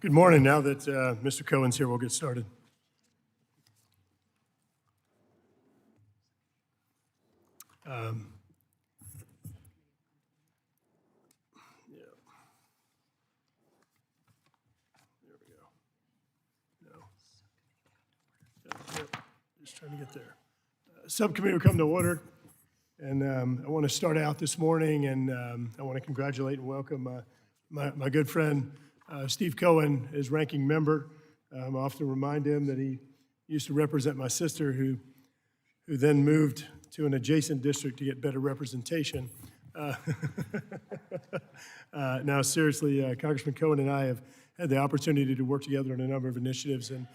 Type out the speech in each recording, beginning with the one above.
Good morning. Now that Mr. Cohen's here, we'll get started. Yeah. There we go. No. Yep. Just trying to get there. Subcommittee will come to order. And I want to start out this morning, and I want to congratulate and welcome my good friend Steve Cohen as ranking member. I often remind him that he used to represent my sister, who then moved to an adjacent district to get better representation. Now, seriously, Congressman Cohen and I have had the opportunity to work together on a number of initiatives and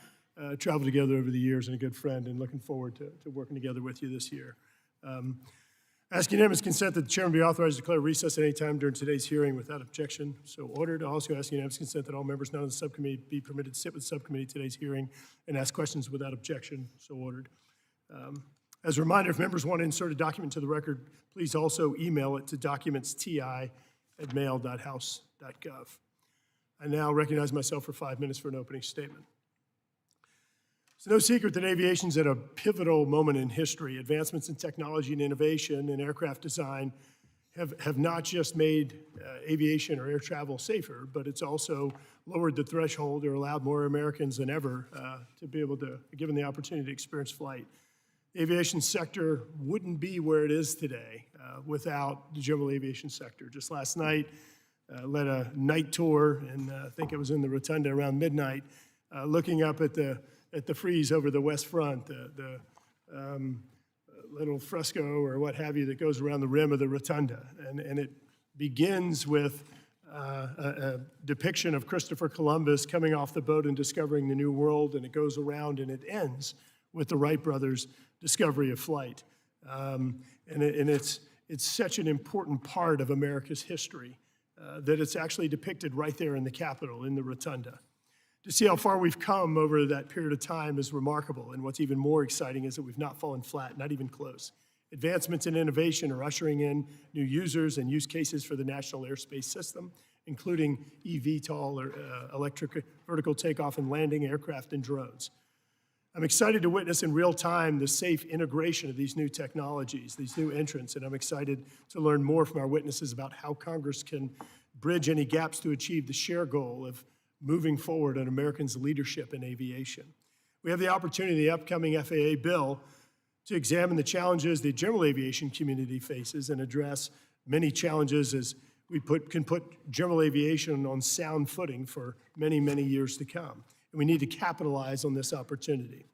travel together over the years, and a good friend, and looking forward to working together with you this year. Ask unanimous consent that the chairman be authorized to declare recess at any time during today's hearing without objection. So ordered. Also ask unanimous consent that all members not on the subcommittee be permitted to sit with the subcommittee at today's hearing and ask questions without objection. So ordered. As a reminder, if members want to insert a document to the record, please also email it to documentsti@mail.house.gov. I now recognize myself for 5 minutes for an opening statement. It's no secret that aviation is at a pivotal moment in history. Advancements in technology and innovation and aircraft design have not just made aviation or air travel safer, but it's also lowered the threshold or allowed more Americans than ever to be able to, given the opportunity to experience flight. The aviation sector wouldn't be where it is today without the general aviation sector. Just last night, led a night tour, and I think it was in the Rotunda around midnight, looking up at the frieze over the west front, the little fresco or what have you that goes around the rim of the Rotunda. And it begins with a depiction of Christopher Columbus coming off the boat and discovering the New World, and it goes around and it ends with the Wright brothers' discovery of flight. And it's such an important part of America's history that it's actually depicted right there in the Capitol, in the Rotunda. To see how far we've come over that period of time is remarkable, and what's even more exciting is that we've not fallen flat, not even close. Advancements in innovation are ushering in new users and use cases for the National Airspace System, including eVTOL, or electric vertical takeoff and landing aircraft and drones. I'm excited to witness in real time the safe integration of these new technologies, these new entrants, and I'm excited to learn more from our witnesses about how Congress can bridge any gaps to achieve the shared goal of moving forward on Americans' leadership in aviation. We have the opportunity in the upcoming FAA bill to examine the challenges the general aviation community faces and address many challenges as we can put general aviation on sound footing for many, many years to come. And we need to capitalize on this opportunity.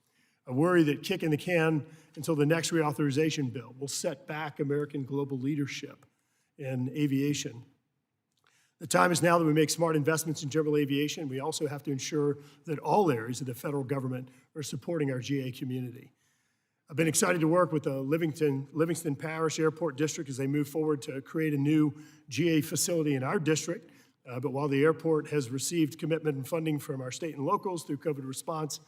I worry that kicking the can until the next reauthorization bill will set back American global leadership in aviation. The time is now that we make smart investments in general aviation. We also have to ensure that all areas of the federal government are supporting our GA community. I've been excited to work with the Livingston Parish Airport District as they move forward to create a new GA facility in our district. But while the airport has received commitment and funding from our state and locals through COVID response,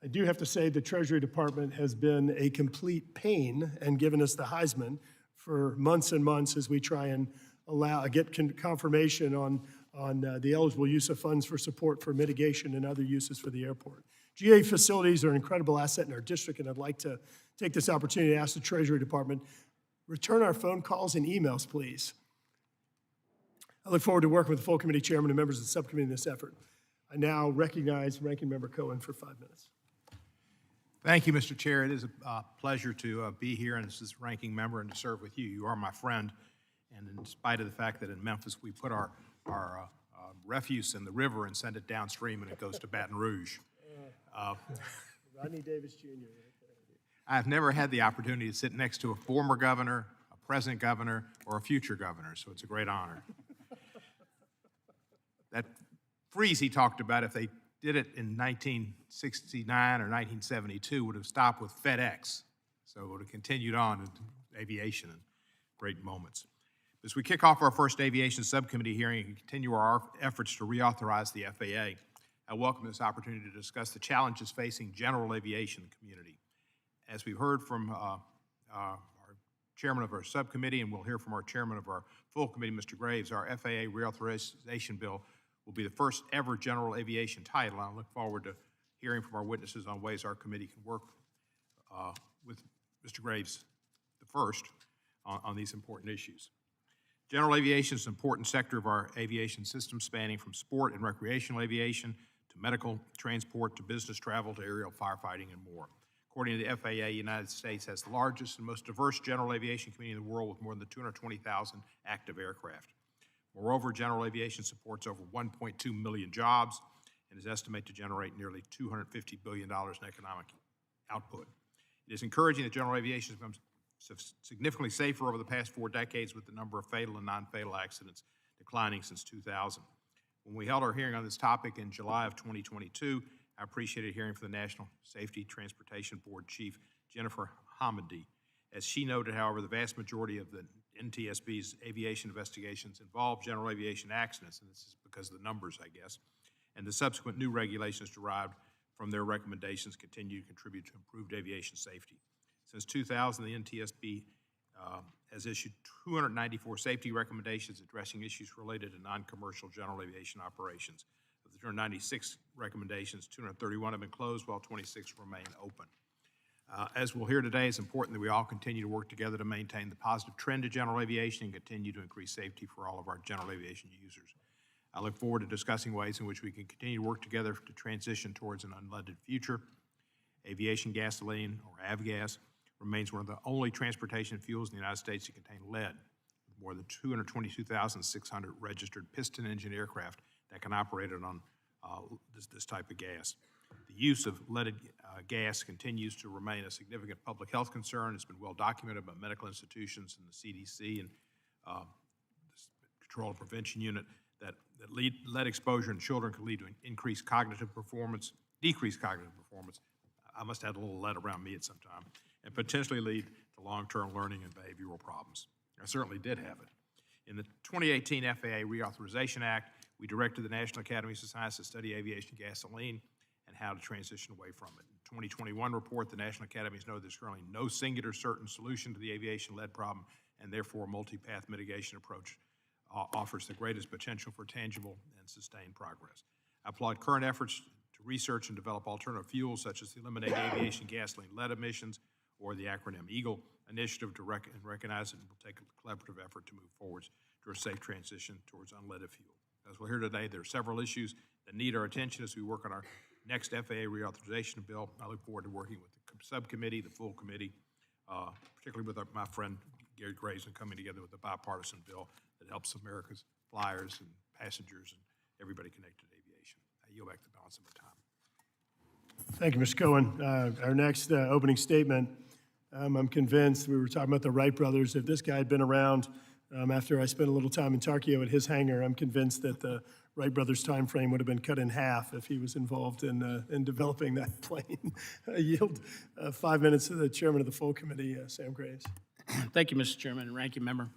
I do have to say the Treasury Department has been a complete pain and given us the Heisman for months and months as we try and get confirmation on the eligible use of funds for support for mitigation and other uses for the airport. GA facilities are an incredible asset in our district, and I'd like to take this opportunity to ask the Treasury Department, return our phone calls and emails, please. I look forward to working with the full committee chairman and members of the subcommittee in this effort. I now recognize Ranking Member Cohen for 5 minutes. Thank you, Mr. Chair. It is a pleasure to be here and as ranking member and to serve with you. You are my friend. And in spite of the fact that in Memphis we put our refuse in the river and send it downstream and it goes to Baton Rouge. Rodney Davis Jr. I've never had the opportunity to sit next to a former governor, a present governor, or a future governor, so it's a great honor. That freeze he talked about, if they did it in 1969 or 1972, would have stopped with FedEx. So it would have continued on in aviation and great moments. As we kick off our first aviation subcommittee hearing and continue our efforts to reauthorize the FAA, I welcome this opportunity to discuss the challenges facing general aviation community. As we've heard from our chairman of our subcommittee, and we'll hear from our chairman of our full committee, Mr. Graves, our FAA Reauthorization bill will be the first ever general aviation title. I look forward to hearing from our witnesses on ways our committee can work with Mr. Graves, the first, on these important issues. General aviation is an important sector of our aviation system, spanning from sport and recreational aviation to medical transport to business travel to aerial firefighting and more. According to the FAA, the United States has the largest and most diverse general aviation community in the world with more than 220,000 active aircraft. Moreover, general aviation supports over 1.2 million jobs and is estimated to generate nearly $250 billion in economic output. It is encouraging that general aviation has become significantly safer over the past 4 decades, with the number of fatal and non-fatal accidents declining since 2000. When we held our hearing on this topic in July of 2022, I appreciated hearing from the National Safety Transportation Board Chief, Jennifer Hamady. As she noted, however, the vast majority of the NTSB's aviation investigations involve general aviation accidents, and this is because of the numbers, I guess, and the subsequent new regulations derived from their recommendations continue to contribute to improved aviation safety. Since 2000, the NTSB has issued 294 safety recommendations addressing issues related to non-commercial general aviation operations. Of the 296 recommendations, 231 have been closed, while 26 remain open. As we'll hear today, it's important that we all continue to work together to maintain the positive trend of general aviation and continue to increase safety for all of our general aviation users. I look forward to discussing ways in which we can continue to work together to transition towards an unleaded future. Aviation gasoline, or avgas, remains one of the only transportation fuels in the United States to contain lead, with more than 222,600 registered piston engine aircraft that can operate it on this type of gas. The use of leaded gas continues to remain a significant public health concern. It's been well documented by medical institutions and the CDC and the Control and Prevention Unit that lead exposure in children can lead to increased cognitive performance, decreased cognitive performance. I must have had a little lead around me at some time, and potentially lead to long-term learning and behavioral problems. I certainly did have it. In the 2018 FAA Reauthorization Act, we directed the National Academy of Sciences to study aviation gasoline and how to transition away from it. In the 2021 report, the National Academies noted there's currently no singular certain solution to the aviation lead problem, and therefore a multi-path mitigation approach offers the greatest potential for tangible and sustained progress. I applaud current efforts to research and develop alternative fuels, such as the Eliminate Aviation Gasoline Lead Emissions, or the acronym EAGLE initiative, to recognize it and will take a collaborative effort to move forward to a safe transition towards unleaded fuel. As we'll hear today, there are several issues that need our attention as we work on our next FAA reauthorization bill. I look forward to working with the subcommittee, the full committee, particularly with my friend Gary Graves, and coming together with a bipartisan bill that helps America's flyers and passengers and everybody connected to aviation. I yield back the balance of my time. Thank you, Mr. Cohen. Our next opening statement, I'm convinced, we were talking about the Wright brothers. If this guy had been around after I spent a little time in Tarkio at his hangar, I'm convinced that the Wright brothers' time frame would have been cut in half if he was involved in developing that plane. I yield 5 minutes to the chairman of the full committee, Sam Graves. Thank you, Mr. Chairman and Ranking Member.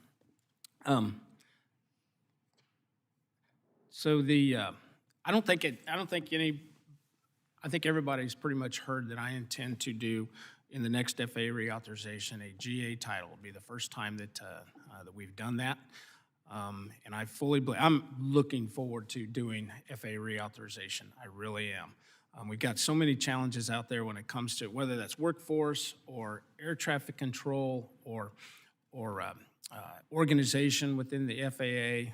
I think everybody's pretty much heard that I intend to do in the next FAA reauthorization a GA title. It'll be the first time that we've done that. And I fully believe, I'm looking forward to doing FAA reauthorization. I really am. We've got so many challenges out there when it comes to whether that's workforce or air traffic control or organization within the FAA,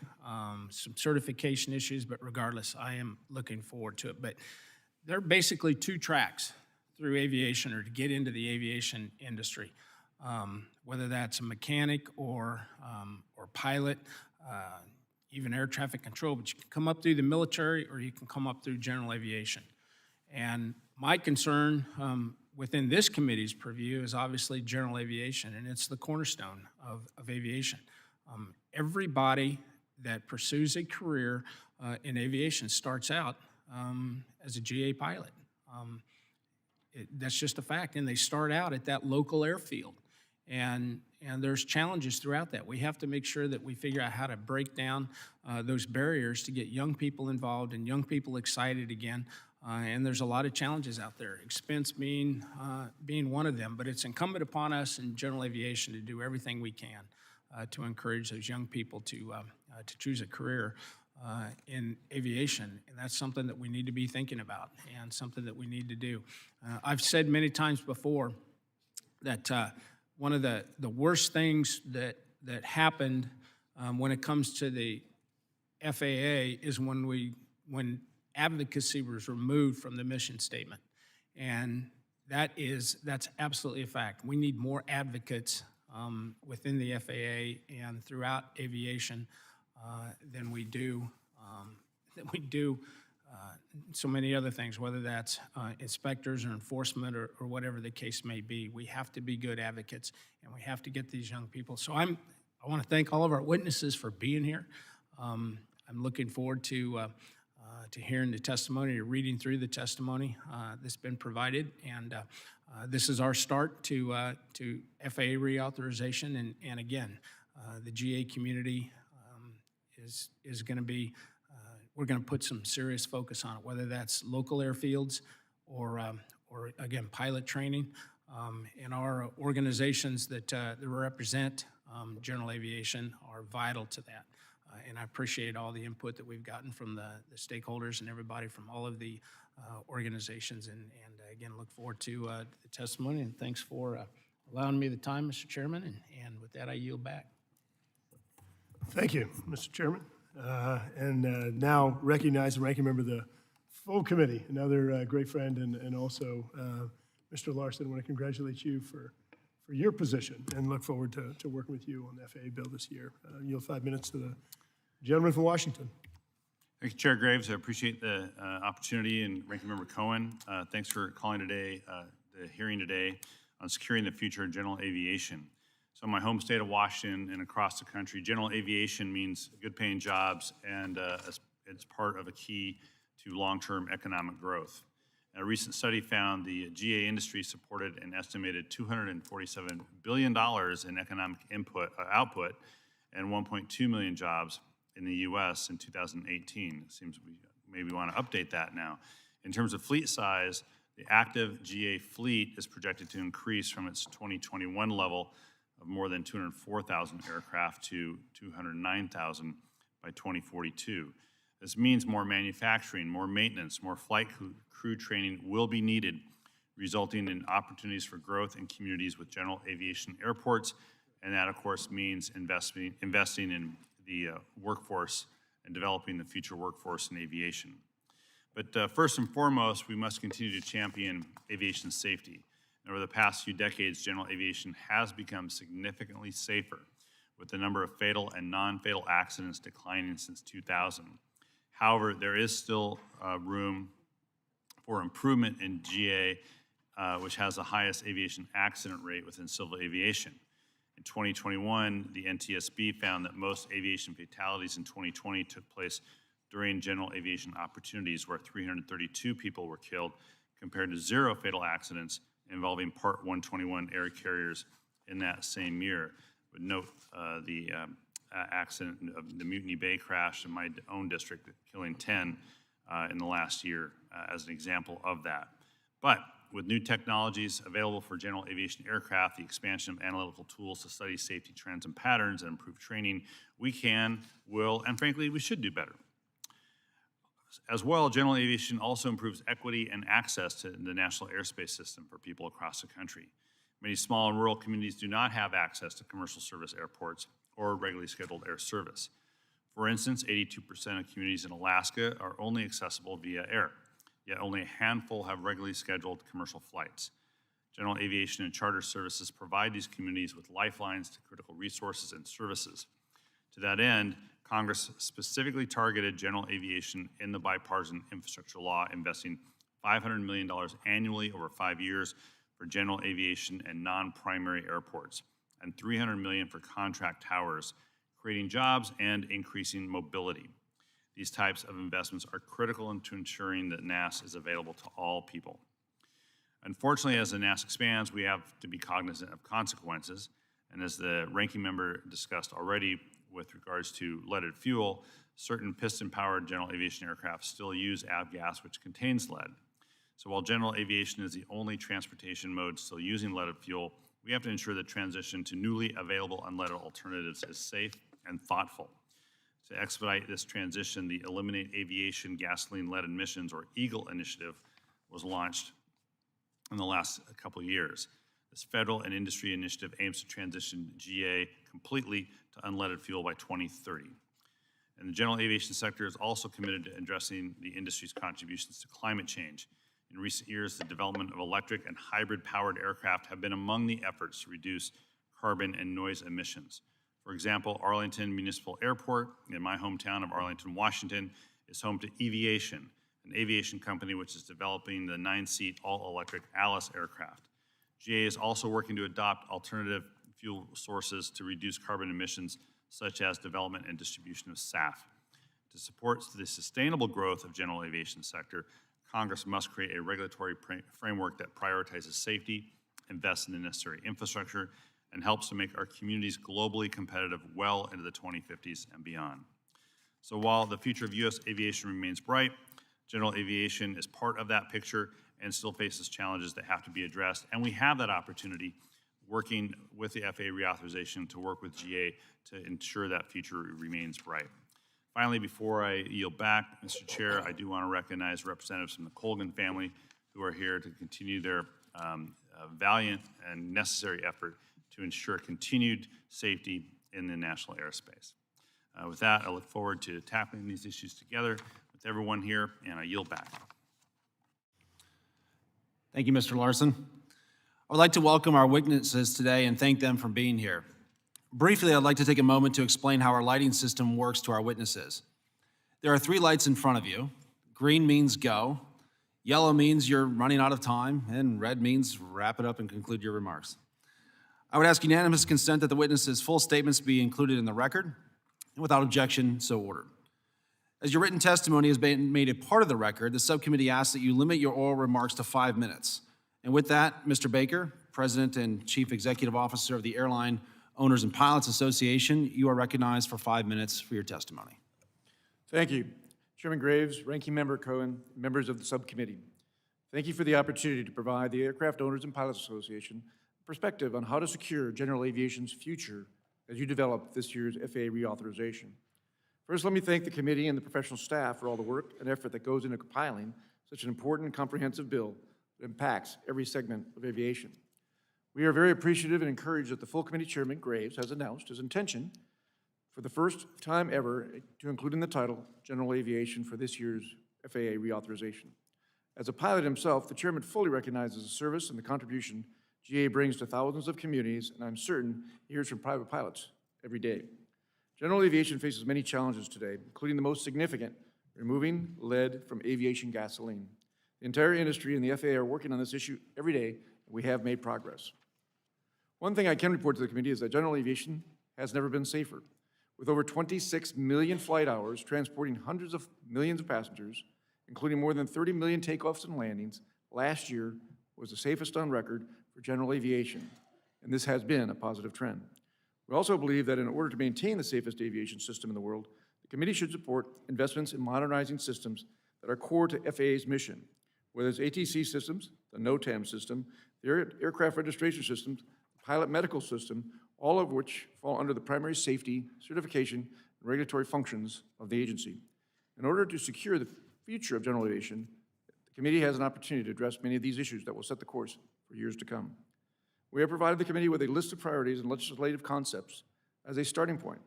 some certification issues, but regardless, I am looking forward to it. But there are basically 2 tracks through aviation or to get into the aviation industry, whether that's a mechanic or pilot, even air traffic control, but you can come up through the military or you can come up through general aviation. And my concern within this committee's purview is obviously general aviation, and it's the cornerstone of aviation. Everybody that pursues a career in aviation starts out as a GA pilot. That's just a fact, and they start out at that local airfield. And there's challenges throughout that. We have to make sure that we figure out how to break down those barriers to get young people involved and young people excited again. And there's a lot of challenges out there, expense being one of them. But it's incumbent upon us in general aviation to do everything we can to encourage those young people to choose a career in aviation, and that's something that we need to be thinking about and something that we need to do. I've said many times before that one of the worst things that happened when it comes to the FAA is when advocacy was removed from the mission statement, and that's absolutely a fact. We need more advocates within the FAA and throughout aviation than we do so many other things, whether that's inspectors or enforcement or whatever the case may be. We have to be good advocates, and we have to get these young people. So I want to thank all of our witnesses for being here. I'm looking forward to hearing the testimony or reading through the testimony that's been provided. And this is our start to FAA reauthorization. And again, the GA community is going to be, we're going to put some serious focus on it, whether that's local airfields or again, pilot training. And our organizations that represent general aviation are vital to that. And I appreciate all the input that we've gotten from the stakeholders and everybody from all of the organizations. And again, look forward to the testimony. And thanks for allowing me the time, Mr. Chairman. And with that, I yield back. Thank you, Mr. Chairman. And now recognize the ranking member of the full committee, another great friend, and also Mr. Larson. I want to congratulate you for your position and look forward to working with you on the FAA bill this year. Yield 5 minutes to the gentleman from Washington. Thank you, Chair Graves. I appreciate the opportunity, and Ranking Member Cohen, thanks for calling today, the hearing today on securing the future of general aviation. So in my home state of Washington and across the country, general aviation means good paying jobs, and it's part of a key to long-term economic growth. A recent study found the GA industry supported an estimated $247 billion in economic output and 1.2 million jobs in the U.S. in 2018. It seems we maybe want to update that now. In terms of fleet size, the active GA fleet is projected to increase from its 2021 level of more than 204,000 aircraft to 209,000 by 2042. This means more manufacturing, more maintenance, more flight crew training will be needed, resulting in opportunities for growth in communities with general aviation airports, and that, of course, means investing in the workforce and developing the future workforce in aviation. But first and foremost, we must continue to champion aviation safety. And over the past few decades, general aviation has become significantly safer, with the number of fatal and non-fatal accidents declining since 2000. However, there is still room for improvement in GA, which has the highest aviation accident rate within civil aviation. In 2021, the NTSB found that most aviation fatalities in 2020 took place during general aviation opportunities, where 332 people were killed, compared to 0 fatal accidents involving Part 121 air carriers in that same year. Would note the accident of the Mutiny Bay crash in my own district, killing 10 in the last year as an example of that. But with new technologies available for general aviation aircraft, the expansion of analytical tools to study safety trends and patterns and improve training, we can, will, and frankly, we should do better. As well, general aviation also improves equity and access to the national airspace system for people across the country. Many small and rural communities do not have access to commercial service airports or regularly scheduled air service. For instance, 82% of communities in Alaska are only accessible via air, yet only a handful have regularly scheduled commercial flights. General aviation and charter services provide these communities with lifelines to critical resources and services. To that end, Congress specifically targeted general aviation in the bipartisan infrastructure law, investing $500 million annually over 5 years for general aviation and non-primary airports, and $300 million for contract towers, creating jobs and increasing mobility. These types of investments are critical into ensuring that NAS is available to all people. Unfortunately, as the NAS expands, we have to be cognizant of consequences, and as the ranking member discussed already with regards to leaded fuel, certain piston-powered general aviation aircraft still use avgas, which contains lead. So while general aviation is the only transportation mode still using leaded fuel, we have to ensure that transition to newly available unleaded alternatives is safe and thoughtful. To expedite this transition, the Eliminate Aviation Gasoline-Lead Emissions, or EAGLE initiative, was launched in the last couple of years. This federal and industry initiative aims to transition GA completely to unleaded fuel by 2030. And the general aviation sector is also committed to addressing the industry's contributions to climate change. In recent years, the development of electric and hybrid-powered aircraft have been among the efforts to reduce carbon and noise emissions. For example, Arlington Municipal Airport, in my hometown of Arlington, Washington, is home to Aviation, an aviation company which is developing the 9-seat all-electric Alice aircraft. GA is also working to adopt alternative fuel sources to reduce carbon emissions, such as development and distribution of SAF. To support the sustainable growth of general aviation sector, Congress must create a regulatory framework that prioritizes safety, invests in the necessary infrastructure, and helps to make our communities globally competitive well into the 2050s and beyond. So while the future of U.S. aviation remains bright, general aviation is part of that picture and still faces challenges that have to be addressed. And we have that opportunity working with the FAA Reauthorization to work with GA to ensure that future remains bright. Finally, before I yield back, Mr. Chair, I do want to recognize representatives from the Colgan family who are here to continue their valiant and necessary effort to ensure continued safety in the national airspace. With that, I look forward to tackling these issues together with everyone here, and I yield back. Thank you, Mr. Larson. I would like to welcome our witnesses today and thank them for being here. Briefly, I'd like to take a moment to explain how our lighting system works to our witnesses. There are 3 lights in front of you. Green means go, yellow means you're running out of time, and red means wrap it up and conclude your remarks. I would ask unanimous consent that the witnesses' full statements be included in the record, and without objection, so ordered. As your written testimony has been made a part of the record, the subcommittee asks that you limit your oral remarks to 5 minutes. And with that, Mr. Baker, President and Chief Executive Officer of the Airline Owners and Pilots Association, you are recognized for 5 minutes for your testimony. Thank you. Chairman Graves, Ranking Member Cohen, members of the subcommittee. Thank you for the opportunity to provide the Aircraft Owners and Pilots Association perspective on how to secure general aviation's future as you develop this year's FAA reauthorization. First, let me thank the committee and the professional staff for all the work and effort that goes into compiling such an important and comprehensive bill that impacts every segment of aviation. We are very appreciative and encouraged that the full committee chairman, Graves, has announced his intention for the first time ever to include in the title General Aviation for this year's FAA reauthorization. As a pilot himself, the chairman fully recognizes the service and the contribution GA brings to thousands of communities, and I'm certain he hears from private pilots every day. General aviation faces many challenges today, including the most significant, removing lead from aviation gasoline. The entire industry and the FAA are working on this issue every day, and we have made progress. One thing I can report to the committee is that general aviation has never been safer. With over 26 million flight hours transporting hundreds of millions of passengers, including more than 30 million takeoffs and landings, last year was the safest on record for general aviation, and this has been a positive trend. We also believe that in order to maintain the safest aviation system in the world, the committee should support investments in modernizing systems that are core to FAA's mission, whether it's ATC systems, the NOTAM system, the aircraft registration systems, the pilot medical system, all of which fall under the primary safety, certification, and regulatory functions of the agency. In order to secure the future of general aviation, the committee has an opportunity to address many of these issues that will set the course for years to come. We have provided the committee with a list of priorities and legislative concepts as a starting point.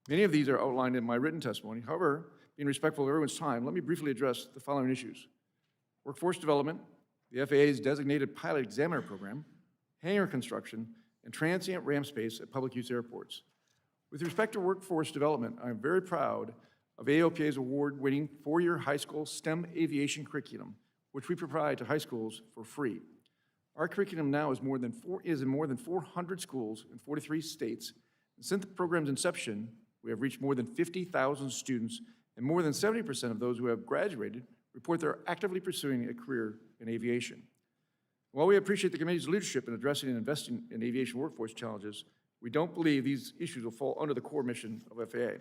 Many of these are outlined in my written testimony. However, being respectful of everyone's time, let me briefly address the following issues: workforce development, the FAA's designated pilot examiner program, hangar construction, and transient ramp space at public use airports. With respect to workforce development, I am very proud of AOPA's award-winning 4-year high school STEM aviation curriculum, which we provide to high schools for free. Our curriculum now is in more than 400 schools in 43 states. And since the program's inception, we have reached more than 50,000 students, and more than 70% of those who have graduated report they're actively pursuing a career in aviation. While we appreciate the committee's leadership in addressing and investing in aviation workforce challenges, we don't believe these issues will fall under the core mission of FAA.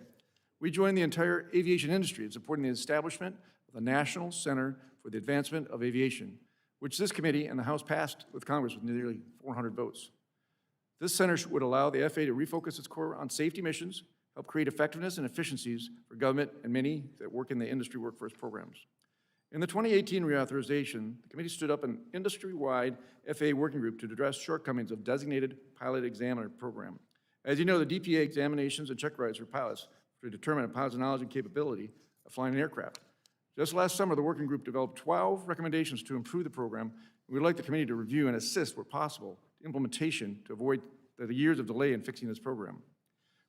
We join the entire aviation industry in supporting the establishment of the National Center for the Advancement of Aviation, which this committee and the House passed with Congress with nearly 400 votes. This center would allow the FAA to refocus its core on safety missions, help create effectiveness and efficiencies for government and many that work in the industry workforce programs. In the 2018 reauthorization, the committee stood up an industry-wide FAA working group to address shortcomings of designated pilot examiner program. As you know, the DPA examinations and check rides for pilots to determine a pilot's knowledge and capability of flying an aircraft. Just last summer, the working group developed 12 recommendations to improve the program. We'd like the committee to review and assist, where possible, the implementation to avoid the years of delay in fixing this program.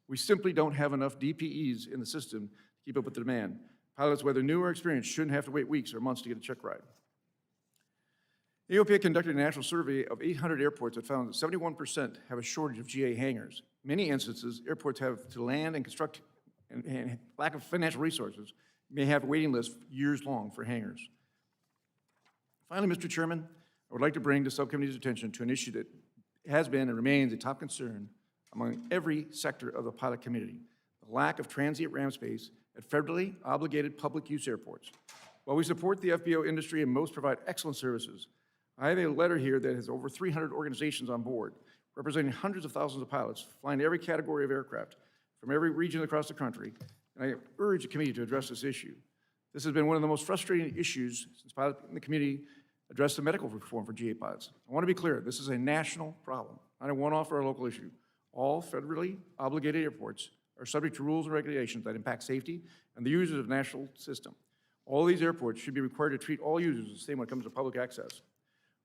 We simply don't have enough DPEs in the system to keep up with the demand. Pilots, whether new or experienced, shouldn't have to wait weeks or months to get a check ride. AOPA conducted a national survey of 800 airports that found that 71% have a shortage of GA hangars. Many instances, airports have to land and construct, and lack of financial resources may have waiting lists years long for hangars. Finally, Mr. Chairman, I would like to bring the subcommittee's attention to an issue that has been and remains a top concern among every sector of the pilot community: the lack of transient ramp space at federally obligated public use airports. While we support the FBO industry and most provide excellent services, I have a letter here that has over 300 organizations on board, representing hundreds of thousands of pilots flying every category of aircraft from every region across the country, and I urge the committee to address this issue. This has been one of the most frustrating issues since pilots in the community addressed the medical reform for GA pilots. I want to be clear, this is a national problem, not a one-off or a local issue. All federally obligated airports are subject to rules and regulations that impact safety and the users of the national system. All these airports should be required to treat all users the same when it comes to public access.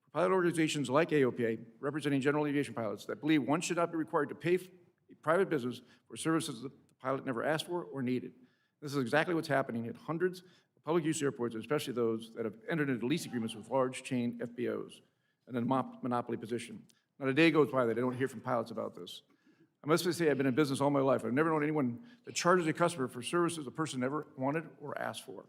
For pilot organizations like AOPA, representing general aviation pilots, that believe one should not be required to pay a private business for services that the pilot never asked for or needed. This is exactly what's happening at hundreds of public use airports, especially those that have entered into lease agreements with large chain FBOs in a monopoly position. Not a day goes by that I don't hear from pilots about this. I must say I've been in business all my life. I've never known anyone that charges a customer for services the person never wanted or asked for.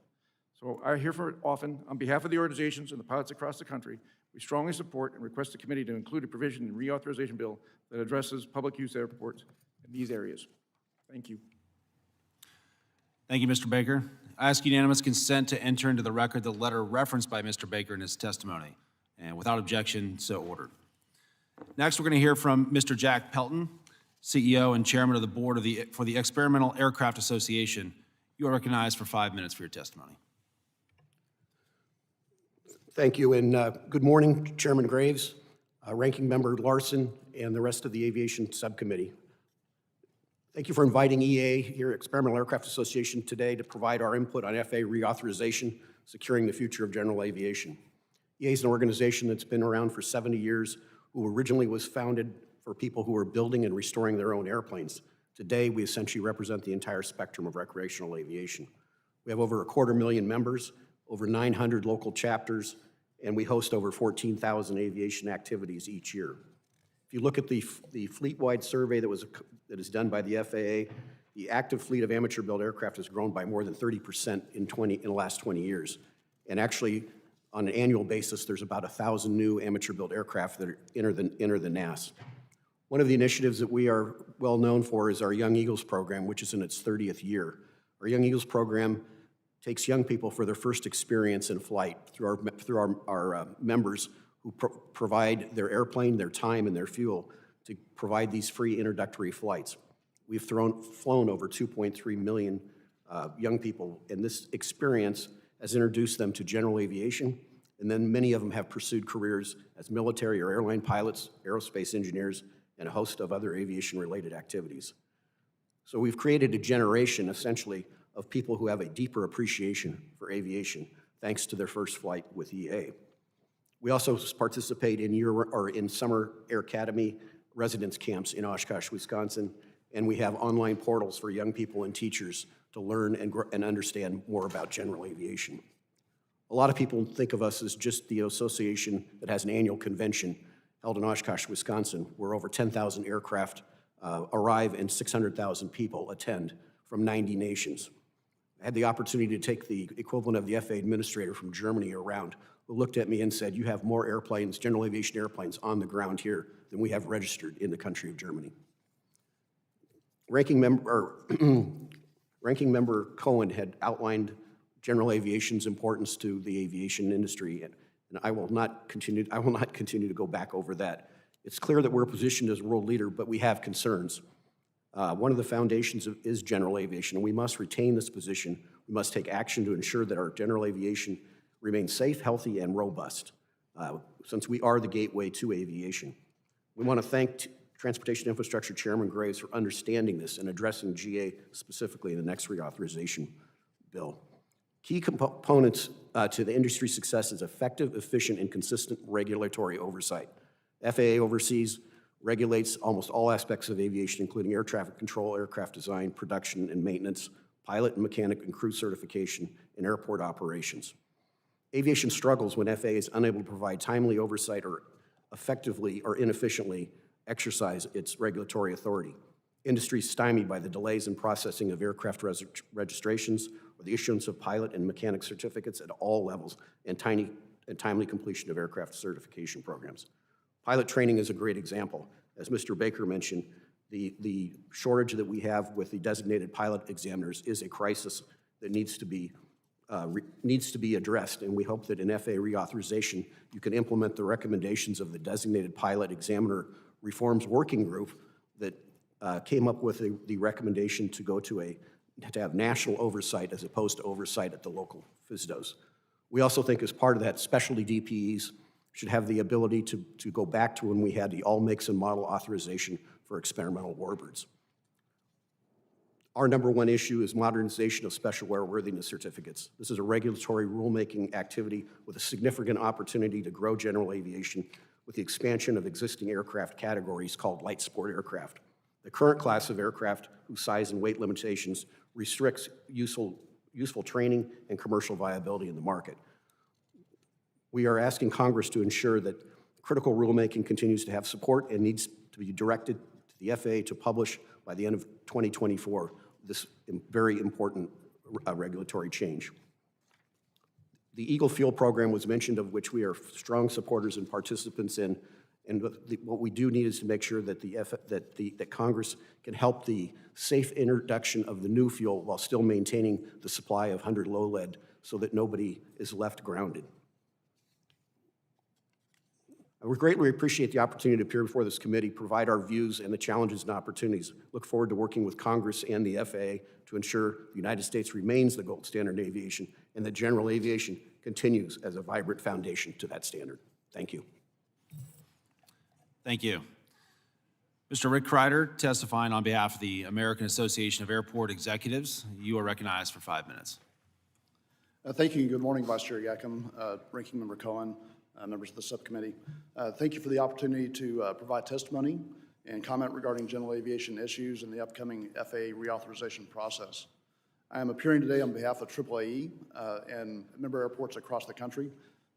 So I hear from it often. On behalf of the organizations and the pilots across the country, we strongly support and request the committee to include a provision in the reauthorization bill that addresses public use airports in these areas. Thank you. Thank you, Mr. Baker. I ask unanimous consent to enter into the record the letter referenced by Mr. Baker in his testimony. And without objection, so ordered. Next, we're going to hear from Mr. Jack Pelton, CEO and Chairman of the Board for the Experimental Aircraft Association. You are recognized for 5 minutes for your testimony. Thank you, and good morning, Chairman Graves, Ranking Member Larson, and the rest of the Aviation Subcommittee. Thank you for inviting EA here at Experimental Aircraft Association today to provide our input on FAA reauthorization, securing the future of general aviation. EA is an organization that's been around for 70 years, who originally was founded for people who are building and restoring their own airplanes. Today, we essentially represent the entire spectrum of recreational aviation. We have over 250,000 members, over 900 local chapters, and we host over 14,000 aviation activities each year. If you look at the fleet-wide survey that is done by the FAA, the active fleet of amateur-built aircraft has grown by more than 30% in the last 20 years. And actually, on an annual basis, there's about 1,000 new amateur-built aircraft that enter the NAS. One of the initiatives that we are well known for is our Young Eagles program, which is in its 30th year. Our Young Eagles program takes young people for their first experience in flight through our members who provide their airplane, their time, and their fuel to provide these free introductory flights. We've flown over 2.3 million young people, and this experience has introduced them to general aviation, and then many of them have pursued careers as military or airline pilots, aerospace engineers, and a host of other aviation-related activities. So we've created a generation, essentially, of people who have a deeper appreciation for aviation, thanks to their first flight with EA. We also participate in summer Air Academy residence camps in Oshkosh, Wisconsin, and we have online portals for young people and teachers to learn and understand more about general aviation. A lot of people think of us as just the association that has an annual convention held in Oshkosh, Wisconsin, where over 10,000 aircraft arrive and 600,000 people attend from 90 nations. I had the opportunity to take the equivalent of the FAA administrator from Germany around, who looked at me and said, "You have more airplanes, general aviation airplanes, on the ground here than we have registered in the country of Germany." Ranking Member Cohen had outlined general aviation's importance to the aviation industry, and I will not continue to go back over that. It's clear that we're positioned as a world leader, but we have concerns. One of the foundations is general aviation, and we must retain this position. We must take action to ensure that our general aviation remains safe, healthy, and robust, since we are the gateway to aviation. We want to thank Transportation Infrastructure Chairman Graves for understanding this and addressing GA specifically in the next reauthorization bill. Key components to the industry's success is effective, efficient, and consistent regulatory oversight. FAA oversees, regulates almost all aspects of aviation, including air traffic control, aircraft design, production and maintenance, pilot and mechanic and crew certification, and airport operations. Aviation struggles when FAA is unable to provide timely oversight or effectively or inefficiently exercise its regulatory authority. Industry is stymied by the delays in processing of aircraft registrations or the issuance of pilot and mechanic certificates at all levels and timely completion of aircraft certification programs. Pilot training is a great example. As Mr. Baker mentioned, the shortage that we have with the designated pilot examiners is a crisis that needs to be addressed, and we hope that in FAA reauthorization, you can implement the recommendations of the designated pilot examiner reforms working group that came up with the recommendation to go to have national oversight as opposed to oversight at the local FSDOs. We also think as part of that, specialty DPEs should have the ability to go back to when we had the all makes and model authorization for experimental warbirds. Our number one issue is modernization of special airworthiness certificates. This is a regulatory rulemaking activity with a significant opportunity to grow general aviation with the expansion of existing aircraft categories called light sport aircraft. The current class of aircraft, whose size and weight limitations restricts useful training and commercial viability in the market. We are asking Congress to ensure that critical rulemaking continues to have support and needs to be directed to the FAA to publish by the end of 2024 this very important regulatory change. The Eagle Fuel program was mentioned, of which we are strong supporters and participants in, and what we do need is to make sure that that Congress can help the safe introduction of the new fuel while still maintaining the supply of 100 low lead so that nobody is left grounded. We greatly appreciate the opportunity to appear before this committee, provide our views and the challenges and opportunities. Look forward to working with Congress and the FAA to ensure the United States remains the gold standard in aviation and that general aviation continues as a vibrant foundation to that standard. Thank you. Thank you. Mr. Rick Kreider, testifying on behalf of the American Association of Airport Executives. You are recognized for 5 minutes. Thank you, and good morning, Vice Chair Yackham, Ranking Member Cohen, members of the subcommittee. Thank you for the opportunity to provide testimony and comment regarding general aviation issues in the upcoming FAA reauthorization process. I am appearing today on behalf of AAAE and member airports across the country,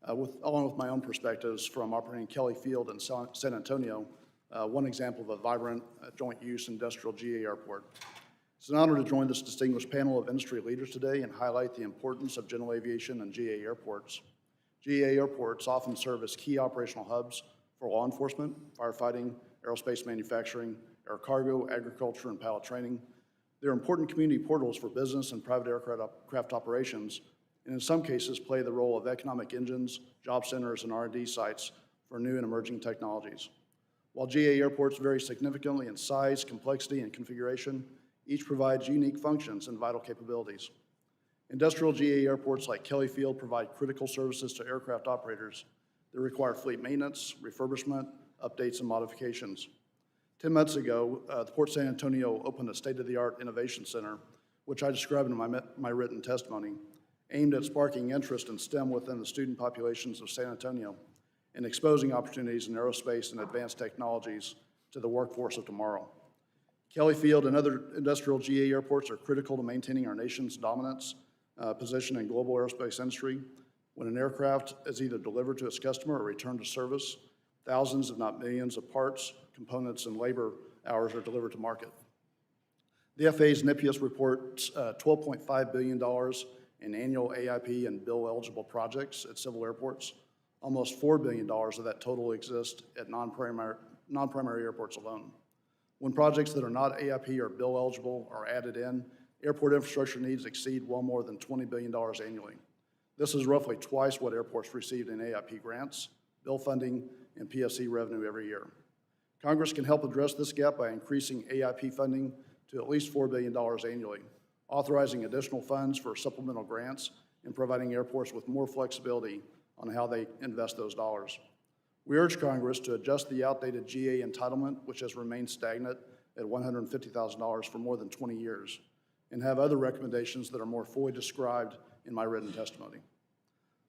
along with my own perspectives from operating Kelly Field in San Antonio, one example of a vibrant joint-use industrial GA airport. It's an honor to join this distinguished panel of industry leaders today and highlight the importance of general aviation and GA airports. GA airports often serve as key operational hubs for law enforcement, firefighting, aerospace manufacturing, air cargo, agriculture, and pilot training. They're important community portals for business and private aircraft operations, and in some cases play the role of economic engines, job centers, and R&D sites for new and emerging technologies. While GA airports vary significantly in size, complexity, and configuration, each provides unique functions and vital capabilities. Industrial GA airports like Kelly Field provide critical services to aircraft operators that require fleet maintenance, refurbishment, updates, and modifications. 10 months ago, the Port San Antonio opened a state-of-the-art innovation center, which I described in my written testimony, aimed at sparking interest in STEM within the student populations of San Antonio and exposing opportunities in aerospace and advanced technologies to the workforce of tomorrow. Kelly Field and other industrial GA airports are critical to maintaining our nation's dominance position in global aerospace industry. When an aircraft is either delivered to its customer or returned to service, thousands, if not millions, of parts, components, and labor hours are delivered to market. The FAA's NIPIAS reports $12.5 billion in annual AIP and bill-eligible projects at civil airports. Almost $4 billion of that total exists at non-primary airports alone. When projects that are not AIP or bill-eligible are added in, airport infrastructure needs exceed well more than $20 billion annually. This is roughly twice what airports received in AIP grants, bill funding, and PSC revenue every year. Congress can help address this gap by increasing AIP funding to at least $4 billion annually, authorizing additional funds for supplemental grants and providing airports with more flexibility on how they invest those dollars. We urge Congress to adjust the outdated GA entitlement, which has remained stagnant at $150,000 for more than 20 years, and have other recommendations that are more fully described in my written testimony.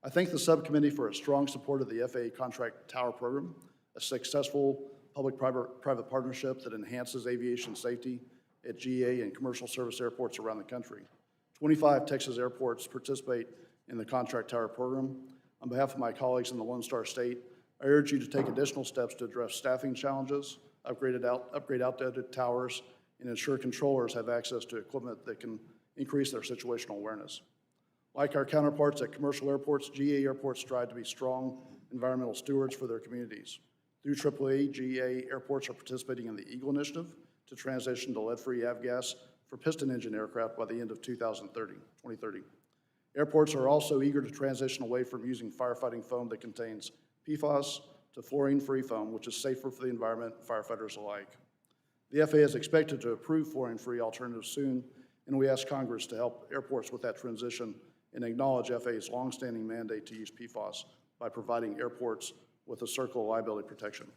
I thank the subcommittee for its strong support of the FAA Contract Tower Program, a successful public-private partnership that enhances aviation safety at GA and commercial service airports around the country. 25 Texas airports participate in the Contract Tower Program. On behalf of my colleagues in the Lone Star State, I urge you to take additional steps to address staffing challenges, upgrade outdated towers, and ensure controllers have access to equipment that can increase their situational awareness. Like our counterparts at commercial airports, GA airports strive to be strong environmental stewards for their communities. Through AAA, GA airports are participating in the EAGLE initiative to transition to lead-free avgas for piston engine aircraft by the end of 2030. Airports are also eager to transition away from using firefighting foam that contains PFAS to fluorine-free foam, which is safer for the environment and firefighters alike. The FAA is expected to approve fluorine-free alternatives soon, and we ask Congress to help airports with that transition and acknowledge FAA's longstanding mandate to use PFAS by providing airports with a circle of liability protection.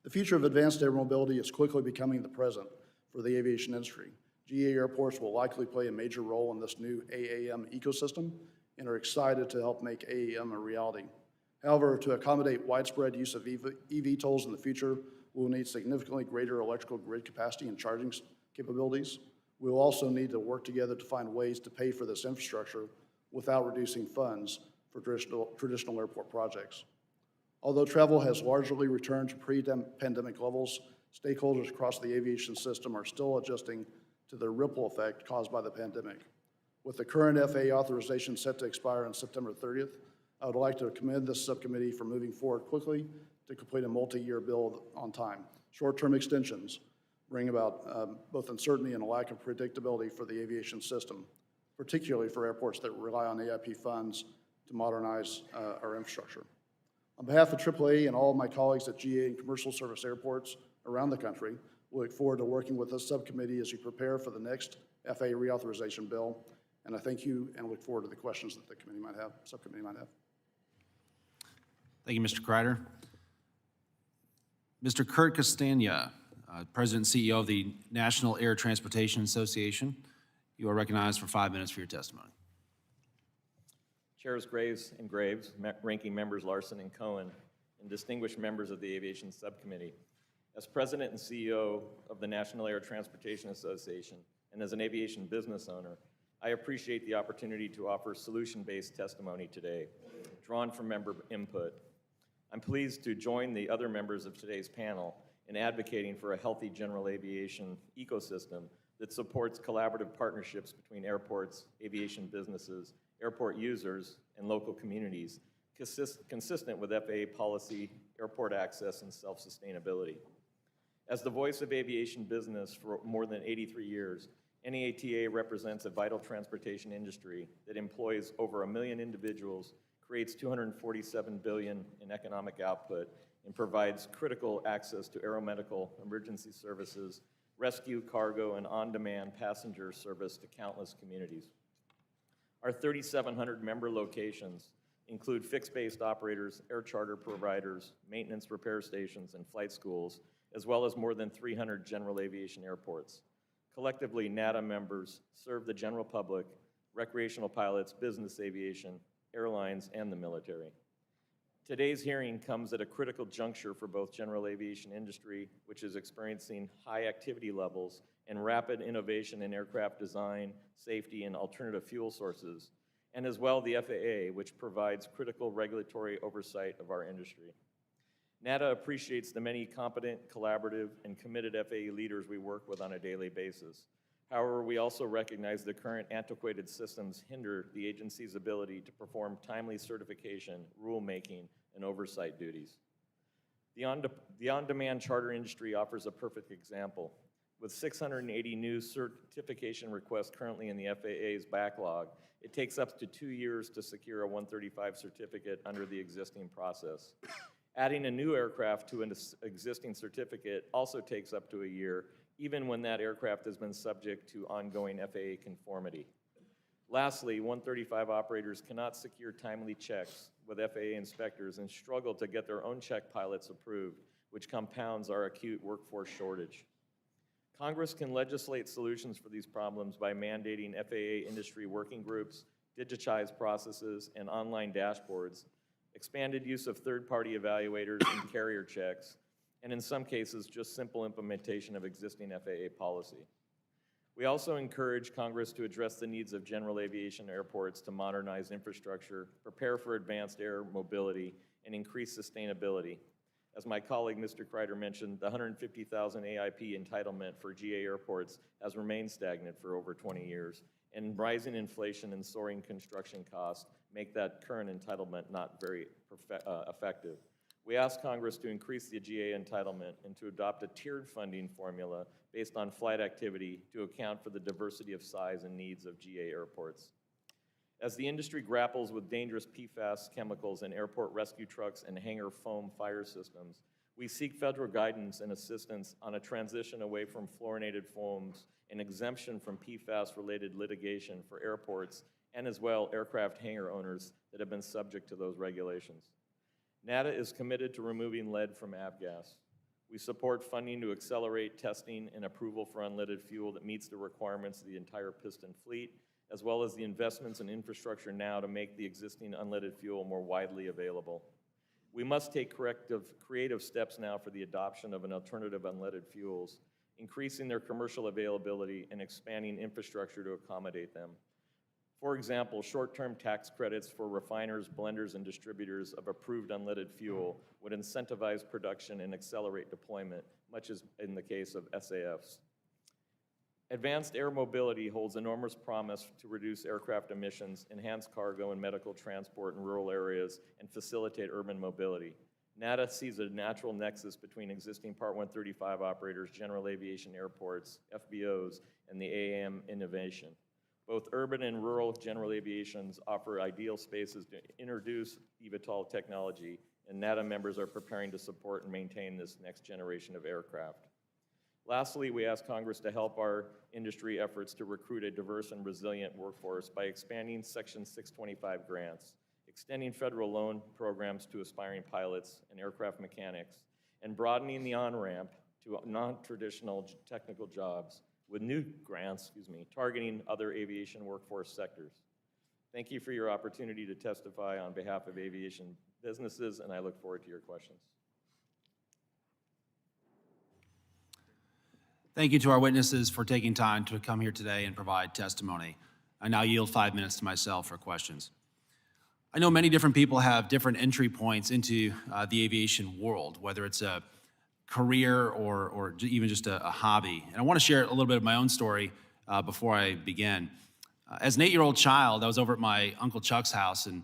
The future of advanced air mobility is quickly becoming the present for the aviation industry. GA airports will likely play a major role in this new AAM ecosystem and are excited to help make AAM a reality. However, to accommodate widespread use of eVTOLs in the future, we will need significantly greater electrical grid capacity and charging capabilities. We will also need to work together to find ways to pay for this infrastructure without reducing funds for traditional airport projects. Although travel has largely returned to pre-pandemic levels, stakeholders across the aviation system are still adjusting to the ripple effect caused by the pandemic. With the current FAA authorization set to expire on September 30th, I would like to commend this subcommittee for moving forward quickly to complete a multi-year build on time. Short-term extensions bring about both uncertainty and a lack of predictability for the aviation system, particularly for airports that rely on AIP funds to modernize our infrastructure. On behalf of AAA and all of my colleagues at GA and commercial service airports around the country, we look forward to working with this subcommittee as you prepare for the next FAA reauthorization bill. And I thank you and look forward to the questions that the subcommittee might have. Thank you, Mr. Kreider. Mr. Kurt Castagna, President and CEO of the National Air Transportation Association. You are recognized for 5 minutes for your testimony. Chairs Graves and Graves, ranking members Larson and Cohen, and distinguished members of the Aviation Subcommittee. As President and CEO of the National Air Transportation Association and as an aviation business owner, I appreciate the opportunity to offer solution-based testimony today, drawn from member input. I'm pleased to join the other members of today's panel in advocating for a healthy general aviation ecosystem that supports collaborative partnerships between airports, aviation businesses, airport users, and local communities, consistent with FAA policy, airport access, and self-sustainability. As the voice of aviation business for more than 83 years, NATA represents a vital transportation industry that employs over 1 million individuals, creates $247 billion in economic output, and provides critical access to aeromedical emergency services, rescue, cargo, and on-demand passenger service to countless communities. Our 3,700 member locations include fixed-based operators, air charter providers, maintenance repair stations, and flight schools, as well as more than 300 general aviation airports. Collectively, NATA members serve the general public, recreational pilots, business aviation, airlines, and the military. Today's hearing comes at a critical juncture for both general aviation industry, which is experiencing high activity levels and rapid innovation in aircraft design, safety, and alternative fuel sources, and as well the FAA, which provides critical regulatory oversight of our industry. NATA appreciates the many competent, collaborative, and committed FAA leaders we work with on a daily basis. However, we also recognize the current antiquated systems hinder the agency's ability to perform timely certification, rulemaking, and oversight duties. The on-demand charter industry offers a perfect example. With 680 new certification requests currently in the FAA's backlog, it takes up to 2 years to secure a 135 certificate under the existing process. Adding a new aircraft to an existing certificate also takes up to a year, even when that aircraft has been subject to ongoing FAA conformity. Lastly, 135 operators cannot secure timely checks with FAA inspectors and struggle to get their own check pilots approved, which compounds our acute workforce shortage. Congress can legislate solutions for these problems by mandating FAA industry working groups, digitized processes, and online dashboards, expanded use of third-party evaluators and carrier checks, and in some cases, just simple implementation of existing FAA policy. We also encourage Congress to address the needs of general aviation airports to modernize infrastructure, prepare for advanced air mobility, and increase sustainability. As my colleague, Mr. Kreider, mentioned, the $150,000 AIP entitlement for GA airports has remained stagnant for over 20 years, and rising inflation and soaring construction costs make that current entitlement not very effective. We ask Congress to increase the GA entitlement and to adopt a tiered funding formula based on flight activity to account for the diversity of size and needs of GA airports. As the industry grapples with dangerous PFAS chemicals in airport rescue trucks and hangar foam fire systems, we seek federal guidance and assistance on a transition away from fluorinated foams and exemption from PFAS-related litigation for airports and as well aircraft hangar owners that have been subject to those regulations. NATA is committed to removing lead from avgas. We support funding to accelerate testing and approval for unleaded fuel that meets the requirements of the entire piston fleet, as well as the investments in infrastructure now to make the existing unleaded fuel more widely available. We must take creative steps now for the adoption of an alternative unleaded fuels, increasing their commercial availability and expanding infrastructure to accommodate them. For example, short-term tax credits for refiners, blenders, and distributors of approved unleaded fuel would incentivize production and accelerate deployment, much as in the case of SAFs. Advanced air mobility holds enormous promise to reduce aircraft emissions, enhance cargo and medical transport in rural areas, and facilitate urban mobility. NATA sees a natural nexus between existing Part 135 operators, general aviation airports, FBOs, and the AAM innovation. Both urban and rural general aviations offer ideal spaces to introduce eVTOL technology, and NATA members are preparing to support and maintain this next generation of aircraft. Lastly, we ask Congress to help our industry efforts to recruit a diverse and resilient workforce by expanding Section 625 grants, extending federal loan programs to aspiring pilots and aircraft mechanics, and broadening the on-ramp to non-traditional technical jobs with new grants, targeting other aviation workforce sectors. Thank you for your opportunity to testify on behalf of aviation businesses, and I look forward to your questions. Thank you to our witnesses for taking time to come here today and provide testimony. I now yield 5 minutes to myself for questions. I know many different people have different entry points into the aviation world, whether it's a career or even just a hobby. And I want to share a little bit of my own story before I begin. As an 8-year-old child, I was over at my Uncle Chuck's house and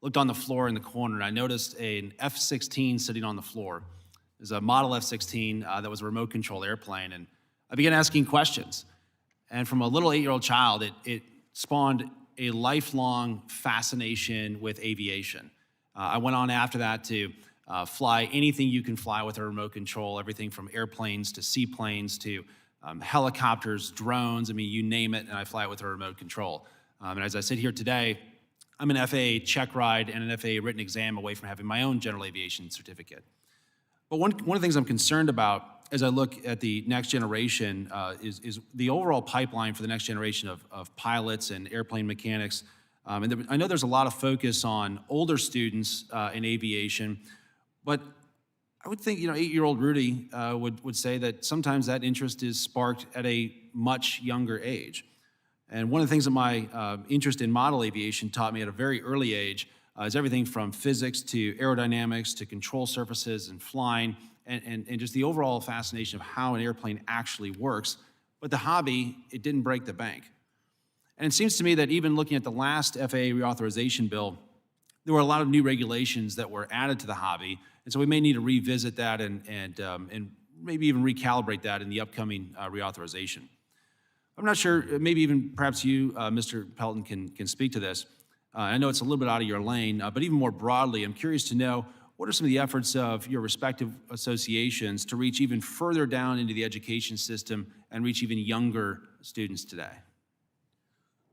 looked on the floor in the corner, and I noticed an F-16 sitting on the floor. It was a model F-16 that was a remote control airplane, and I began asking questions. And from a little 8-year-old child, it spawned a lifelong fascination with aviation. I went on after that to fly anything you can fly with a remote control, everything from airplanes to seaplanes to helicopters, drones, I mean, you name it, and I fly it with a remote control. And as I sit here today, I'm an FAA check ride and an FAA written exam away from having my own general aviation certificate. But one of the things I'm concerned about as I look at the next generation is the overall pipeline for the next generation of pilots and airplane mechanics. And I know there's a lot of focus on older students in aviation, but I would think, 8-year-old Rudy would say that sometimes that interest is sparked at a much younger age. And one of the things that my interest in model aviation taught me at a very early age is everything from physics to aerodynamics to control surfaces and flying and just the overall fascination of how an airplane actually works. But the hobby, it didn't break the bank. And it seems to me that even looking at the last FAA Reauthorization bill, there were a lot of new regulations that were added to the hobby. And so we may need to revisit that and maybe even recalibrate that in the upcoming reauthorization. I'm not sure, maybe even perhaps you, Mr. Pelton, can speak to this. I know it's a little bit out of your lane, but even more broadly, I'm curious to know what are some of the efforts of your respective associations to reach even further down into the education system and reach even younger students today?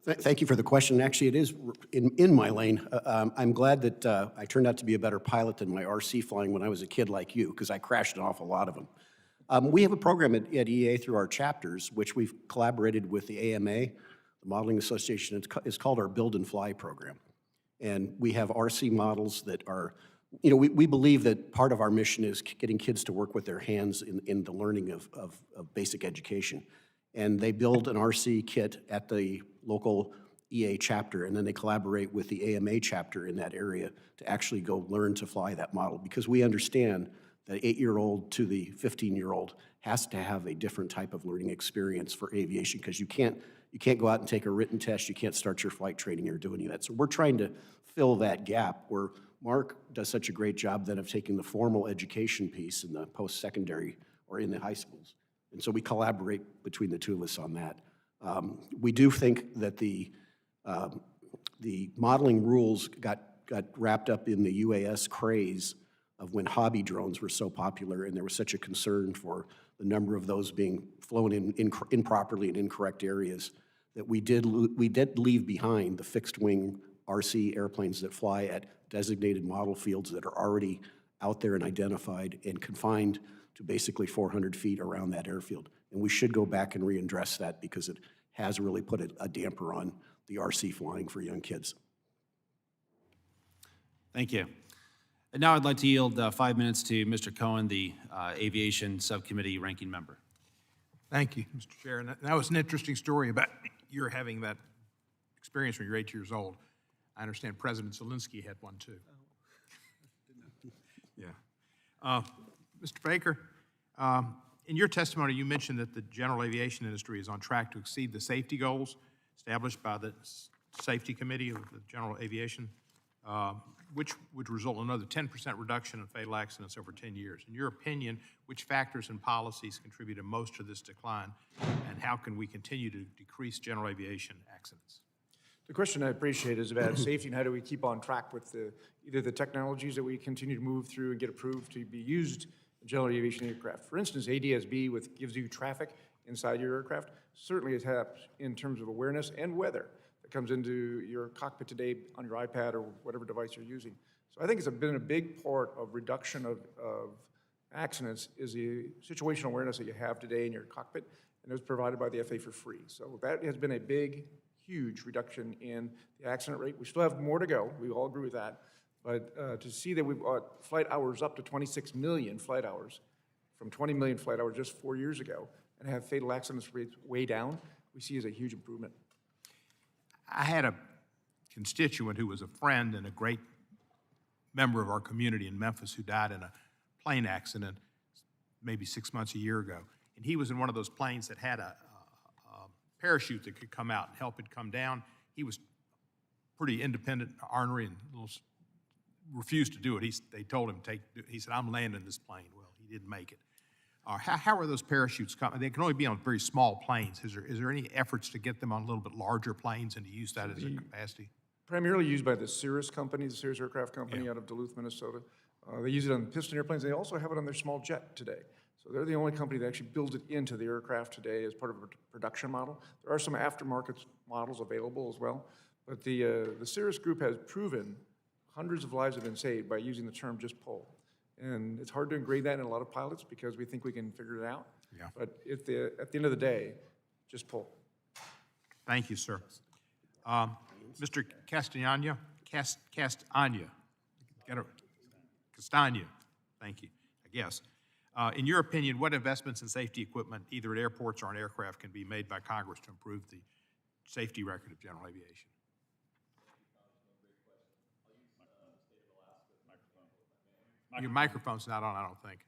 Thank you for the question. Actually, it is in my lane. I'm glad that I turned out to be a better pilot than my RC flying when I was a kid like you, because I crashed an awful lot of them. We have a program at EA through our chapters, which we've collaborated with the AMA, the Modeling Association. It's called our Build and Fly program. And we have RC models that are, we believe that part of our mission is getting kids to work with their hands in the learning of basic education. And they build an RC kit at the local EA chapter, and then they collaborate with the AMA chapter in that area to actually go learn to fly that model, because we understand that 8-year-old to the 15-year-old has to have a different type of learning experience for aviation, because you can't go out and take a written test, you can't start your flight training or do any of that. So we're trying to fill that gap where Mark does such a great job then of taking the formal education piece in the post-secondary or in the high schools. And so we collaborate between the two of us on that. We do think that the modeling rules got wrapped up in the UAS craze of when hobby drones were so popular, and there was such a concern for the number of those being flown in improperly in incorrect areas, that we did leave behind the fixed wing RC airplanes that fly at designated model fields that are already out there and identified and confined to basically 400 feet around that airfield. And we should go back and readdress that, because it has really put a damper on the RC flying for young kids. Thank you. And now I'd like to yield 5 minutes to Mr. Cohen, the Aviation Subcommittee Ranking Member. Thank you, Mr. Chair. And that was an interesting story about your having that experience when you were 8 years old. I understand President Zelensky had one too. Yeah. Mr. Baker, in your testimony, you mentioned that the general aviation industry is on track to exceed the safety goals established by the Safety Committee of the General Aviation, which would result in another 10% reduction in fatal accidents over 10 years. In your opinion, which factors and policies contributed most to this decline, and how can we continue to decrease general aviation accidents? The question I appreciate is about safety and how do we keep on track with either the technologies that we continue to move through and get approved to be used in general aviation aircraft. For instance, ADS-B gives you traffic inside your aircraft, certainly has helped in terms of awareness and weather that comes into your cockpit today on your iPad or whatever device you're using. So I think it's been a big part of reduction of accidents is the situational awareness that you have today in your cockpit, and it was provided by the FAA for free. So that has been a big, huge reduction in the accident rate. We still have more to go. We all agree with that. But to see that we've got flight hours up to 26 million flight hours from 20 million flight hours just 4 years ago, and have fatal accidents rates way down, we see as a huge improvement. I had a constituent who was a friend and a great member of our community in Memphis who died in a plane accident maybe 6 months, a year ago. And he was in one of those planes that had a parachute that could come out and help it come down. He was pretty independent, ornery, and refused to do it. They told him, he said, I'm landing this plane. Well, he didn't make it. How are those parachutes coming? They can only be on very small planes. Is there any efforts to get them on a little bit larger planes and to use that as a capacity? Primarily used by the Cirrus company, the Cirrus Aircraft Company out of Duluth, Minnesota. They use it on piston airplanes. They also have it on their small jet today. So they're the only company that actually builds it into the aircraft today as part of a production model. There are some aftermarket models available as well. But the Cirrus group has proven hundreds of lives have been saved by using the term just pull. And it's hard to engrave that in a lot of pilots because we think we can figure it out. Yeah. But at the end of the day, just pull. Thank you, sir. Mr. Castagna, Castagna, thank you, I guess. In your opinion, what investments in safety equipment, either at airports or on aircraft, can be made by Congress to improve the safety record of general aviation? Your microphone's not on, I don't think.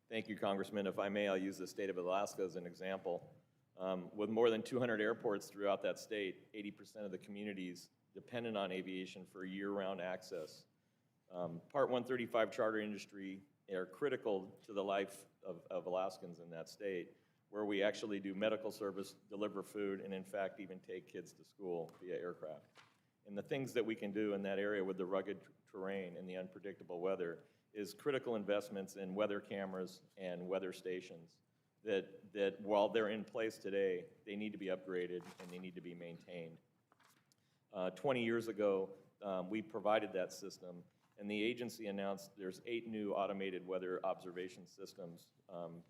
Thank you, Congressman. If I may, I'll use the state of Alaska as an example. With more than 200 airports throughout that state, 80% of the communities dependent on aviation for year-round access. Part 135 charter industry are critical to the life of Alaskans in that state, where we actually do medical service, deliver food, and in fact even take kids to school via aircraft. And the things that we can do in that area with the rugged terrain and the unpredictable weather is critical investments in weather cameras and weather stations that while they're in place today, they need to be upgraded and they need to be maintained. 20 years ago, we provided that system, and the agency announced there's 8 new automated weather observation systems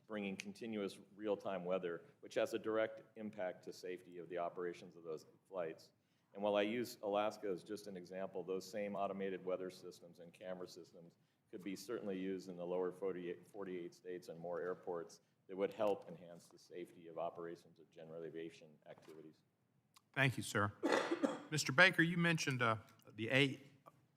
bringing continuous real-time weather, which has a direct impact to safety of the operations of those flights. And while I use Alaska as just an example, those same automated weather systems and camera systems could be certainly used in the lower 48 states and more airports that would help enhance the safety of operations of general aviation activities. Thank you, sir. Mr. Baker, you mentioned the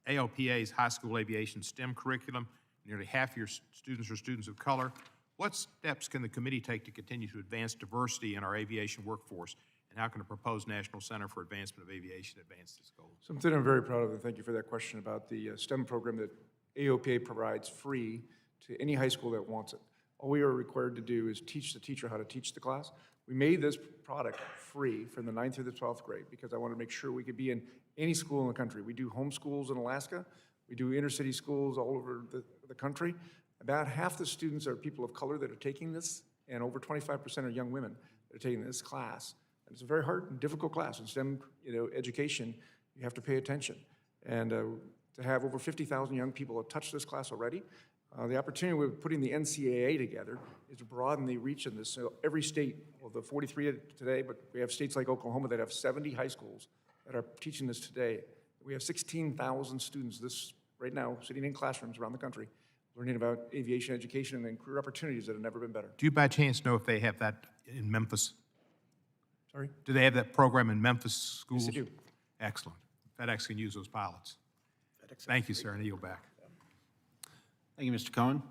ALPA's high school aviation STEM curriculum. Nearly half your students are students of color. What steps can the committee take to continue to advance diversity in our aviation workforce? And how can a proposed National Center for Advancement of Aviation advance this goal? Something I'm very proud of, and thank you for that question about the STEM program that AOPA provides free to any high school that wants it. All we are required to do is teach the teacher how to teach the class. We made this product free from the 9th through the 12th grade because I wanted to make sure we could be in any school in the country. We do home schools in Alaska. We do inner-city schools all over the country. About half the students are people of color that are taking this, and over 25% are young women that are taking this class. And it's a very hard and difficult class. In STEM education, you have to pay attention. And to have over 50,000 young people have touched this class already, the opportunity with putting the NCAA together is to broaden the reach of this. So every state, well, the 43 today, but we have states like Oklahoma that have 70 high schools that are teaching this today. We have 16,000 students right now sitting in classrooms around the country learning about aviation education and career opportunities that have never been better. Do you by chance know if they have that in Memphis? Sorry? Do they have that program in Memphis schools? Yes, they do. Excellent. FedEx can use those pilots. Thank you, sir, and I yield back. Thank you, Mr. Cohen.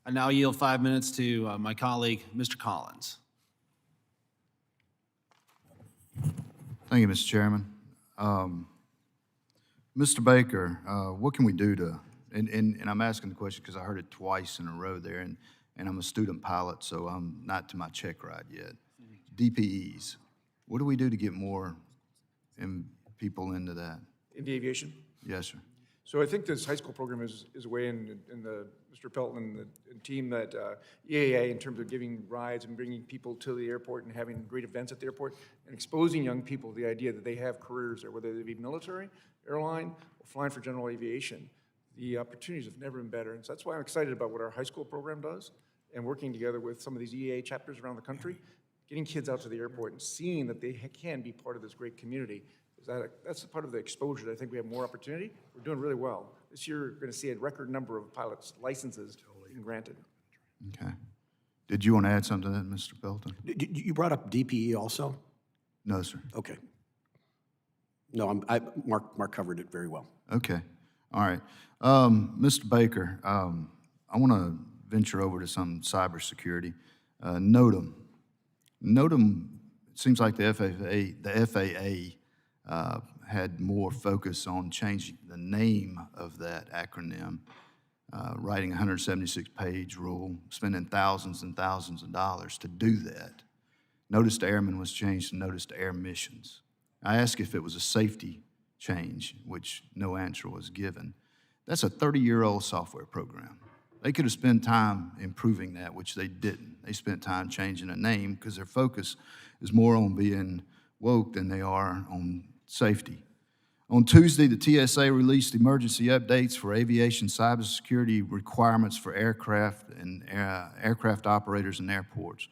I now yield 5 minutes to my colleague, Mr. Collins. Thank you, Mr. Chairman. Mr. Baker, what can we do to, and I'm asking the question because I heard it twice in a row there, and I'm a student pilot, so I'm not to my check ride yet. DPEs, what do we do to get more people into that? In the aviation? Yes, sir. So I think this high school program is a way in the Mr. Pelton and team that EAA in terms of giving rides and bringing people to the airport and having great events at the airport and exposing young people to the idea that they have careers there, whether they be military, airline, or flying for general aviation. The opportunities have never been better. And so that's why I'm excited about what our high school program does and working together with some of these EAA chapters around the country, getting kids out to the airport and seeing that they can be part of this great community. That's part of the exposure that I think we have more opportunity. We're doing really well. This year, we're going to see a record number of pilots' licenses being granted. Okay. Did you want to add something to that, Mr. Pelton? You brought up DPE also? No, sir. Okay. No, Mark covered it very well. Okay. All right. Mr. Baker, I want to venture over to some cybersecurity. NOTAM. NOTAM, it seems like the FAA had more focus on changing the name of that acronym, writing a 176-page rule, spending thousands and thousands of dollars to do that. Notice to Airmen was changed to Notice to Air Missions. I asked if it was a safety change, which no answer was given. That's a 30-year-old software program. They could have spent time improving that, which they didn't. They spent time changing a name because their focus is more on being woke than they are on safety. On Tuesday, the TSA released emergency updates for aviation cybersecurity requirements for aircraft and aircraft operators and airports.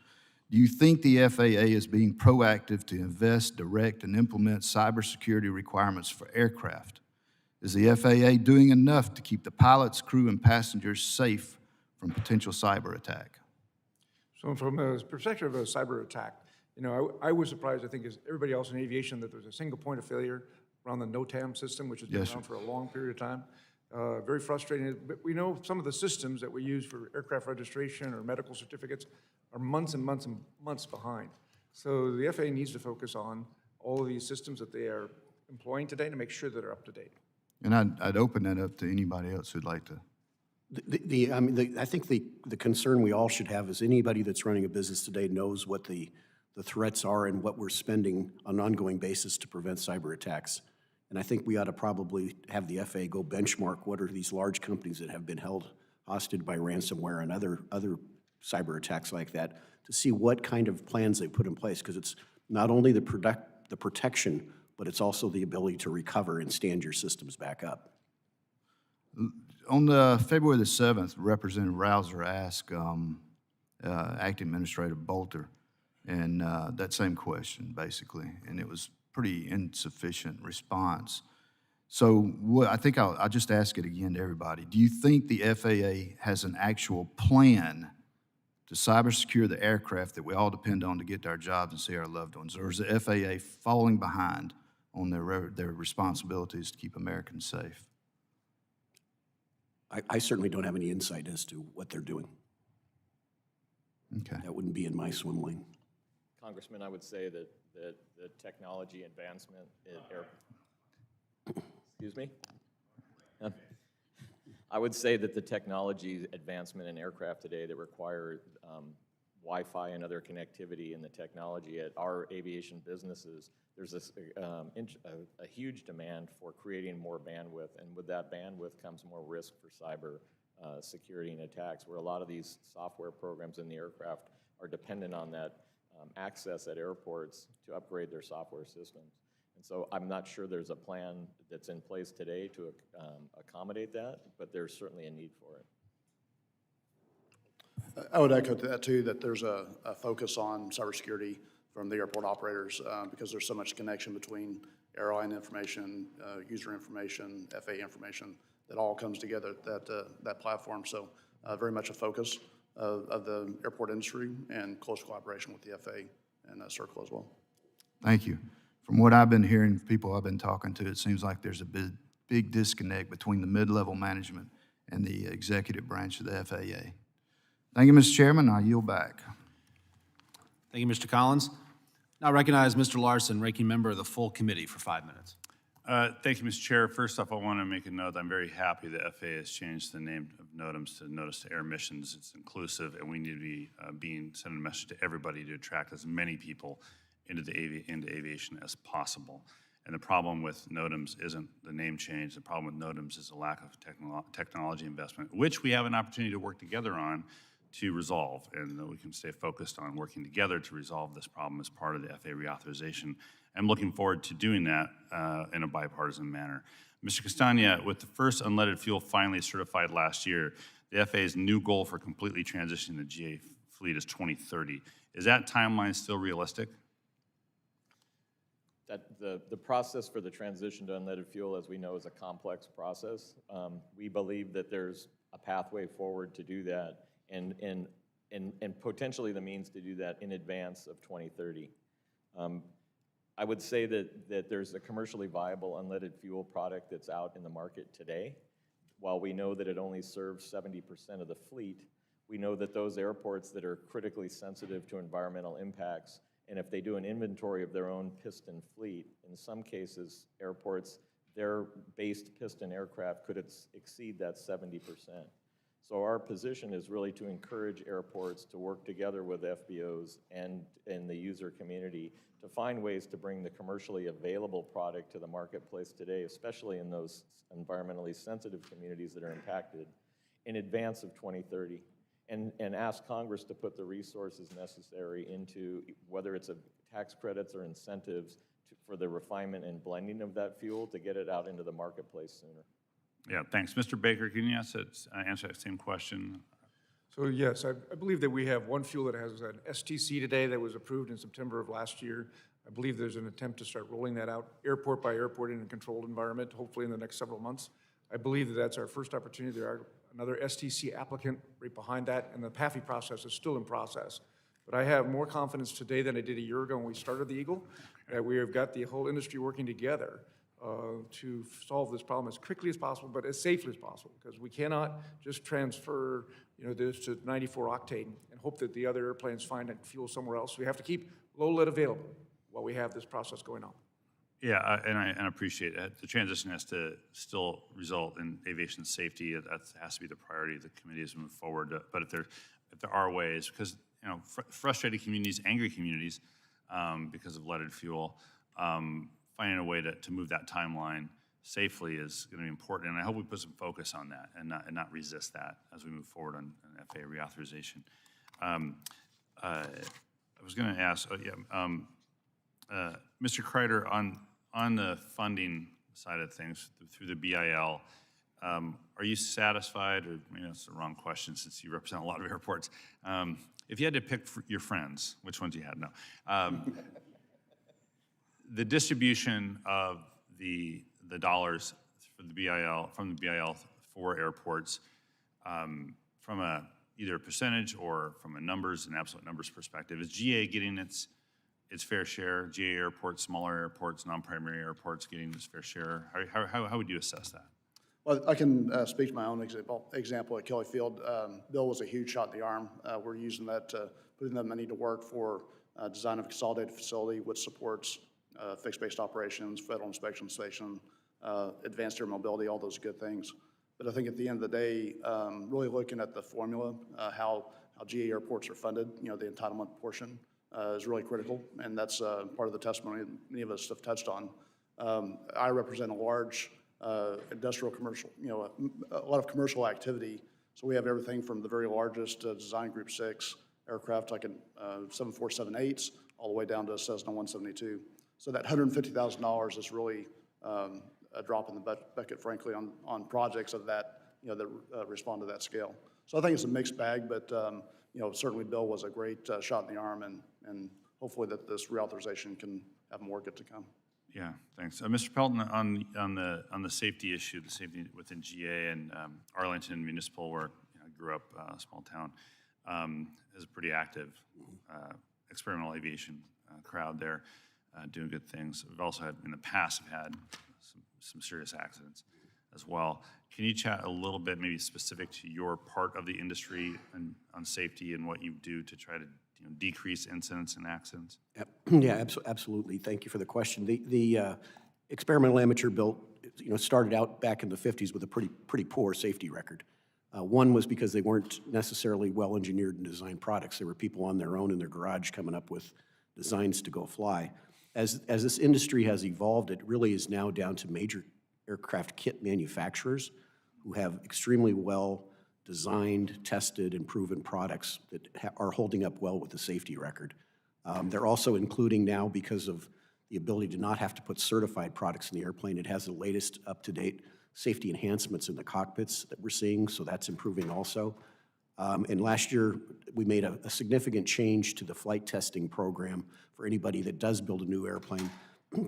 Do you think the FAA is being proactive to invest, direct, and implement cybersecurity requirements for aircraft? Is the FAA doing enough to keep the pilots, crew, and passengers safe from potential cyber attack? So from a perspective of a cyber attack, I was surprised, I think, as everybody else in aviation, that there's a single point of failure around the NOTAM system, which has been around for a long period of time. Very frustrating. But we know some of the systems that we use for aircraft registration or medical certificates are months and months and months behind. So the FAA needs to focus on all of these systems that they are employing today to make sure that they're up to date. And I'd open that up to anybody else who'd like to. I think the concern we all should have is anybody that's running a business today knows what the threats are and what we're spending on an ongoing basis to prevent cyber attacks. And I think we ought to probably have the FAA go benchmark what are these large companies that have been held hostage by ransomware and other cyber attacks like that, to see what kind of plans they put in place, because it's not only the protection, but it's also the ability to recover and stand your systems back up. On the February the 7th, Representative Rouser asked Acting Administrator Bolter and that same question, basically, and it was pretty insufficient response. So I think I'll just ask it again to everybody. Do you think the FAA has an actual plan to cyber secure the aircraft that we all depend on to get to our jobs and see our loved ones? Or is the FAA falling behind on their responsibilities to keep Americans safe? I certainly don't have any insight as to what they're doing. Okay. That wouldn't be in my swim lane. Congressman, I would say that the technology advancement in excuse me? I would say that the technology advancement in aircraft today that require Wi-Fi and other connectivity in the technology at our aviation businesses, there's a huge demand for creating more bandwidth, and with that bandwidth comes more risk for cyber security and attacks, where a lot of these software programs in the aircraft are dependent on that access at airports to upgrade their software systems. And so I'm not sure there's a plan that's in place today to accommodate that, but there's certainly a need for it. I would echo that too, that there's a focus on cybersecurity from the airport operators because there's so much connection between airline information, user information, FAA information, that all comes together at that platform. So very much a focus of the airport industry and close collaboration with the FAA and Circle as well. Thank you. From what I've been hearing from people I've been talking to, it seems like there's a big disconnect between the mid-level management and the executive branch of the FAA. Thank you, Mr. Chairman. I yield back. Thank you, Mr. Collins. Now I recognize Mr. Larson, ranking member of the full committee, for 5 minutes. Thank you, Mr. Chair. First off, I want to make a note that I'm very happy the FAA has changed the name of NOTAMs to Notice to Air Missions. It's inclusive, and we need to be sending a message to everybody to attract as many people into aviation as possible. And the problem with NOTAMs isn't the name change. The problem with NOTAMs is a lack of technology investment, which we have an opportunity to work together on to resolve, and that we can stay focused on working together to resolve this problem as part of the FAA Reauthorization. I'm looking forward to doing that in a bipartisan manner. Mr. Castagna, with the first unleaded fuel finally certified last year, the FAA's new goal for completely transitioning the GA fleet is 2030. Is that timeline still realistic? The process for the transition to unleaded fuel, as we know, is a complex process. We believe that there's a pathway forward to do that, and potentially the means to do that in advance of 2030. I would say that there's a commercially viable unleaded fuel product that's out in the market today. While we know that it only serves 70% of the fleet, we know that those airports that are critically sensitive to environmental impacts, and if they do an inventory of their own piston fleet, in some cases, airports, their based piston aircraft could exceed that 70%. So our position is really to encourage airports to work together with FBOs and the user community to find ways to bring the commercially available product to the marketplace today, especially in those environmentally sensitive communities that are impacted, in advance of 2030. And ask Congress to put the resources necessary into whether it's tax credits or incentives for the refinement and blending of that fuel to get it out into the marketplace sooner. Yeah, thanks. Mr. Baker, can you answer that same question? So yes, I believe that we have one fuel that has an STC today that was approved in September of last year. I believe there's an attempt to start rolling that out airport by airport in a controlled environment, hopefully in the next several months. I believe that that's our first opportunity. There are another STC applicant right behind that, and the PAFI process is still in process. But I have more confidence today than I did a year ago when we started the Eagle, that we have got the whole industry working together to solve this problem as quickly as possible, but as safely as possible, because we cannot just transfer this to 94 octane and hope that the other airplanes find fuel somewhere else. We have to keep low lead available while we have this process going on. Yeah, and I appreciate it. The transition has to still result in aviation safety. That has to be the priority of the committee as we move forward. But if there are ways, because frustrated communities, angry communities, because of leaded fuel, finding a way to move that timeline safely is going to be important. And I hope we put some focus on that and not resist that as we move forward on FAA reauthorization. I was going to ask, Mr. Kreider, on the funding side of things through the BIL, are you satisfied, or maybe that's the wrong question since you represent a lot of airports. If you had to pick your friends, which ones you had? No. The distribution of the dollars for the BIL, from the BIL for airports, from either a percentage or from a numbers and absolute numbers perspective, is GA getting its fair share? GA airports, smaller airports, non-primary airports getting its fair share? How would you assess that? Well, I can speak to my own example at Kelly Field. Bill was a huge shot in the arm. We're using that, putting that money to work for design of a consolidated facility, which supports fixed-based operations, federal inspection station, advanced air mobility, all those good things. But I think at the end of the day, really looking at the formula, how GA airports are funded, the entitlement portion is really critical, and that's part of the testimony many of us have touched on. I represent a large industrial commercial, a lot of commercial activity. So we have everything from the very largest design group 6 aircraft, like a 747-8s, all the way down to a Cessna 172. So that $150,000 is really a drop in the bucket, frankly, on projects of that, that respond to that scale. So I think it's a mixed bag, but certainly Bill was a great shot in the arm, and hopefully that this reauthorization can have more good to come. Yeah, thanks. Mr. Pelton, on the safety issue, the safety within GA and Arlington Municipal, where I grew up, a small town, is a pretty active experimental aviation crowd there, doing good things. We've also had, in the past, had some serious accidents as well. Can you chat a little bit, maybe specific to your part of the industry and on safety and what you do to try to decrease incidents and accidents? Yeah, absolutely. Thank you for the question. The experimental amateur built, started out back in the 50s with a pretty poor safety record. One was because they weren't necessarily well-engineered and designed products. There were people on their own in their garage coming up with designs to go fly. As this industry has evolved, it really is now down to major aircraft kit manufacturers who have extremely well designed, tested, and proven products that are holding up well with the safety record. They're also including now, because of the ability to not have to put certified products in the airplane, it has the latest up-to-date safety enhancements in the cockpits that we're seeing, so that's improving also. And last year, we made a significant change to the flight testing program for anybody that does build a new airplane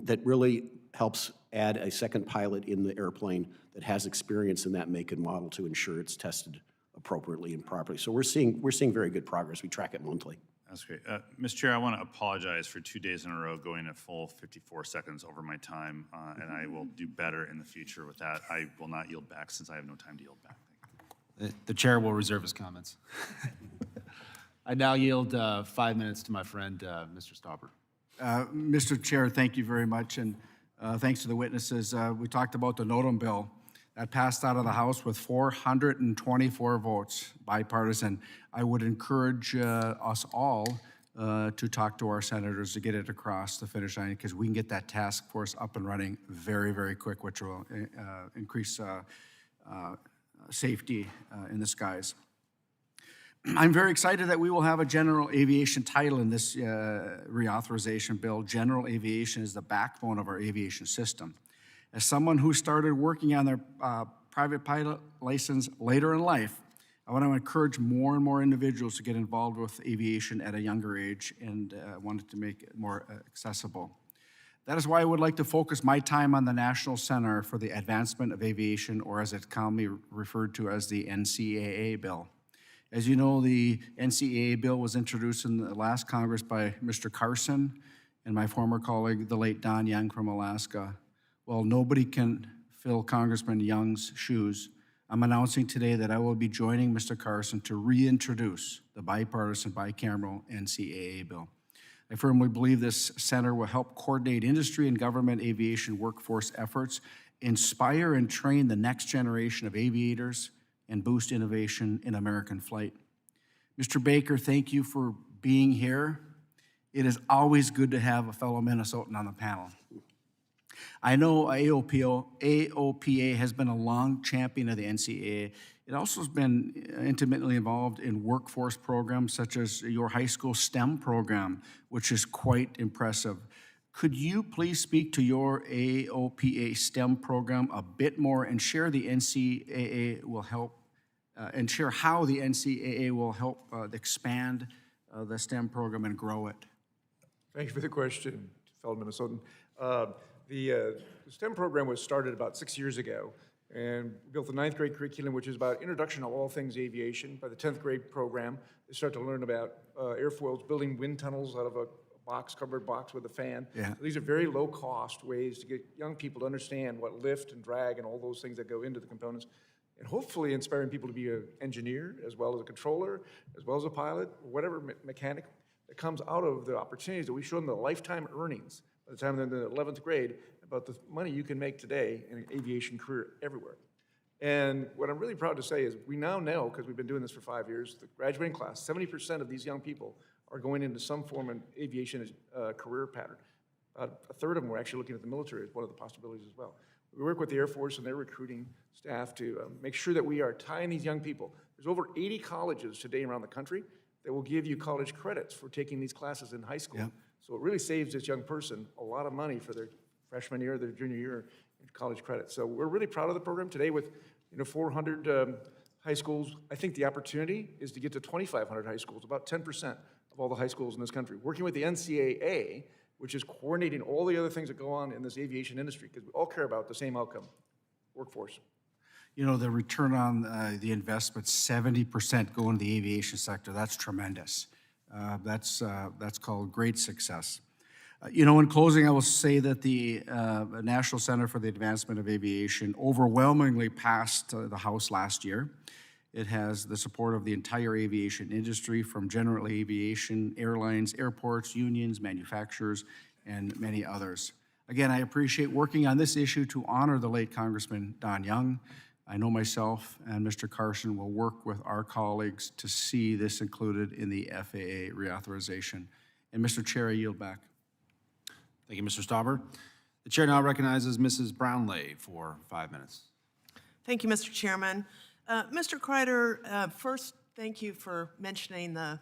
that really helps add a second pilot in the airplane that has experience in that make and model to ensure it's tested appropriately and properly. So we're seeing very good progress. We track it monthly. That's great. Mr. Chair, I want to apologize for 2 days in a row going a full 54 seconds over my time, and I will do better in the future with that. I will not yield back since I have no time to yield back. Thank you. The chair will reserve his comments. I now yield 5 minutes to my friend, Mr. Stauber. Mr. Chair, thank you very much, and thanks to the witnesses. We talked about the NOTAM bill that passed out of the House with 424 votes, bipartisan. I would encourage us all to talk to our senators to get it across the finish line, because we can get that task force up and running very, very quick, which will increase safety in the skies. I'm very excited that we will have a general aviation title in this reauthorization bill. General aviation is the backbone of our aviation system. As someone who started working on their private pilot license later in life, I want to encourage more and more individuals to get involved with aviation at a younger age, and wanted to make it more accessible. That is why I would like to focus my time on the National Center for the Advancement of Aviation, or as it's commonly referred to as the NCAA bill. As you know, the NCAA bill was introduced in the last Congress by Mr. Carson and my former colleague, the late Don Young from Alaska. Well, nobody can fill Congressman Young's shoes. I'm announcing today that I will be joining Mr. Carson to reintroduce the bipartisan, bicameral NCAA bill. I firmly believe this center will help coordinate industry and government aviation workforce efforts, inspire and train the next generation of aviators, and boost innovation in American flight. Mr. Baker, thank you for being here. It is always good to have a fellow Minnesotan on the panel. I know AOPA has been a long champion of the NCAA. It also has been intimately involved in workforce programs such as your high school STEM program, which is quite impressive. Could you please speak to your AOPA STEM program a bit more and share the NCAA will help, and share how the NCAA will help expand the STEM program and grow it? Thank you for the question, fellow Minnesotan. The STEM program was started about 6 years ago and built the 9th grade curriculum, which is about introduction to all things aviation. By the 10th grade program, they start to learn about airfoils, building wind tunnels out of a covered box with a fan. Yeah. So these are very low-cost ways to get young people to understand what lift and drag and all those things that go into the components, and hopefully inspiring people to be an engineer, as well as a controller, as well as a pilot, or whatever mechanic that comes out of the opportunities that we show them, the lifetime earnings by the time they're in the 11th grade, about the money you can make today in an aviation career everywhere. And what I'm really proud to say is we now know, because we've been doing this for 5 years, the graduating class, 70% of these young people are going into some form of aviation career pattern. A third of them were actually looking at the military as one of the possibilities as well. We work with the Air Force and their recruiting staff to make sure that we are tying these young people. There's over 80 colleges today around the country that will give you college credits for taking these classes in high school. Yep. So it really saves this young person a lot of money for their freshman year, their junior year in college credits. So we're really proud of the program today with 400 high schools. I think the opportunity is to get to 2,500 high schools, about 10% of all the high schools in this country. Working with the NCAA, which is coordinating all the other things that go on in this aviation industry, because we all care about the same outcome, workforce. You know, the return on the investment, 70% go into the aviation sector. That's tremendous. That's called great success. In closing, I will say that the National Center for the Advancement of Aviation overwhelmingly passed the House last year. It has the support of the entire aviation industry, from general aviation, airlines, airports, unions, manufacturers, and many others. Again, I appreciate working on this issue to honor the late Congressman Don Young. I know myself and Mr. Carson will work with our colleagues to see this included in the FAA reauthorization. And Mr. Chair, I yield back. Thank you, Mr. Stauber. The chair now recognizes Mrs. Brownlee for 5 minutes. Thank you, Mr. Chairman. Mr. Kreider, first, thank you for mentioning the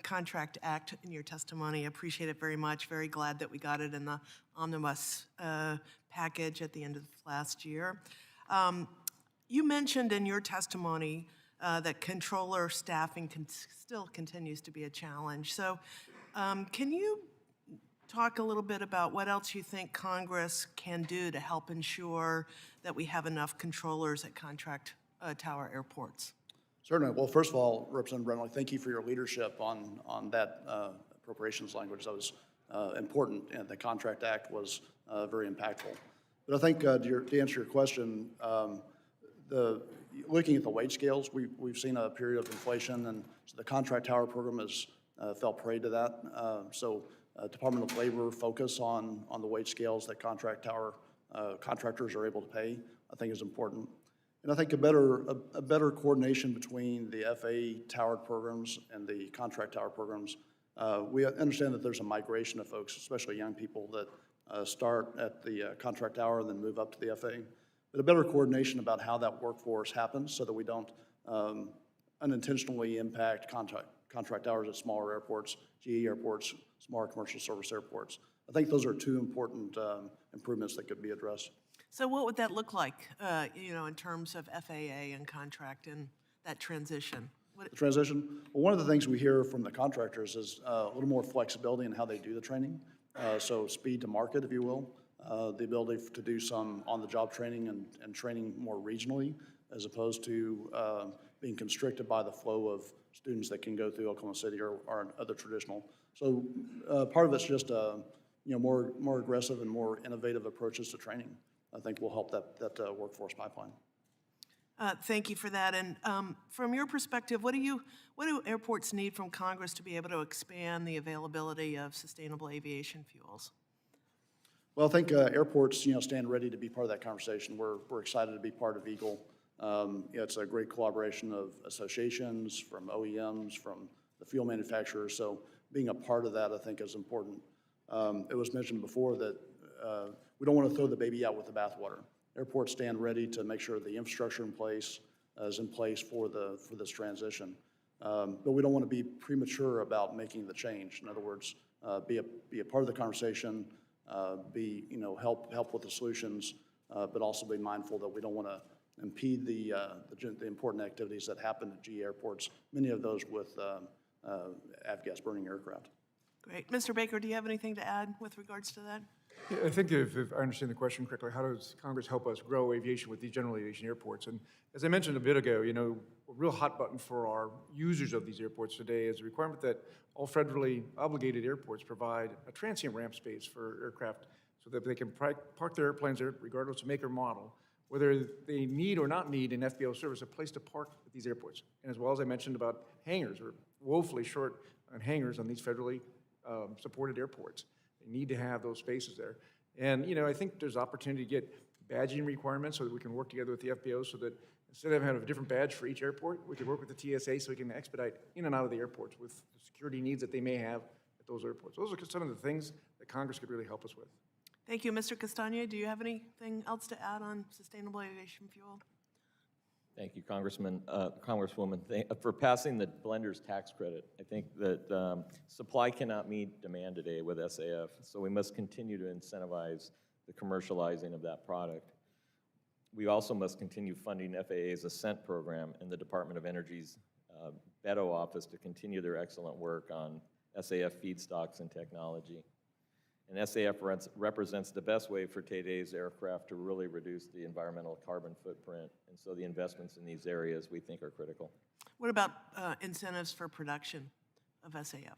Contract Act in your testimony. I appreciate it very much. Very glad that we got it in the omnibus package at the end of last year. You mentioned in your testimony that controller staffing still continues to be a challenge. So can you talk a little bit about what else you think Congress can do to help ensure that we have enough controllers at contract tower airports? Certainly. Well, first of all, Representative Brownlee, thank you for your leadership on that appropriations language. That was important, and the Contract Act was very impactful. But I think to answer your question, looking at the wage scales, we've seen a period of inflation, and so the contract tower program has fell prey to that. So Department of Labor focus on the wage scales that contract tower contractors are able to pay, I think is important. And I think a better coordination between the FAA towered programs and the contract tower programs. We understand that there's a migration of folks, especially young people, that start at the contract tower and then move up to the FAA. But a better coordination about how that workforce happens so that we don't unintentionally impact contract hours at smaller airports, GE airports, smaller commercial service airports. I think those are two important improvements that could be addressed. So what would that look like, in terms of FAA and contract and that transition? The transition? Well, one of the things we hear from the contractors is a little more flexibility in how they do the training. So speed to market, if you will. The ability to do some on-the-job training and training more regionally, as opposed to being constricted by the flow of students that can go through Oklahoma City or other traditional. So part of it's just more aggressive and more innovative approaches to training. I think will help that workforce pipeline. Thank you for that. And from your perspective, what do airports need from Congress to be able to expand the availability of sustainable aviation fuels? Well, I think airports, stand ready to be part of that conversation. We're excited to be part of Eagle. It's a great collaboration of associations, from OEMs, from the fuel manufacturers. So being a part of that, I think, is important. It was mentioned before that we don't want to throw the baby out with the bathwater. Airports stand ready to make sure the infrastructure in place is in place for this transition. But we don't want to be premature about making the change. In other words, be a part of the conversation, help with the solutions, but also be mindful that we don't want to impede the important activities that happen at GE airports, many of those with avgas burning aircraft. Great. Mr. Baker, do you have anything to add with regards to that? Yeah, I think if I understand the question correctly, how does Congress help us grow aviation with these general aviation airports? And as I mentioned a bit ago, a real hot button for our users of these airports today is a requirement that all federally obligated airports provide a transient ramp space for aircraft so that they can park their airplanes there regardless of make or model, whether they need or not need an FBO service, a place to park at these airports. And as well as I mentioned about hangars, we're woefully short on hangars on these federally supported airports. They need to have those spaces there. And, I think there's opportunity to get badging requirements so that we can work together with the FBO so that instead of having a different badge for each airport, we can work with the TSA so we can expedite in and out of the airports with the security needs that they may have at those airports. Those are some of the things that Congress could really help us with. Thank you. Mr. Castagna, do you have anything else to add on sustainable aviation fuel? Thank you, Congresswoman, for passing the blender's tax credit. I think that supply cannot meet demand today with SAF, so we must continue to incentivize the commercializing of that product. We also must continue funding FAA's Ascent program and the Department of Energy's Beto office to continue their excellent work on SAF feedstocks and technology. And SAF represents the best way for today's aircraft to really reduce the environmental carbon footprint. And so the investments in these areas we think are critical. What about incentives for production of SAF?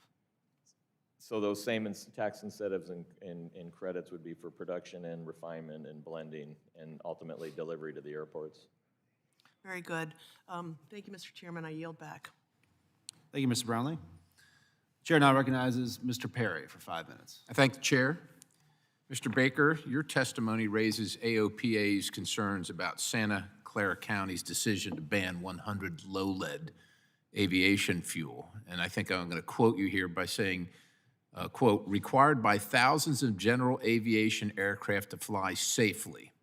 So those same tax incentives and credits would be for production and refinement and blending and ultimately delivery to the airports. Very good. Thank you, Mr. Chairman. I yield back. Thank you, Mr. Brownlee. Chair now recognizes Mr. Perry for 5 minutes. I thank the chair. Mr. Baker, your testimony raises AOPA's concerns about Santa Clara County's decision to ban 100 low-lead aviation fuel. And I think I'm going to quote you here by saying, quote, required by thousands of general aviation aircraft to fly safely,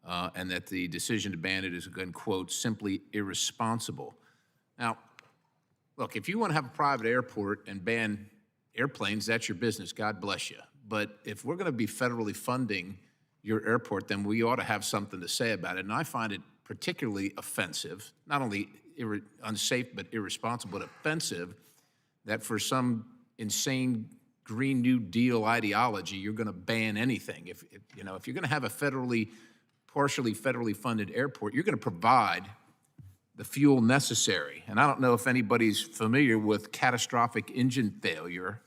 and that the decision to ban it is, again, quote, simply irresponsible. Now, look, if you want to have a private airport and ban airplanes, that's your business. God bless you. But if we're going to be federally funding your airport, then we ought to have something to say about it. And I find it particularly offensive, not only unsafe but irresponsible, but offensive, that for some insane Green New Deal ideology, you're going to ban anything. If you're going to have a partially federally funded airport, you're going to provide the fuel necessary. And I don't know if anybody's familiar with catastrophic engine failure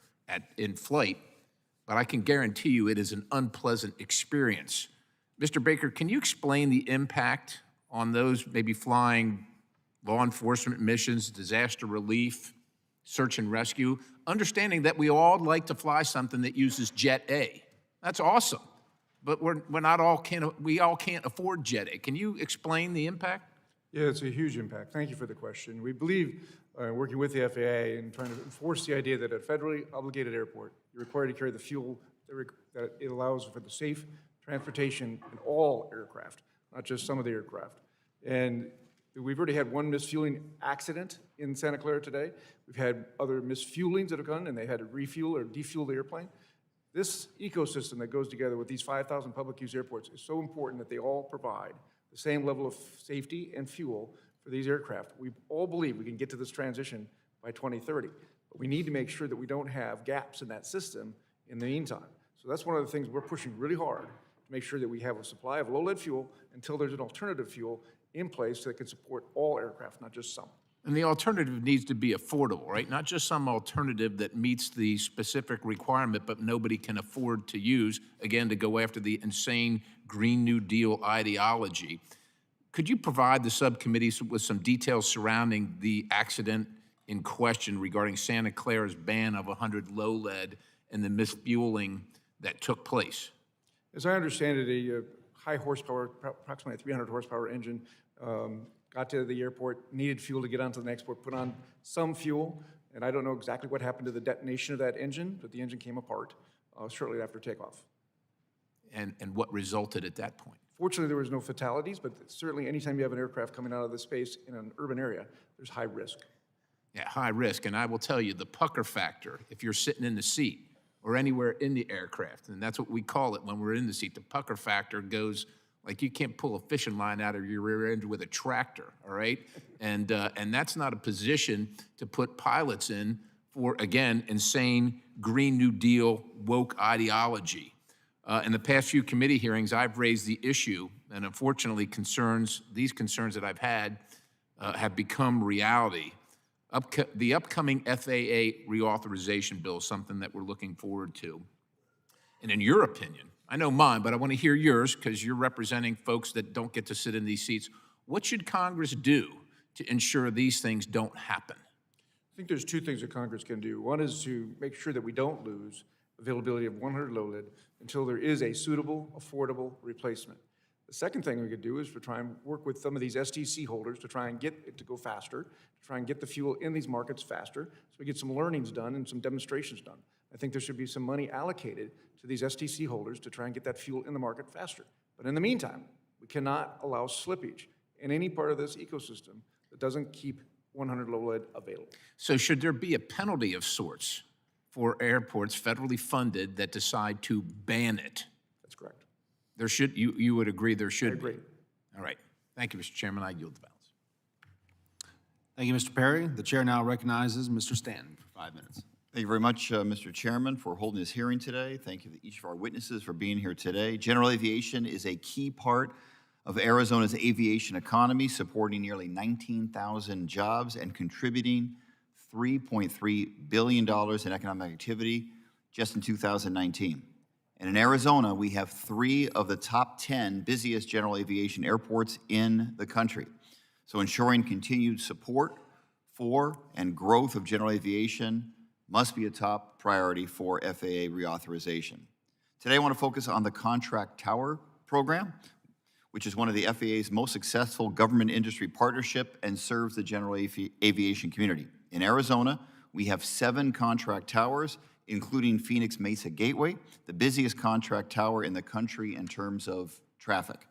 in flight, but I can guarantee you it is an unpleasant experience. Mr. Baker, can you explain the impact on those maybe flying law enforcement missions, disaster relief, search and rescue, understanding that we all like to fly something that uses Jet A? That's awesome, but we all can't afford Jet A. Can you explain the impact? Yeah, it's a huge impact. Thank you for the question. We believe, working with the FAA and trying to enforce the idea that at a federally obligated airport, you're required to carry the fuel that it allows for the safe transportation in all aircraft, not just some of the aircraft. And we've already had one misfueling accident in Santa Clara today. We've had other misfuelings that have gone, and they had to refuel or defuel the airplane. This ecosystem that goes together with these 5,000 public use airports is so important that they all provide the same level of safety and fuel for these aircraft. We all believe we can get to this transition by 2030, but we need to make sure that we don't have gaps in that system in the meantime. So that's one of the things we're pushing really hard to make sure that we have a supply of low-lead fuel until there's an alternative fuel in place that can support all aircraft, not just some. And the alternative needs to be affordable, right? Not just some alternative that meets the specific requirement, but nobody can afford to use, again, to go after the insane Green New Deal ideology. Could you provide the subcommittees with some details surrounding the accident in question regarding Santa Clara's ban of 100 low-lead and the misfueling that took place? As I understand it, a high horsepower, approximately a 300 horsepower engine, got to the airport, needed fuel to get onto the next port, put on some fuel, and I don't know exactly what happened to the detonation of that engine, but the engine came apart shortly after takeoff. and what resulted at that point? Fortunately, there was no fatalities, but certainly anytime you have an aircraft coming out of the space in an urban area, there's high risk. Yeah, high risk, and I will tell you, the pucker factor, if you're sitting in the seat or anywhere in the aircraft, and that's what we call it when we're in the seat, the pucker factor goes like you can't pull a fishing line out of your rear end with a tractor, all right? And that's not a position to put pilots in for, again, insane Green New Deal woke ideology. In the past few committee hearings, I've raised the issue, and unfortunately, these concerns that I've had have become reality. The upcoming FAA reauthorization bill is something that we're looking forward to. And in your opinion, I know mine, but I want to hear yours because you're representing folks that don't get to sit in these seats. What should Congress do to ensure these things don't happen? I think there's two things that Congress can do. One is to make sure that we don't lose availability of 100 low lead until there is a suitable, affordable replacement. The second thing we could do is to try and work with some of these STC holders to try and get it to go faster, to try and get the fuel in these markets faster, so we get some learnings done and some demonstrations done. I think there should be some money allocated to these STC holders to try and get that fuel in the market faster. But in the meantime, we cannot allow slippage in any part of this ecosystem that doesn't keep 100 low lead available. So should there be a penalty of sorts for airports federally funded that decide to ban it? That's correct. There should, you would agree there should be? I agree. All right. Thank you, Mr. Chairman. I yield the balance. Thank you, Mr. Perry. The chair now recognizes Mr. Stanton for 5 minutes. Thank you very much, Mr. Chairman, for holding this hearing today. Thank you to each of our witnesses for being here today. General aviation is a key part of Arizona's aviation economy, supporting nearly 19,000 jobs and contributing $3.3 billion in economic activity just in 2019. And in Arizona, we have 3 of the top 10 busiest general aviation airports in the country. So ensuring continued support for and growth of general aviation must be a top priority for FAA reauthorization. Today, I want to focus on the Contract Tower program, which is one of the FAA's most successful government industry partnership and serves the general aviation community. In Arizona, we have 7 contract towers, including Phoenix Mesa Gateway, the busiest contract tower in the country in terms of traffic.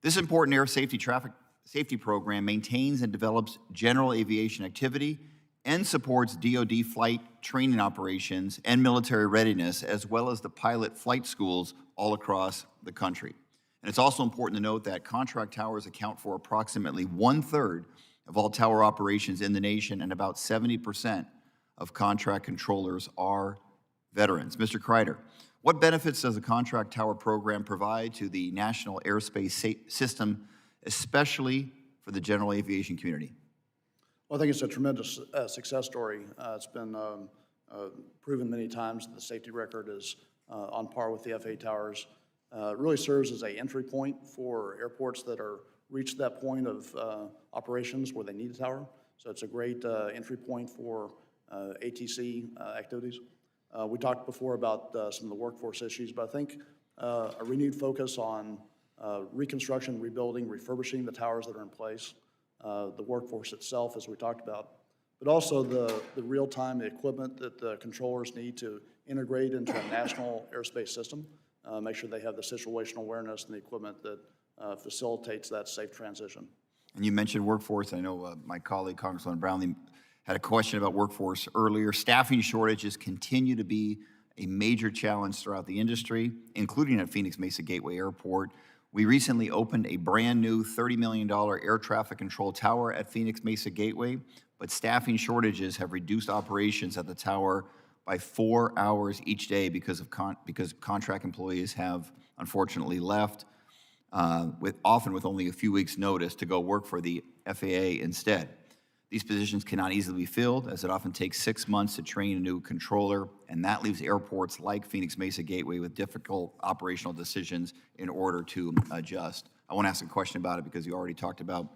This important air safety program maintains and develops general aviation activity and supports DoD flight training operations and military readiness, as well as the pilot flight schools all across the country. And it's also important to note that contract towers account for approximately 1/3 of all tower operations in the nation, and about 70% of contract controllers are veterans. Mr. Kreider, what benefits does the contract tower program provide to the national airspace system, especially for the general aviation community? Well, I think it's a tremendous success story. It's been proven many times that the safety record is on par with the FAA towers. It really serves as an entry point for airports that are reached that point of operations where they need a tower. So it's a great entry point for ATC activities. We talked before about some of the workforce issues, but I think a renewed focus on reconstruction, rebuilding, refurbishing the towers that are in place, the workforce itself, as we talked about, but also the real-time equipment that the controllers need to integrate into a national airspace system, make sure they have the situational awareness and the equipment that facilitates that safe transition. And you mentioned workforce. I know my colleague, Congressman Brownlee, had a question about workforce earlier. Staffing shortages continue to be a major challenge throughout the industry, including at Phoenix Mesa Gateway Airport. We recently opened a brand new $30 million air traffic control tower at Phoenix Mesa Gateway, but staffing shortages have reduced operations at the tower by 4 hours each day because contract employees have unfortunately left, often with only a few weeks' notice, to go work for the FAA instead. These positions cannot easily be filled, as it often takes 6 months to train a new controller, and that leaves airports like Phoenix Mesa Gateway with difficult operational decisions in order to adjust. I want to ask a question about it because you already talked about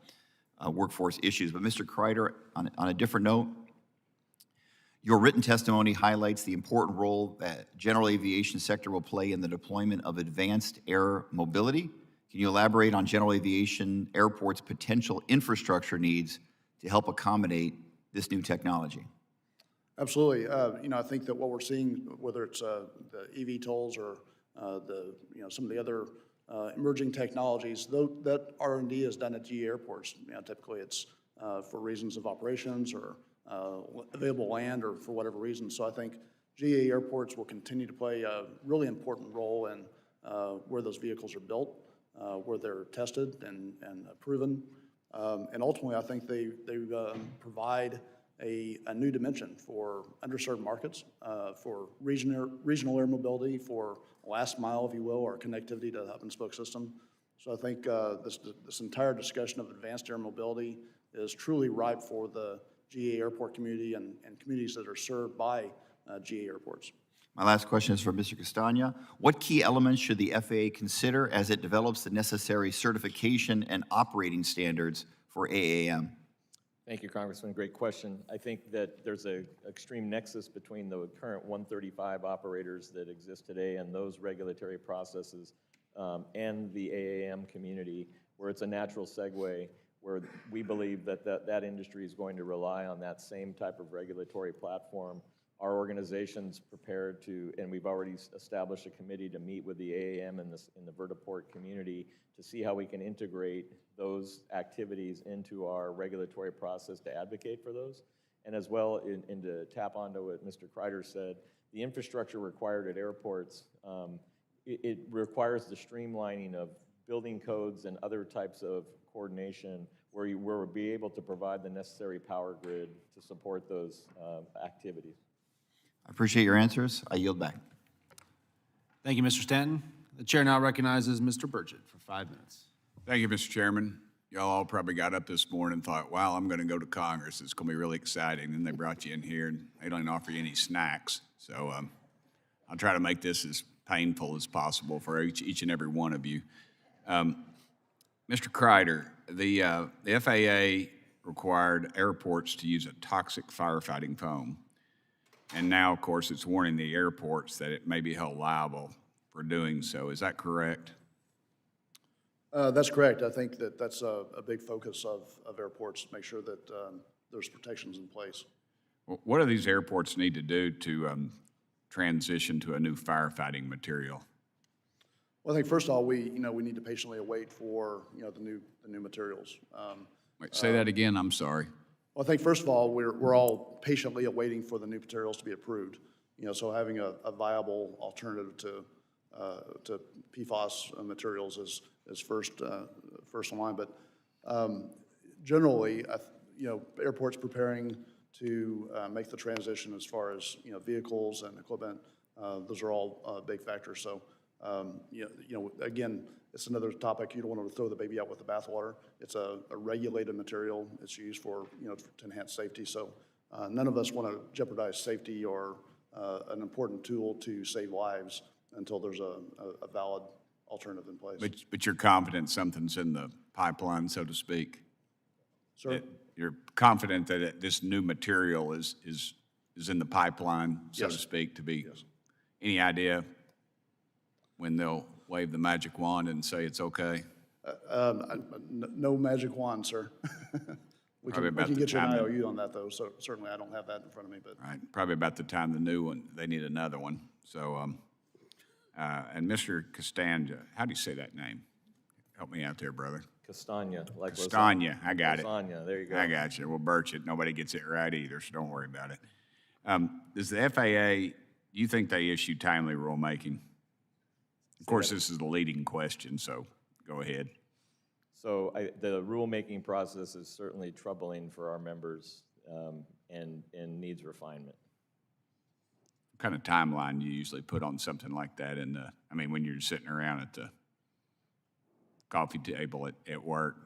workforce issues, but Mr. Kreider, on a different note, your written testimony highlights the important role that general aviation sector will play in the deployment of advanced air mobility. Can you elaborate on general aviation airports' potential infrastructure needs to help accommodate this new technology? Absolutely. I think that what we're seeing, whether it's the EV tolls or some of the other emerging technologies. Though that R&D is done at GE airports. Typically it's for reasons of operations or available land or for whatever reason. So I think GE airports will continue to play a really important role in where those vehicles are built, where they're tested and proven. And ultimately, I think they provide a new dimension for underserved markets, for regional air mobility, for last mile, if you will, or connectivity to the hub and spoke system. So I think this entire discussion of advanced air mobility is truly ripe for the GA airport community and communities that are served by GA airports. My last question is for Mr. Castagna. What key elements should the FAA consider as it develops the necessary certification and operating standards for AAM? Thank you, Congressman. Great question. I think that there's an extreme nexus between the current 135 operators that exist today and those regulatory processes and the AAM community, where it's a natural segue, where we believe that that industry is going to rely on that same type of regulatory platform. Our organization's prepared to, and we've already established a committee to meet with the AAM in the vertiport community to see how we can integrate those activities into our regulatory process to advocate for those. And as well, and to tap onto what Mr. Kreider said, the infrastructure required at airports, it requires the streamlining of building codes and other types of coordination where we'll be able to provide the necessary power grid to support those activities. I appreciate your answers. I yield back. Thank you, Mr. Stanton. The chair now recognizes Mr. Burchett for 5 minutes. Thank you, Mr. Chairman. Y'all all probably got up this morning and thought, wow, I'm going to go to Congress. It's going to be really exciting. And they brought you in here, and they don't offer you any snacks. So I'll try to make this as painful as possible for each and every one of you. Mr. Kreider, the FAA required airports to use a toxic firefighting foam. And now, of course, it's warning the airports that it may be held liable for doing so. Is that correct? That's correct. I think that that's a big focus of airports, to make sure that there's protections in place. Well, what do these airports need to do to transition to a new firefighting material? Well, I think first of all, we need to patiently await for the new materials. Wait, say that again. I'm sorry. Well, I think first of all, we're all patiently awaiting for the new materials to be approved. So having a viable alternative to PFAS materials is first in line. But generally, airports preparing to make the transition as far as vehicles and equipment, those are all big factors. So again, it's another topic. You don't want to throw the baby out with the bathwater. It's a regulated material. It's used for to enhance safety. So none of us want to jeopardize safety or an important tool to save lives until there's a valid alternative in place. But you're confident something's in the pipeline, so to speak? Sir? You're confident that this new material is in the pipeline, so to speak, to be? Yes. Any idea when they'll wave the magic wand and say it's okay? No magic wand, sir. We can get you an IOU on that, though. So certainly, I don't have that in front of me. But Right, probably about the time the new one, they need another one. So, and Mr. Castagna, how do you say that name? Help me out there, brother. Castagna, like Castagna, I got it. Lasagna, there you go. I got you. We'll birch it. Nobody gets it right either, so don't worry about it. Does the FAA, do you think they issue timely rulemaking? Of course, this is the leading question, so go ahead. So the rulemaking process is certainly troubling for our members and needs refinement. What kind of timeline do you usually put on something like that? When you're sitting around at the coffee table at work?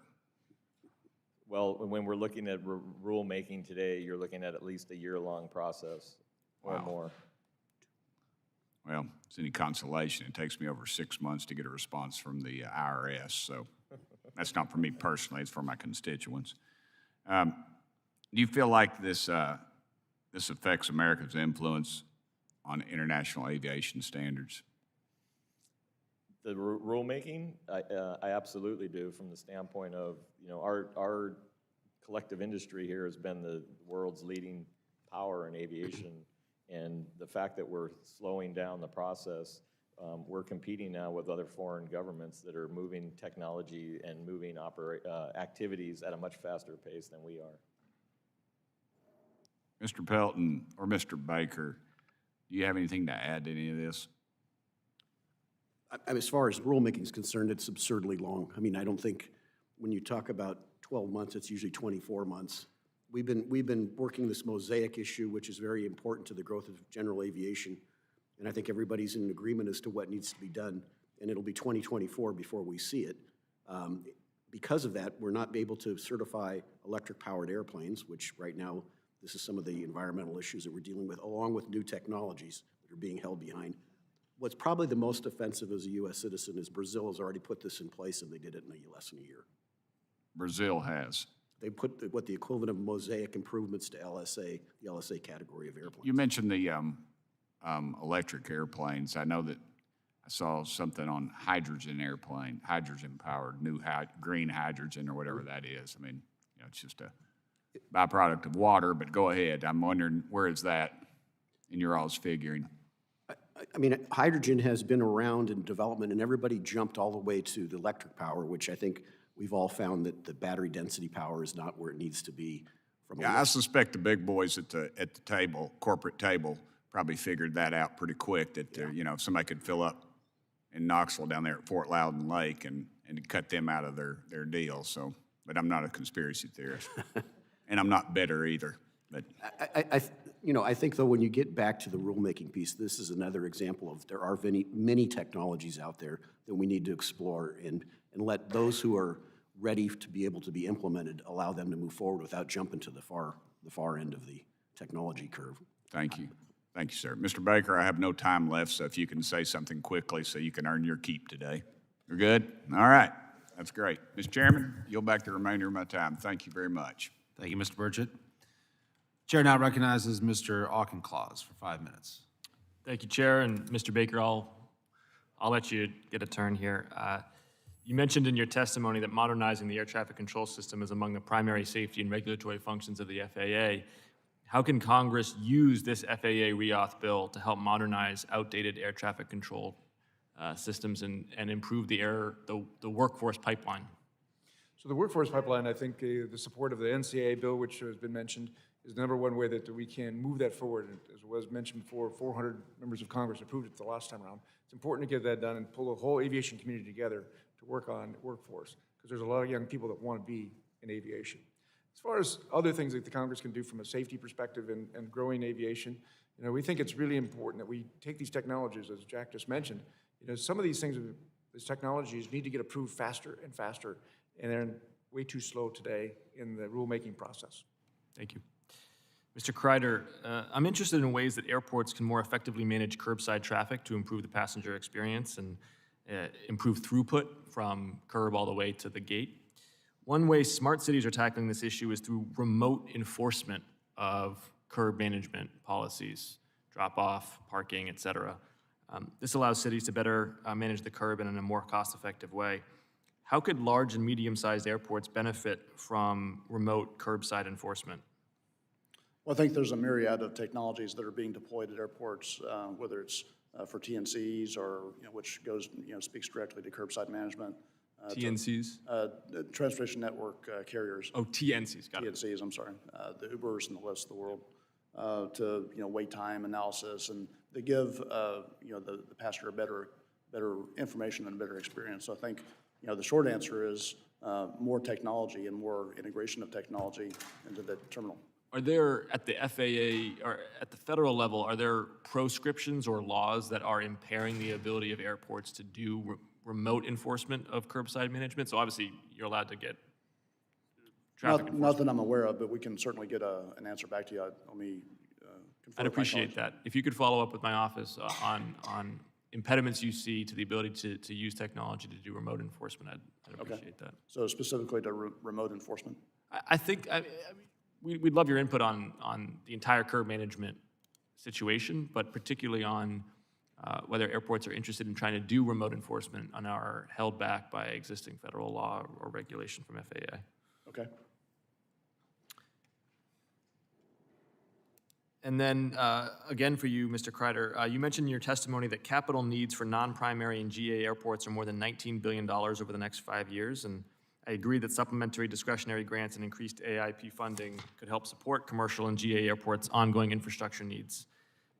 Well, when we're looking at rulemaking today, you're looking at least a year-long process or more. Well, it's any consolation. It takes me over 6 months to get a response from the IRS, so that's not for me personally, it's for my constituents. Do you feel like this affects America's influence on international aviation standards? The rulemaking, I absolutely do, from the standpoint of, our collective industry here has been the world's leading power in aviation, and the fact that we're slowing down the process we're competing now with other foreign governments that are moving technology and moving activities at a much faster pace than we are. Mr. Pelton or Mr. Baker, do you have anything to add to any of this? As far as rulemaking is concerned, it's absurdly long. I mean, I don't think when you talk about 12 months, it's usually 24 months. We've been working this mosaic issue, which is very important to the growth of general aviation. And I think everybody's in agreement as to what needs to be done. And it'll be 2024 before we see it. Because of that, we're not able to certify electric-powered airplanes, which right now, this is some of the environmental issues that we're dealing with, along with new technologies that are being held behind. What's probably the most offensive as a U.S. citizen is Brazil has already put this in place, and they did it in less than a year. Brazil has. They put what the equivalent of mosaic improvements to LSA, the LSA category of airplanes. You mentioned the electric airplanes. I know that I saw something on hydrogen airplane, hydrogen-powered, new green hydrogen or whatever that is. I mean, you know, it's just a byproduct of water, but go ahead. I'm wondering, where is that in your all's figuring? I mean, hydrogen has been around in development, and everybody jumped all the way to the electric power, which I think we've all found that the battery density power is not where it needs to be. Yeah, I suspect the big boys at the table, corporate table, probably figured that out pretty quick, that, you know, if somebody could fill up in Knoxville down there at Fort Loudon Lake and cut them out of their deal. So, but I'm not a conspiracy theorist. And I'm not bitter either. But I think, though, when you get back to the rulemaking piece, this is another example of there are many technologies out there that we need to explore and let those who are ready to be able to be implemented, allow them to move forward without jumping to the far end of the technology curve. Thank you. Thank you, sir. Mr. Baker, I have no time left, so if you can say something quickly so you can earn your keep today. You're good? All right. That's great. Mr. Chairman, yield back the remainder of my time. Thank you very much. Thank you, Mr. Burchett. Chair now recognizes Mr. Auchincloss for 5 minutes. Thank you, Chair, and Mr. Baker, I'll let you get a turn here. You mentioned in your testimony that modernizing the air traffic control system is among the primary safety and regulatory functions of the FAA. How can Congress use this FAA Reauth bill to help modernize outdated air traffic control systems and improve the workforce pipeline? So the workforce pipeline, I think the support of the NCAA bill, which has been mentioned, is the number one way that we can move that forward. As was mentioned before, 400 members of Congress approved it the last time around. It's important to get that done and pull the whole aviation community together to work on workforce, because there's a lot of young people that want to be in aviation. As far as other things that the Congress can do from a safety perspective and growing aviation, we think it's really important that we take these technologies, as Jack just mentioned. Some of these things, these technologies need to get approved faster and faster, and they're way too slow today in the rulemaking process. Thank you. Mr. Kreider, I'm interested in ways that airports can more effectively manage curbside traffic to improve the passenger experience and improve throughput from curb all the way to the gate. One way smart cities are tackling this issue is through remote enforcement of curb management policies, drop-off, parking, et cetera. This allows cities to better manage the curb in a more cost-effective way. How could large and medium-sized airports benefit from remote curbside enforcement? Well, I think there's a myriad of technologies that are being deployed at airports, whether it's for TNCs or which goes speaks directly to curbside management. TNCs? Transportation network carriers. Oh, TNCs, got it. TNCs, I'm sorry. The Ubers and the Lyfts of the world. To wait time analysis, and they give the passenger better information and a better experience. So I think the short answer is more technology and more integration of technology into the terminal. Are there, at the FAA, or at the federal level, are there proscriptions or laws that are impairing the ability of airports to do remote enforcement of curbside management? So obviously, you're allowed to get traffic enforcement. Not that I'm aware of, but we can certainly get an answer back to you. Let me confirm. I'd appreciate that. If you could follow up with my office on impediments you see to the ability to use technology to do remote enforcement, I'd appreciate that. So specifically to remote enforcement? I think we'd love your input on the entire curb management situation, but particularly on whether airports are interested in trying to do remote enforcement and are held back by existing federal law or regulation from FAA. Okay. And then, again for you, Mr. Kreider, you mentioned in your testimony that capital needs for non-primary and GA airports are more than $19 billion over the next 5 years, and I agree that supplementary discretionary grants and increased AIP funding could help support commercial and GA airports' ongoing infrastructure needs,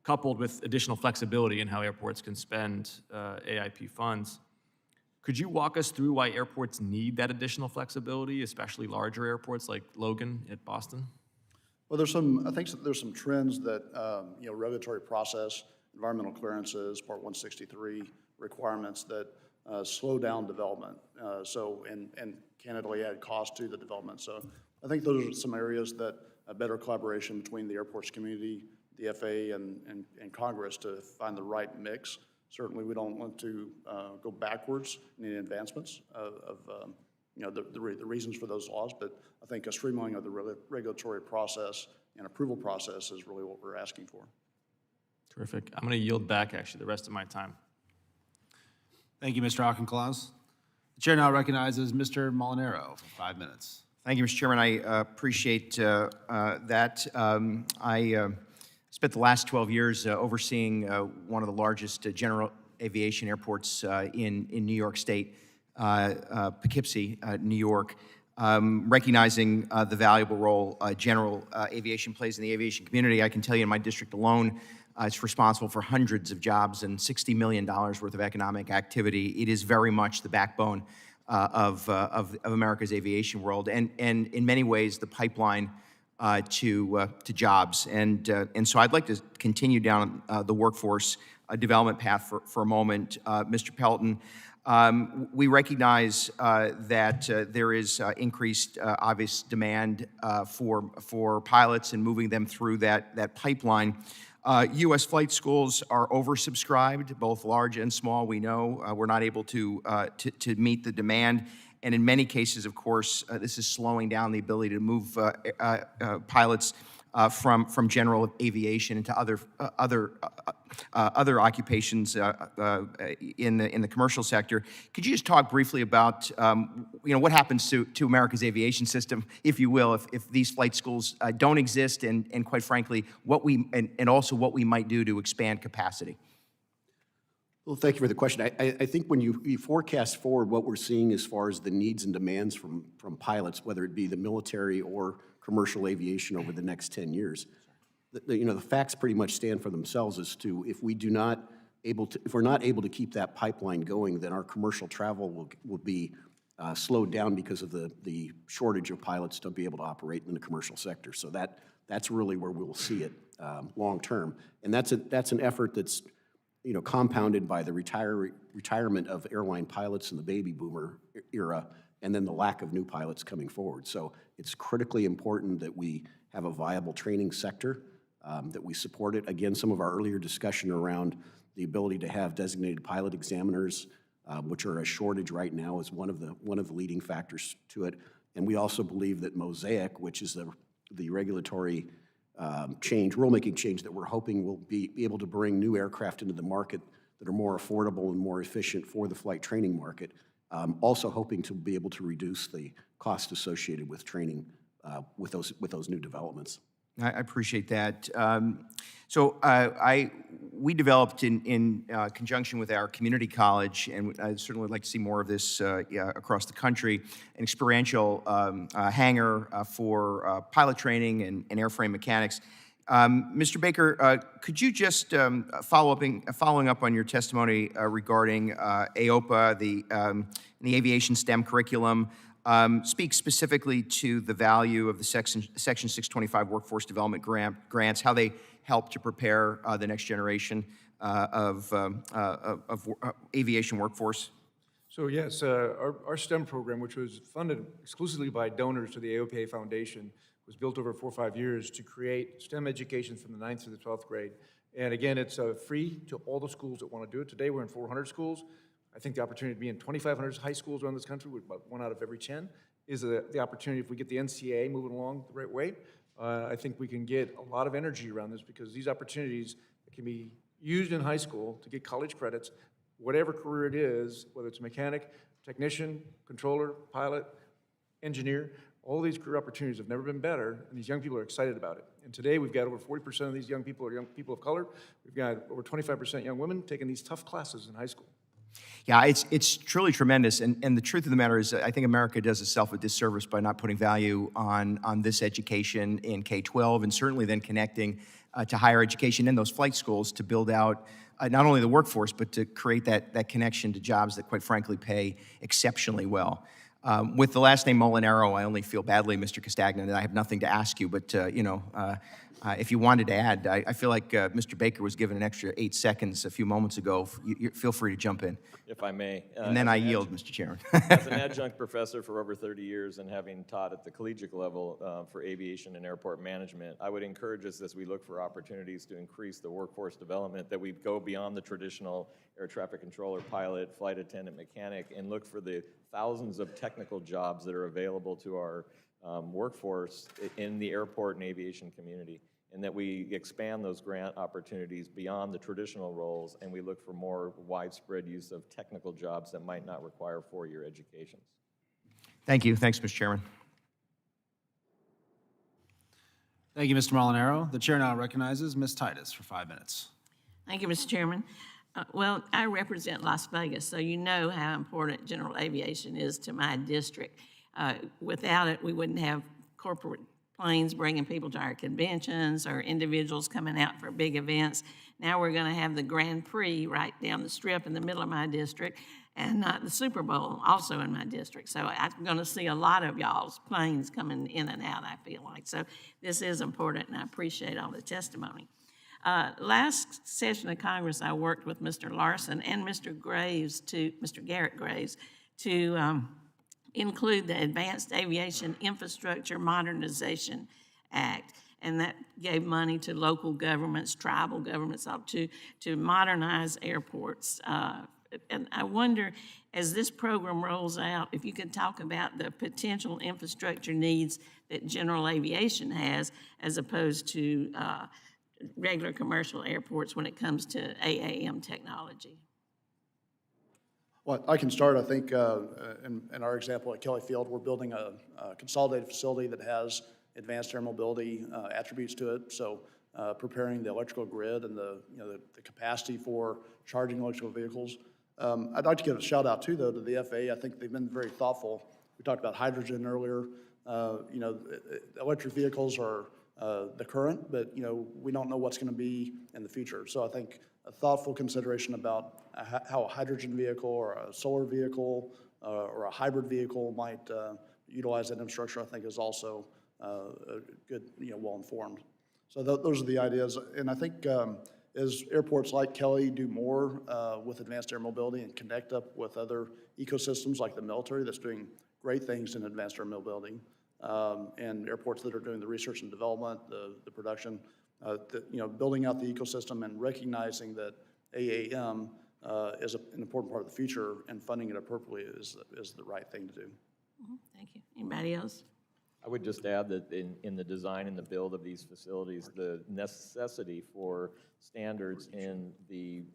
coupled with additional flexibility in how airports can spend AIP funds. Could you walk us through why airports need that additional flexibility, especially larger airports like Logan at Boston? Well, I think there's some trends that, regulatory process, environmental clearances, Part 163 requirements that slow down development. And candidly add cost to the development. So I think those are some areas that a better collaboration between the airports community, the FAA, and Congress to find the right mix. Certainly, we don't want to go backwards in the advancements of the reasons for those laws, but I think a streamlining of the regulatory process and approval process is really what we're asking for. Terrific. I'm going to yield back, actually, the rest of my time. Thank you, Mr. Auchincloss. The chair now recognizes Mr. Molinaro for 5 minutes. Thank you, Mr. Chairman. I appreciate that. I spent the last 12 years overseeing one of the largest general aviation airports in New York State, Poughkeepsie, New York, recognizing the valuable role general aviation plays in the aviation community. I can tell you in my district alone, it's responsible for hundreds of jobs and $60 million worth of economic activity. It is very much the backbone of America's aviation world, and in many ways the pipeline to jobs. And so I'd like to continue down the workforce development path for a moment. Mr. Pelton, we recognize that there is increased obvious demand for pilots and moving them through that pipeline. U.S. flight schools are oversubscribed, both large and small. We know we're not able to meet the demand. And in many cases, of course, this is slowing down the ability to move pilots from general aviation into other occupations in the commercial sector. Could you just talk briefly about what happens to America's aviation system, if you will, if these flight schools don't exist, and quite frankly, also what we might do to expand capacity? Well, thank you for the question. I think when you forecast forward what we're seeing as far as the needs and demands from pilots, whether it be the military or commercial aviation over the next 10 years, the facts pretty much stand for themselves as to if we're not able to keep that pipeline going, then our commercial travel will be slowed down because of the shortage of pilots to be able to operate in the commercial sector. So that's really where we'll see it long term, and that's an effort that's compounded by the retirement of airline pilots in the baby boomer era, and then the lack of new pilots coming forward. So it's critically important that we have a viable training sector, that we support it. Again, some of our earlier discussion around the ability to have designated pilot examiners, which are a shortage right now, is one of the leading factors to it. And we also believe that Mosaic, which is the regulatory rulemaking change that we're hoping will be able to bring new aircraft into the market that are more affordable and more efficient for the flight training market, also hoping to be able to reduce the cost associated with training with those new developments. I appreciate that. We developed in conjunction with our community college, and I certainly would like to see more of this across the country, an experiential hangar for pilot training and airframe mechanics. Mr. Baker, could you just following up on your testimony regarding AOPA, the aviation STEM curriculum, speak specifically to the value of the Section 625 workforce development grants, how they help to prepare the next generation of aviation workforce? So yes, our STEM program, which was funded exclusively by donors to the AOPA Foundation, was built over 4 or 5 years to create STEM education from the 9th through the 12th grade. And again, it's free to all the schools that want to do it. Today, we're in 400 schools. I think the opportunity to be in 2,500 high schools around this country, with about 1 out of every 10, is the opportunity. If we get the NCAA moving along the right way, I think we can get a lot of energy around this, because these opportunities can be used in high school to get college credits, whatever career it is, whether it's mechanic, technician, controller, pilot, engineer. All these career opportunities have never been better, and these young people are excited about it. And today, we've got over 40% of these young people are young people of color. We've got over 25% young women taking these tough classes in high school. Yeah, it's truly tremendous, and the truth of the matter is, I think America does itself a disservice by not putting value on this education in K-12, and certainly then connecting to higher education in those flight schools to build out not only the workforce, but to create that connection to jobs that, quite frankly, pay exceptionally well. With the last name Molinaro, I only feel badly, Mr. Castagna, and I have nothing to ask you, but if you wanted to add, I feel like Mr. Baker was given an extra 8 seconds a few moments ago. Feel free to jump in. If I may. And then I yield, Mr. Chairman. As an adjunct professor for over 30 years and having taught at the collegiate level for aviation and airport management, I would encourage us as we look for opportunities to increase the workforce development that we go beyond the traditional air traffic controller, pilot, flight attendant, mechanic, and look for the thousands of technical jobs that are available to our workforce in the airport and aviation community, and that we expand those grant opportunities beyond the traditional roles, and we look for more widespread use of technical jobs that might not require four-year educations. Thank you. Thanks, Mr. Chairman. Thank you, Mr. Molinaro. The chair now recognizes Ms. Titus for 5 minutes. Thank you, Mr. Chairman. Well, I represent Las Vegas, so you know how important general aviation is to my district. Without it, we wouldn't have corporate planes bringing people to our conventions or individuals coming out for big events. Now we're going to have the Grand Prix right down the strip in the middle of my district, and the Super Bowl also in my district. So I'm going to see a lot of y'all's planes coming in and out, I feel like. So this is important, and I appreciate all the testimony. Last session of Congress, I worked with Mr. Larson and Mr. Garrett Graves, to include the Advanced Aviation Infrastructure Modernization Act, and that gave money to local governments, tribal governments, to modernize airports. And I wonder, as this program rolls out, if you could talk about the potential infrastructure needs that general aviation has, as opposed to regular commercial airports when it comes to AAM technology. Well, I can start. I think in our example at Kelly Field, we're building a consolidated facility that has advanced air mobility attributes to it. So preparing the electrical grid and the capacity for charging electrical vehicles. I'd like to give a shout out too, though, to the FAA. I think they've been very thoughtful. We talked about hydrogen earlier. Electric vehicles are the current, but we don't know what's going to be in the future. So I think a thoughtful consideration about how a hydrogen vehicle or a solar vehicle or a hybrid vehicle might utilize that infrastructure, I think, is also good, well-informed. So those are the ideas. And I think as airports like Kelly do more with advanced air mobility and connect up with other ecosystems like the military that's doing great things in advanced air mobility, and airports that are doing the research and development, the production, building out the ecosystem and recognizing that AAM is an important part of the future, and funding it appropriately is the right thing to do. Thank you. Anybody else? I would just add that in the design and the build of these facilities, the necessity for standards in the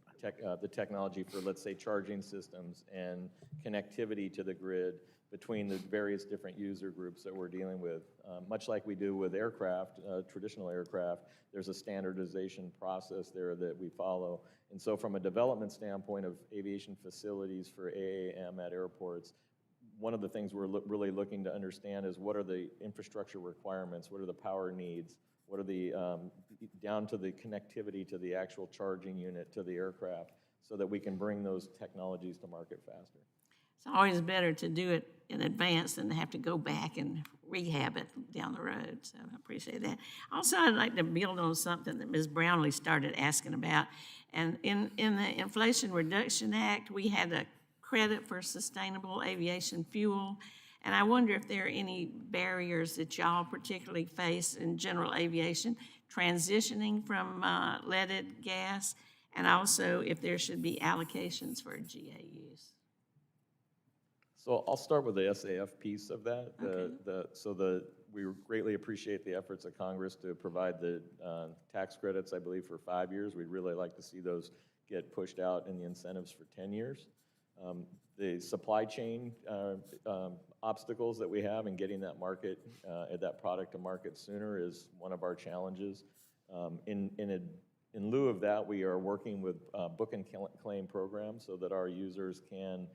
technology for, let's say, charging systems and connectivity to the grid between the various different user groups that we're dealing with. Much like we do with aircraft, traditional aircraft, there's a standardization process there that we follow. And so from a development standpoint of aviation facilities for AAM at airports, one of the things we're really looking to understand is what are the infrastructure requirements, what are the power needs, what are the, down to the connectivity to the actual charging unit to the aircraft, so that we can bring those technologies to market faster. It's always better to do it in advance than to have to go back and rehab it down the road, so I appreciate that. Also, I'd like to build on something that Ms. Brownlee started asking about. And in the Inflation Reduction Act, we had a credit for sustainable aviation fuel, and I wonder if there are any barriers that y'all particularly face in general aviation transitioning from leaded gas, and also if there should be allocations for GAUs. So I'll start with the SAF piece of that. Okay. We greatly appreciate the efforts of Congress to provide the tax credits, I believe, for 5 years. We'd really like to see those get pushed out in the incentives for 10 years. the supply chain obstacles that we have in getting that market, that product to market sooner is one of our challenges. In lieu of that, we are working with book and claim programs so that our users can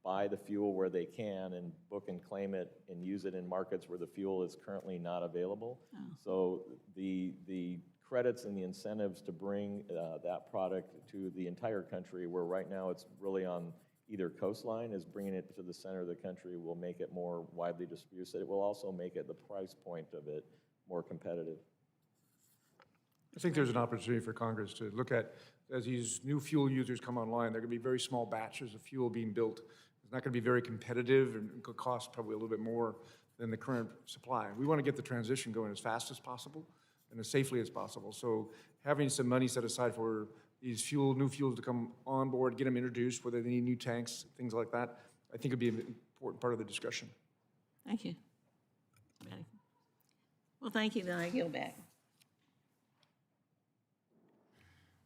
buy the fuel where they can and book and claim it and use it in markets where the fuel is currently not available. So the credits and the incentives to bring that product to the entire country, where right now it's really on either coastline, is bringing it to the center of the country will make it more widely distributed. It will also make it, the price point of it, more competitive. I think there's an opportunity for Congress to look at, as these new fuel users come online, they're going to be very small batches of fuel being built. It's not going to be very competitive and could cost probably a little bit more than the current supply. We want to get the transition going as fast as possible and as safely as possible. So having some money set aside for these new fuels to come on board, get them introduced, whether they need new tanks, things like that, I think would be an important part of the discussion. Thank you. Well, thank you, then I yield back.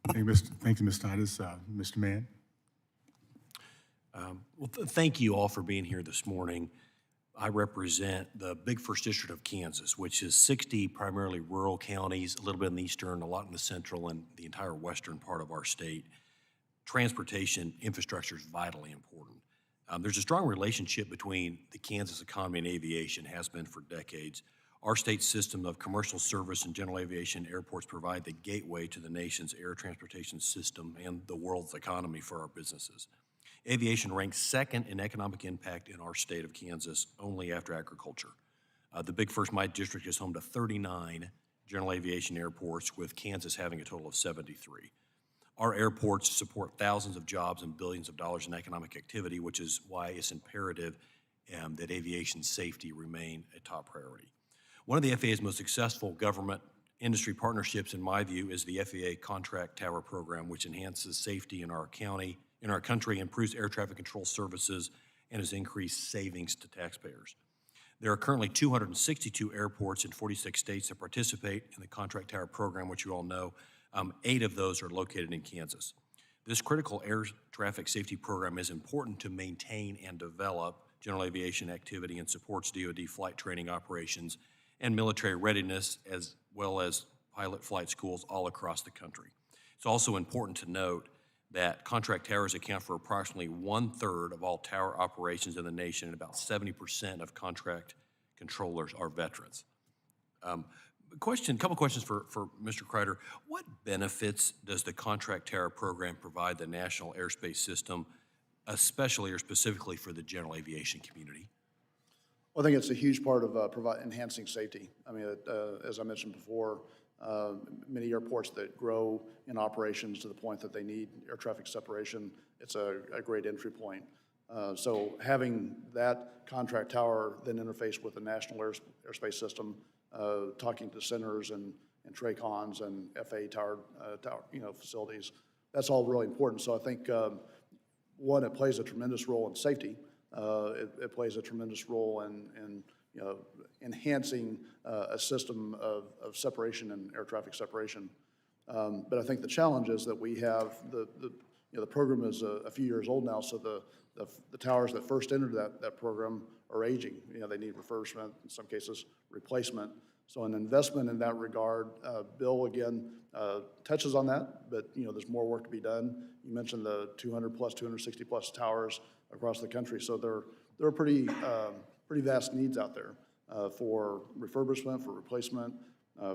Thank you, Ms. Titus. Mr. Mann? Thank you all for being here this morning. I represent the big first district of Kansas, which is 60 primarily rural counties, a little bit in the eastern, a lot in the central, and the entire western part of our state. Transportation infrastructure is vitally important. There's a strong relationship between the Kansas economy and aviation, has been for decades. Our state's system of commercial service and general aviation airports provide the gateway to the nation's air transportation system and the world's economy for our businesses. Aviation ranks second in economic impact in our state of Kansas, only after agriculture. The Big First, my district, is home to 39 general aviation airports, with Kansas having a total of 73. Our airports support thousands of jobs and billions of dollars in economic activity, which is why it's imperative that aviation safety remain a top priority. One of the FAA's most successful government industry partnerships, in my view, is the FAA Contract Tower Program, which enhances safety in our country, improves air traffic control services, and has increased savings to taxpayers. There are currently 262 airports in 46 states that participate in the Contract Tower Program, which you all know. 8 of those are located in Kansas. This critical air traffic safety program is important to maintain and develop general aviation activity and supports DoD flight training operations and military readiness, as well as pilot flight schools all across the country. It's also important to note that contract towers account for approximately 1/3 of all tower operations in the nation, and about 70% of contract controllers are veterans. Couple questions for Mr. Kreider. What benefits does the contract tower program provide the national airspace system, especially or specifically for the general aviation community? Well, I think it's a huge part of enhancing safety. I mean, as I mentioned before, many airports that grow in operations to the point that they need air traffic separation, it's a great entry point. So having that contract tower then interface with the national airspace system, talking to centers and TRACONs and FAA tower facilities, that's all really important. So I think, one, it plays a tremendous role in safety. It plays a tremendous role in enhancing a system of separation and air traffic separation. But I think the challenge is that we have the program is a few years old now, so the towers that first entered that program are aging. They need refurbishment, in some cases replacement. So an investment in that regard, Bill again touches on that, but there's more work to be done. You mentioned the 200+, 260+ towers across the country, so there are pretty vast needs out there for refurbishment, for replacement,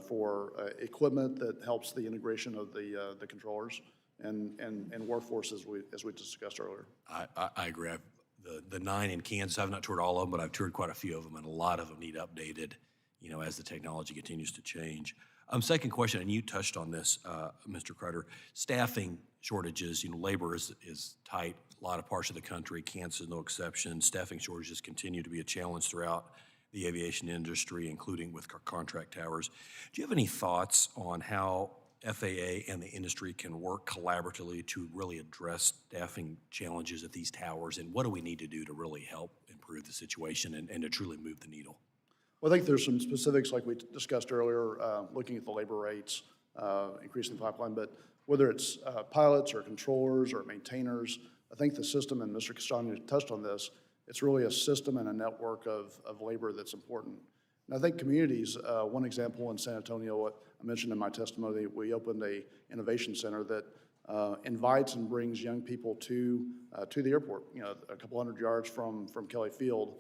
for equipment that helps the integration of the controllers and workforce as we discussed earlier. I agree. The 9 in Kansas, I've not toured all of them, but I've toured quite a few of them, and a lot of them need updated, as the technology continues to change. Second question, and you touched on this, Mr. Kreider, staffing shortages. Labor is tight, a lot of parts of the country. Kansas is no exception. Staffing shortages continue to be a challenge throughout the aviation industry, including with contract towers. Do you have any thoughts on how FAA and the industry can work collaboratively to really address staffing challenges at these towers, and what do we need to do to really help improve the situation and to truly move the needle? Well, I think there's some specifics like we discussed earlier, looking at the labor rates, increasing the pipeline, but whether it's pilots or controllers or maintainers, I think the system, and Mr. Castagna touched on this, it's really a system and a network of labor that's important. And I think communities, one example in San Antonio, what I mentioned in my testimony, we opened a innovation center that invites and brings young people to the airport, a couple hundred yards from Kelly Field,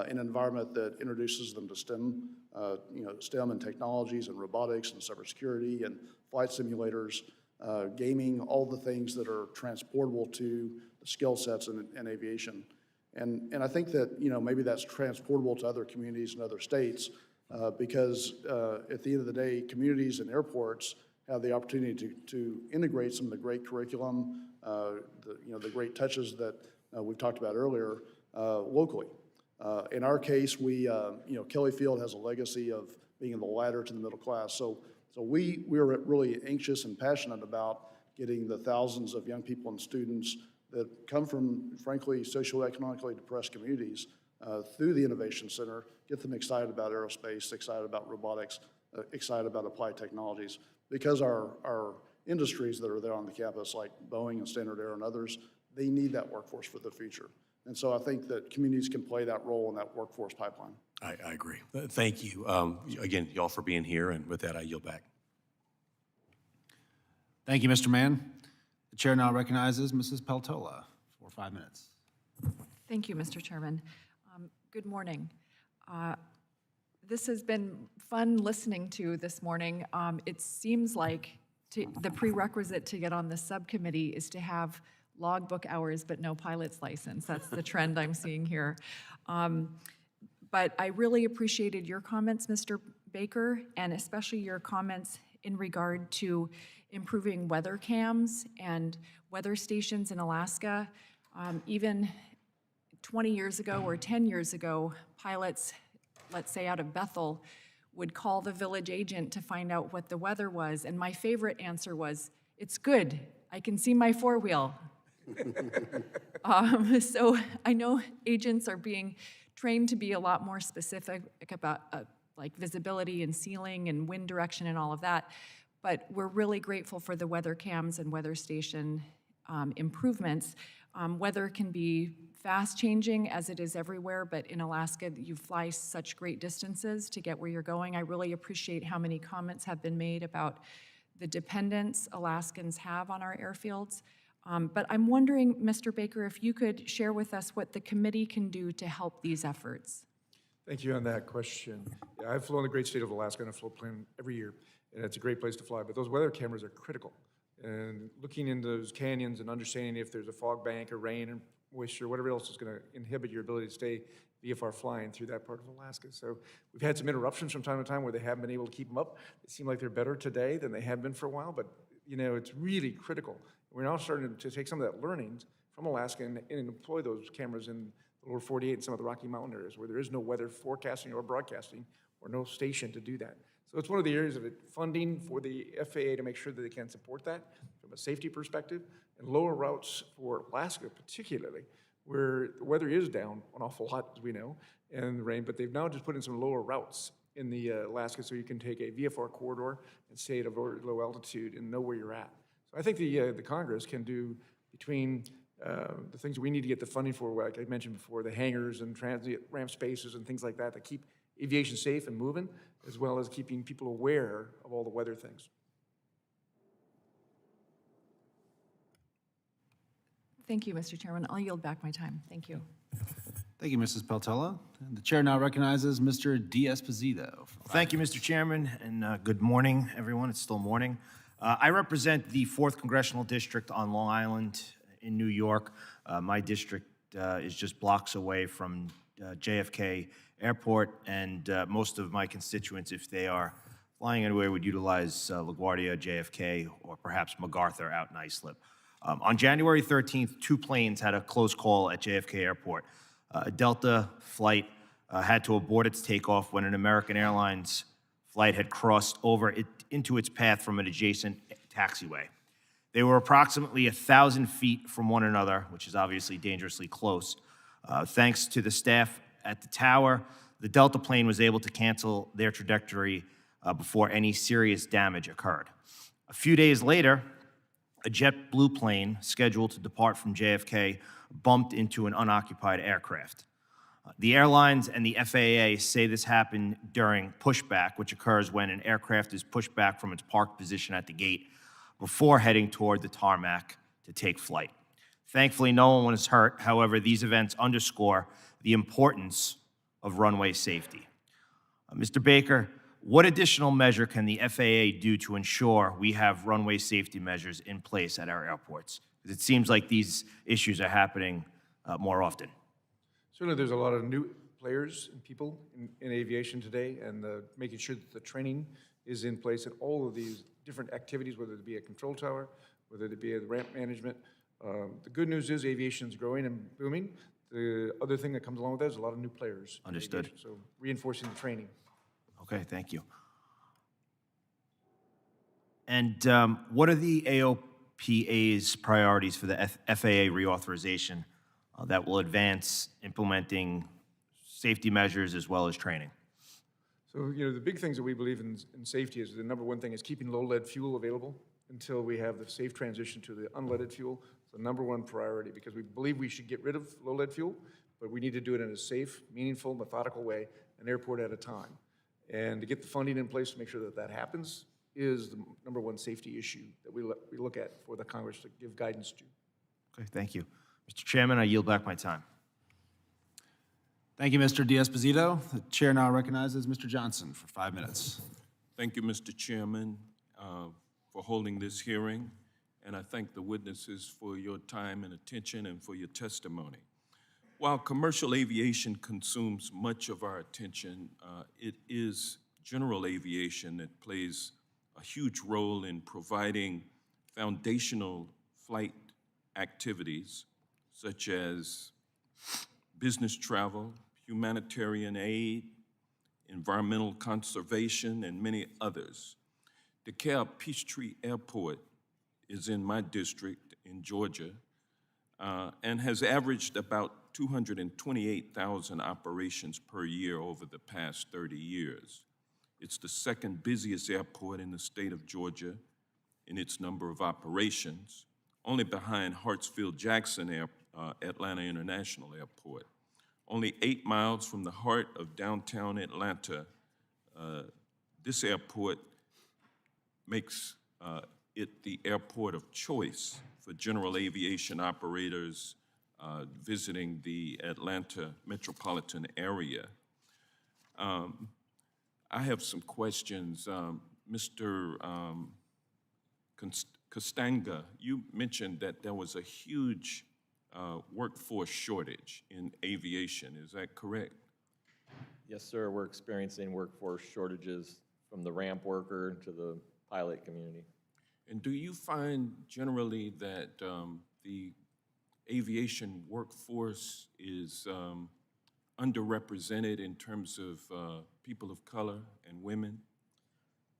in an environment that introduces them to STEM, STEM and technologies and robotics and cybersecurity and flight simulators, gaming, all the things that are transportable to the skill sets in aviation. And I think that, maybe that's transportable to other communities and other states because at the end of the day, communities and airports have the opportunity to integrate some of the great curriculum, the great touches that we've talked about earlier locally. In our case, Kelly Field has a legacy of being in the ladder to the middle class. So we're really anxious and passionate about getting the thousands of young people and students that come from, frankly, socioeconomically depressed communities through the Innovation Center, get them excited about aerospace, excited about robotics, excited about applied technologies. Because our industries that are there on the campus, like Boeing and Standard Air and others, they need that workforce for the future. And so I think that communities can play that role in that workforce pipeline. I agree. Thank you. Again, y'all for being here, and with that, I yield back. Thank you, Mr. Mann. The chair now recognizes Mrs. Peltola for 5 minutes. Thank you, Mr. Chairman. Good morning. This has been fun listening to this morning. It seems like the prerequisite to get on the subcommittee is to have logbook hours but no pilot's license. That's the trend I'm seeing here. But I really appreciated your comments, Mr. Baker, and especially your comments in regard to improving weather cams and weather stations in Alaska. Even 20 years ago or 10 years ago, pilots, let's say out of Bethel, would call the village agent to find out what the weather was. And my favorite answer was, "It's good. I can see my four-wheel." So I know agents are being trained to be a lot more specific about like visibility and ceiling and wind direction and all of that. But we're really grateful for the weather cams and weather station improvements. Weather can be fast changing as it is everywhere, but in Alaska, you fly such great distances to get where you're going. I really appreciate how many comments have been made about the dependence Alaskans have on our airfields. But I'm wondering, Mr. Baker, if you could share with us what the committee can do to help these efforts. Thank you on that question. Yeah, I've flown the great state of Alaska on a float plane every year, and it's a great place to fly, but those weather cameras are critical. And looking into those canyons and understanding if there's a fog bank or rain or moisture, whatever else is going to inhibit your ability to stay VFR flying through that part of Alaska. So we've had some interruptions from time to time where they haven't been able to keep them up. It seems like they're better today than they have been for a while, but it's really critical. We're now starting to take some of that learnings from Alaska and employ those cameras in the lower 48 and some of the Rocky Mountain areas where there is no weather forecasting or broadcasting or no station to do that. So it's one of the areas of funding for the FAA to make sure that they can support that from a safety perspective, and lower routes for Alaska particularly, where the weather is down an awful lot, as we know, and the rain, but they've now just put in some lower routes in the Alaska so you can take a VFR corridor and stay at a very low altitude and know where you're at. So I think the Congress can do between the things we need to get the funding for, like I mentioned before, the hangars and transit ramp spaces and things like that that keep aviation safe and moving, as well as keeping people aware of all the weather things. Thank you, Mr. Chairman. I'll yield back my time. Thank you. Thank you, Mrs. Peltola. And the chair now recognizes Mr. D'Esposito. Thank you, Mr. Chairman, and good morning, everyone. It's still morning. I represent the 4th Congressional District on Long Island in New York. My district is just blocks away from JFK Airport, and most of my constituents, if they are flying anywhere, would utilize LaGuardia, JFK, or perhaps MacArthur out in Islip. On January 13th, 2 planes had a close call at JFK Airport. A Delta flight had to abort its takeoff when an American Airlines flight had crossed over into its path from an adjacent taxiway. They were approximately 1,000 feet from one another, which is obviously dangerously close. Thanks to the staff at the tower, the Delta plane was able to cancel their trajectory before any serious damage occurred. A few days later, a JetBlue plane scheduled to depart from JFK bumped into an unoccupied aircraft. The airlines and the FAA say this happened during pushback, which occurs when an aircraft is pushed back from its parked position at the gate before heading toward the tarmac to take flight. Thankfully, no one was hurt. However, these events underscore the importance of runway safety. Mr. Baker, what additional measure can the FAA do to ensure we have runway safety measures in place at our airports? Because it seems like these issues are happening more often. Certainly, there's a lot of new players and people in aviation today, and making sure that the training is in place at all of these different activities, whether it be a control tower, whether it be a ramp management. The good news is aviation is growing and booming. The other thing that comes along with that is a lot of new players. in Understood. aviation, so reinforcing the training. Okay, thank you. And what are the AOPA's priorities for the FAA reauthorization that will advance implementing safety measures as well as training? So, the big things that we believe in safety is the number one thing is keeping low lead fuel available until we have the safe transition to the unleaded fuel. It's the number one priority because we believe we should get rid of low lead fuel, but we need to do it in a safe, meaningful, methodical way, an airport at a time. And to get the funding in place to make sure that that happens is the number one safety issue that we look at for the Congress to give guidance to. Okay, thank you. Mr. Chairman, I yield back my time. Thank you, Mr. D'Esposito. The chair now recognizes Mr. Johnson for 5 minutes. Thank you, Mr. Chairman, for holding this hearing, and I thank the witnesses for your time and attention and for your testimony. While commercial aviation consumes much of our attention, it is general aviation that plays a huge role in providing foundational flight activities such as business travel, humanitarian aid, environmental conservation, and many others. DeKalb Peachtree Airport is in my district in Georgia and has averaged about 228,000 operations per year over the past 30 years. It's the second busiest airport in the state of Georgia in its number of operations, only behind Hartsfield-Jackson Atlanta International Airport. Only 8 miles from the heart of downtown Atlanta, this airport makes it the airport of choice for general aviation operators visiting the Atlanta metropolitan area. I have some questions. Mr. Costanga, you mentioned that there was a huge workforce shortage in aviation. Is that correct? Yes, sir. We're experiencing workforce shortages from the ramp worker to the pilot community. And do you find generally that the aviation workforce is underrepresented in terms of people of color and women?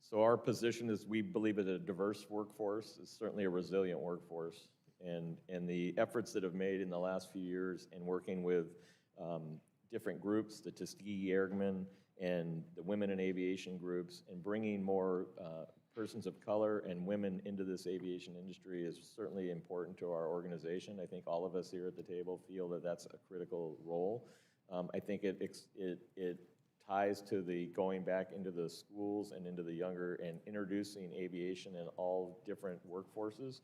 So our position is we believe that a diverse workforce is certainly a resilient workforce. And the efforts that have made in the last few years in working with different groups, the Tuskegee Airmen and the Women in Aviation groups, and bringing more persons of color and women into this aviation industry is certainly important to our organization. I think all of us here at the table feel that that's a critical role. I think it ties to the going back into the schools and into the younger and introducing aviation in all different workforces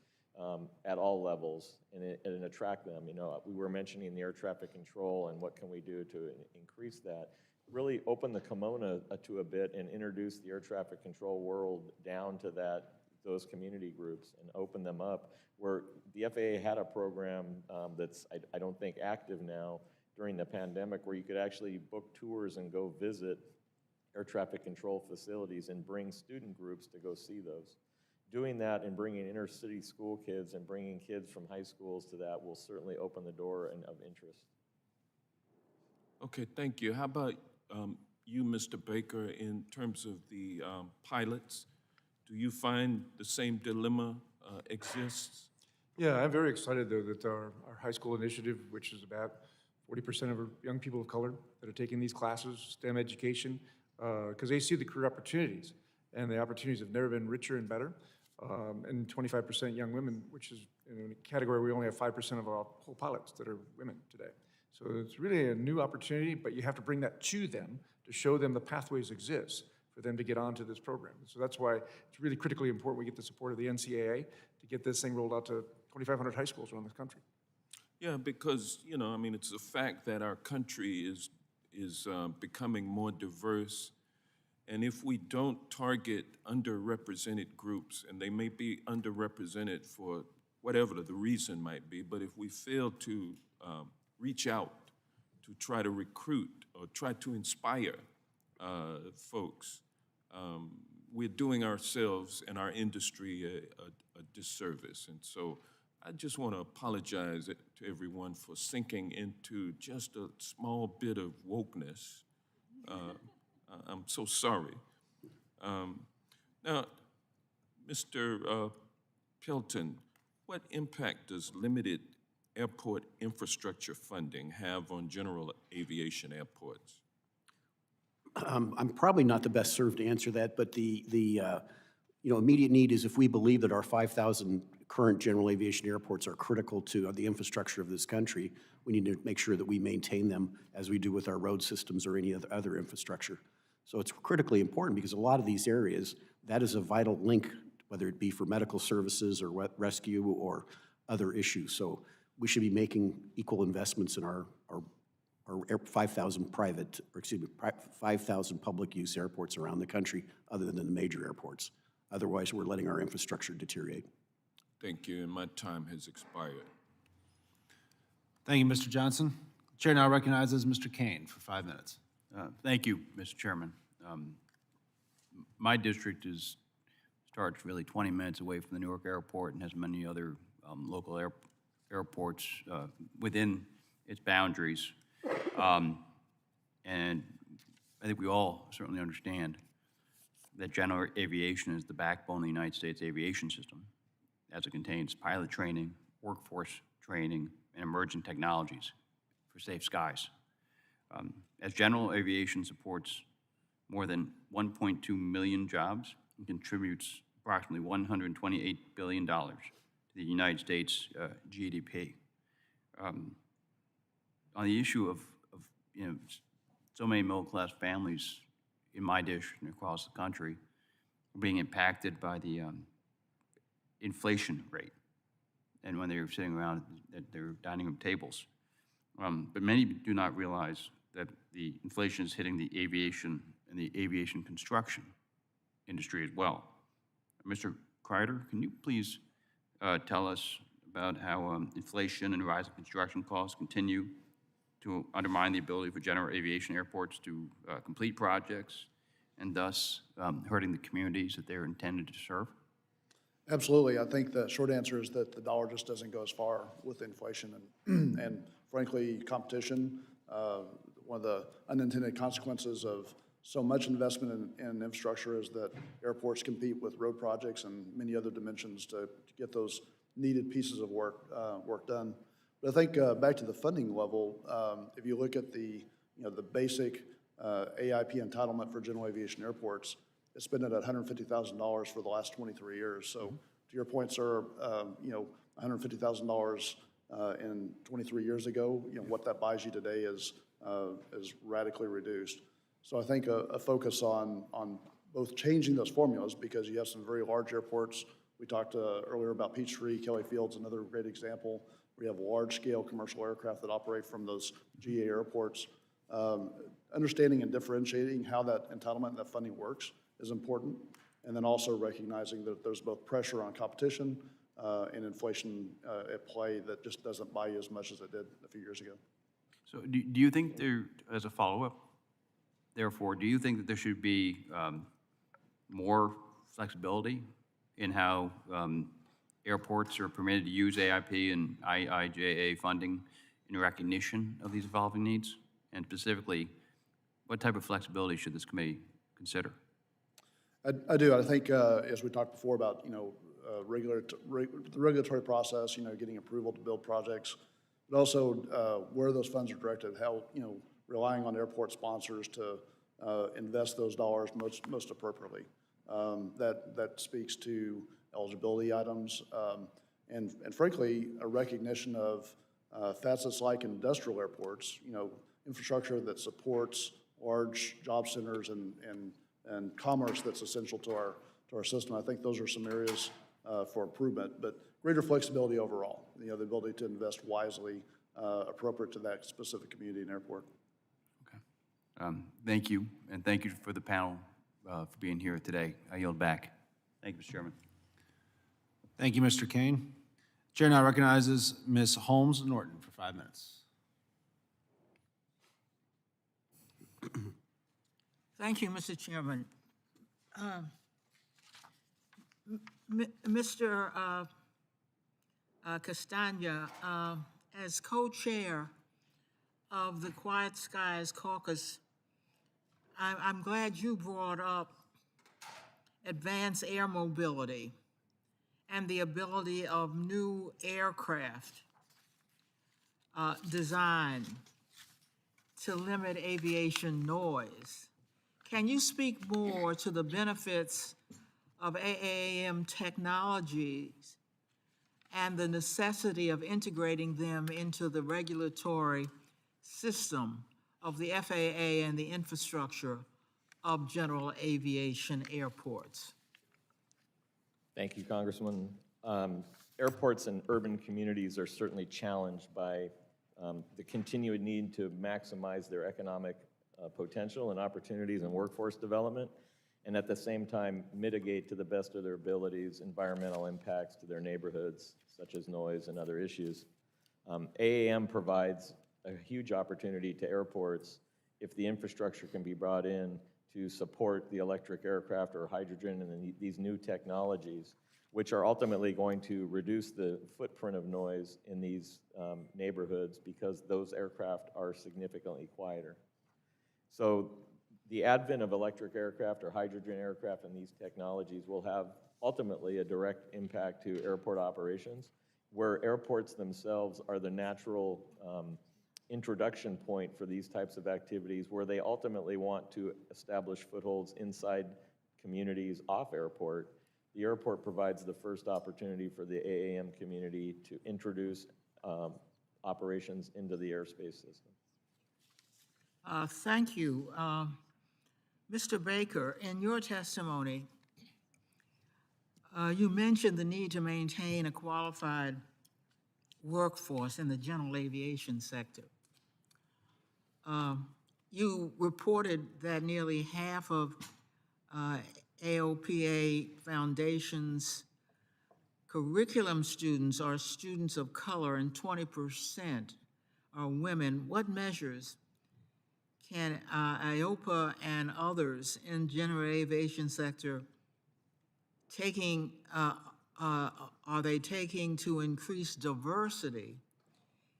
at all levels and attract them. We were mentioning the air traffic control and what can we do to increase that. Really open the kimono to a bit and introduce the air traffic control world down to those community groups and open them up. Where the FAA had a program that's, I don't think, active now during the pandemic, where you could actually book tours and go visit air traffic control facilities and bring student groups to go see those. Doing that and bringing inner city school kids and bringing kids from high schools to that will certainly open the door of interest. Okay, thank you. How about you, Mr. Baker, in terms of the pilots? Do you find the same dilemma exists? Yeah, I'm very excited, though, that our high school initiative, which is about 40% of our young people of color that are taking these classes, STEM education, because they see the career opportunities, and the opportunities have never been richer and better. and 25% young women, which is in a category where we only have 5% of our whole pilots that are women today. So it's really a new opportunity, but you have to bring that to them to show them the pathways exist for them to get onto this program. So that's why it's really critically important we get the support of the NCAA to get this thing rolled out to 2,500 high schools around the country. Yeah, because, you know, I mean, it's a fact that our country is becoming more diverse. And if we don't target underrepresented groups, and they may be underrepresented for whatever the reason might be, but if we fail to reach out to try to recruit or try to inspire folks, we're doing ourselves and our industry a disservice. And so I just want to apologize to everyone for sinking into just a small bit of wokeness. I'm so sorry. Now, Mr. Pelton, what impact does limited airport infrastructure funding have on general aviation airports? I'm probably not the best served to answer that, but the immediate need is if we believe that our 5,000 current general aviation airports are critical to the infrastructure of this country, we need to make sure that we maintain them as we do with our road systems or any other infrastructure. So it's critically important because a lot of these areas, that is a vital link, whether it be for medical services or rescue or other issues. So we should be making equal investments in our 5,000 5,000 public use airports around the country other than the major airports. Otherwise, we're letting our infrastructure deteriorate. Thank you, and my time has expired. Thank you, Mr. Johnson. The chair now recognizes Mr. Kane for 5 minutes. Thank you, Mr. Chairman. My district starts really 20 minutes away from the Newark Airport and has many other local airports within its boundaries. And I think we all certainly understand that general aviation is the backbone of the United States aviation system, as it contains pilot training, workforce training, and emerging technologies for safe skies. As general aviation supports more than 1.2 million jobs and contributes approximately $128 billion to the United States GDP. On the issue of so many middle-class families in my district and across the country are being impacted by the inflation rate, and when they're sitting around at their dining room tables. But many do not realize that the inflation is hitting the aviation and the aviation construction industry as well. Mr. Kreider, can you please tell us about how inflation and rising construction costs continue to undermine the ability for general aviation airports to complete projects and thus hurting the communities that they're intended to serve? Absolutely. I think the short answer is that the dollar just doesn't go as far with inflation and frankly, competition. One of the unintended consequences of so much investment in infrastructure is that airports compete with road projects and many other dimensions to get those needed pieces of work done. But I think back to the funding level, if you look at the basic AIP entitlement for general aviation airports, it's been at $150,000 for the last 23 years. So to your point, sir, $150,000 in 23 years ago, what that buys you today is radically reduced. So I think a focus on both changing those formulas, because you have some very large airports. We talked earlier about Peachtree, Kelly Field's another great example. We have large-scale commercial aircraft that operate from those GA airports. Understanding and differentiating how that entitlement and that funding works is important, and then also recognizing that there's both pressure on competition and inflation at play that just doesn't buy you as much as it did a few years ago. So do you think there, as a follow-up, therefore, do you think that there should be more flexibility in how airports are permitted to use AIP and IIJA funding in recognition of these evolving needs? And specifically, what type of flexibility should this committee consider? I do. I think, as we talked before about, the regulatory process, getting approval to build projects, but also where those funds are directed, how, relying on airport sponsors to invest those dollars most appropriately. That speaks to eligibility items, and frankly, a recognition of facets like industrial airports, infrastructure that supports large job centers and commerce that's essential to our system. I think those are some areas for improvement, but greater flexibility overall, the ability to invest wisely, appropriate to that specific community and airport. Thank you, and thank you for the panel for being here today. I yield back. Thank you, Mr. Chairman. Thank you, Mr. Kane. Chair now recognizes Ms. Holmes Norton for 5 minutes. Thank you, Mr. Chairman. Mr. Castagna, as co-chair of the Quiet Skies Caucus, I'm glad you brought up advanced air mobility and the ability of new aircraft design to limit aviation noise. Can you speak more to the benefits of AAM technologies and the necessity of integrating them into the regulatory system of the FAA and the infrastructure of general aviation airports? Thank you, Congressman. Airports and urban communities are certainly challenged by the continued need to maximize their economic potential and opportunities and workforce development, and at the same time mitigate to the best of their abilities environmental impacts to their neighborhoods, such as noise and other issues. AAM provides a huge opportunity to airports if the infrastructure can be brought in to support the electric aircraft or hydrogen and these new technologies, which are ultimately going to reduce the footprint of noise in these neighborhoods because those aircraft are significantly quieter. So the advent of electric aircraft or hydrogen aircraft and these technologies will have ultimately a direct impact to airport operations, where airports themselves are the natural introduction point for these types of activities, where they ultimately want to establish footholds inside communities off airport. The airport provides the first opportunity for the AAM community to introduce operations into the airspace system. Thank you. Mr. Baker, in your testimony, you mentioned the need to maintain a qualified workforce in the general aviation sector. You reported that nearly half of AOPA Foundation's curriculum students are students of color and 20% are women. What measures can IOPA and others in general aviation sector are they taking to increase diversity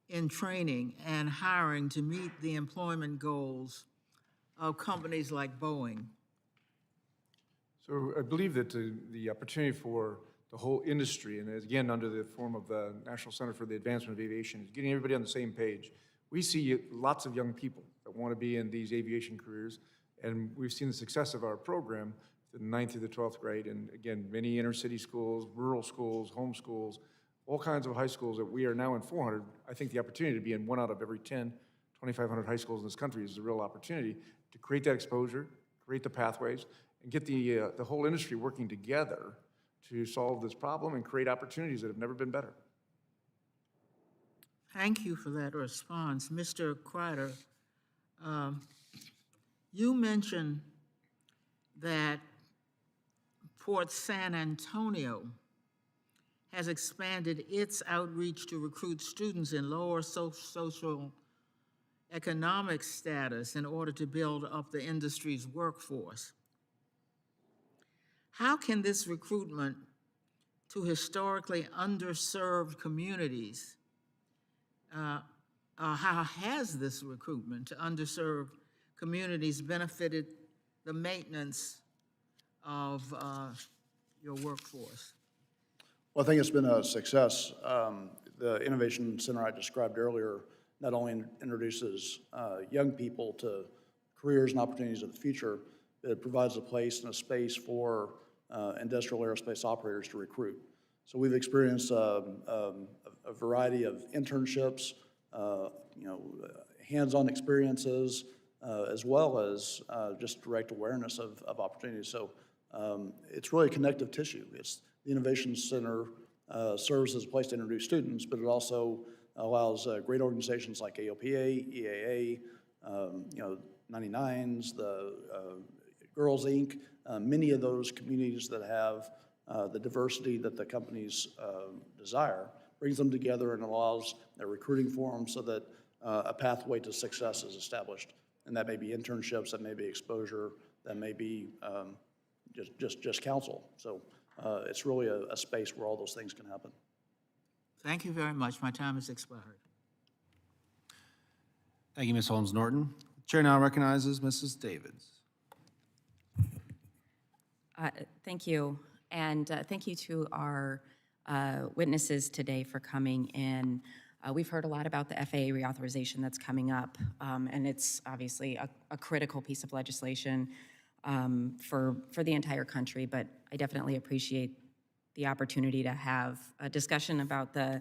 in training and hiring to meet the employment goals of companies like Boeing? So I believe that the opportunity for the whole industry, and again, under the form of the National Center for the Advancement of Aviation, is getting everybody on the same page. We see lots of young people that want to be in these aviation careers, and we've seen the success of our program, the 9th through the 12th grade, and again, many inner city schools, rural schools, home schools, all kinds of high schools that we are now in 400. I think the opportunity to be in 1 out of every 10, 2,500 high schools in this country is a real opportunity to create that exposure, create the pathways, and get the whole industry working together to solve this problem and create opportunities that have never been better. Thank you for that response. Mr. Kreider, you mentioned that Port San Antonio has expanded its outreach to recruit students in lower social economic status in order to build up the industry's workforce. How can this recruitment to historically underserved communities, how has this recruitment to underserved communities benefited the maintenance of your workforce? Well, I think it's been a success. The Innovation Center I described earlier not only introduces young people to careers and opportunities of the future, but it provides a place and a space for industrial aerospace operators to recruit. So we've experienced a variety of internships, hands-on experiences, as well as just direct awareness of opportunities. So it's really connective tissue. It's the Innovation Center serves as a place to introduce students, but it also allows great organizations like AOPA, EAA, 99s, the Girls Inc., many of those communities that have the diversity that the companies desire, brings them together and allows a recruiting forum so that a pathway to success is established. And that may be internships, that may be exposure, that may be just counsel. So it's really a space where all those things can happen. Thank you very much. My time has expired. Thank you, Ms. Holmes-Norton. Chair now recognizes Mrs. Davids. Thank you, and thank you to our witnesses today for coming in. We've heard a lot about the FAA reauthorization that's coming up, and it's obviously a critical piece of legislation for the entire country, but I definitely appreciate the opportunity to have a discussion about the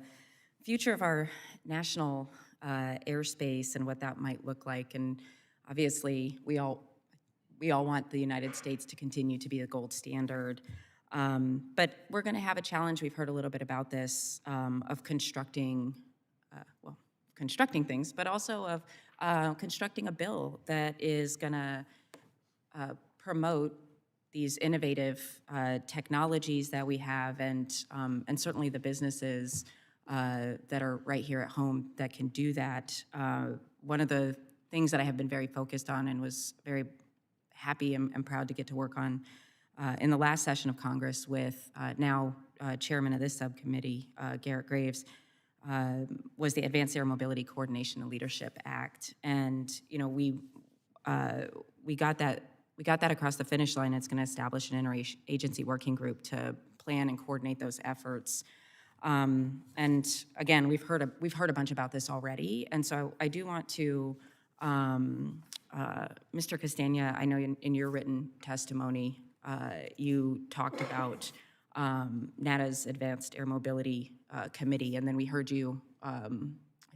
future of our national airspace and what that might look like. And obviously, we all want the United States to continue to be the gold standard. But we're going to have a challenge. We've heard a little bit about this of constructing things, but also of constructing a bill that is going to promote these innovative technologies that we have, and certainly the businesses that are right here at home that can do that. One of the things that I have been very focused on and was very happy and proud to get to work on in the last session of Congress with now chairman of this subcommittee, Garrett Graves, was the Advanced Air Mobility Coordination and Leadership Act. And we got that across the finish line. It's going to establish an interagency working group to plan and coordinate those efforts. And again, we've heard a bunch about this already, and so I do want to, Mr. Castagna, I know in your written testimony, you talked about NATA's Advanced Air Mobility Committee, and then we heard you, I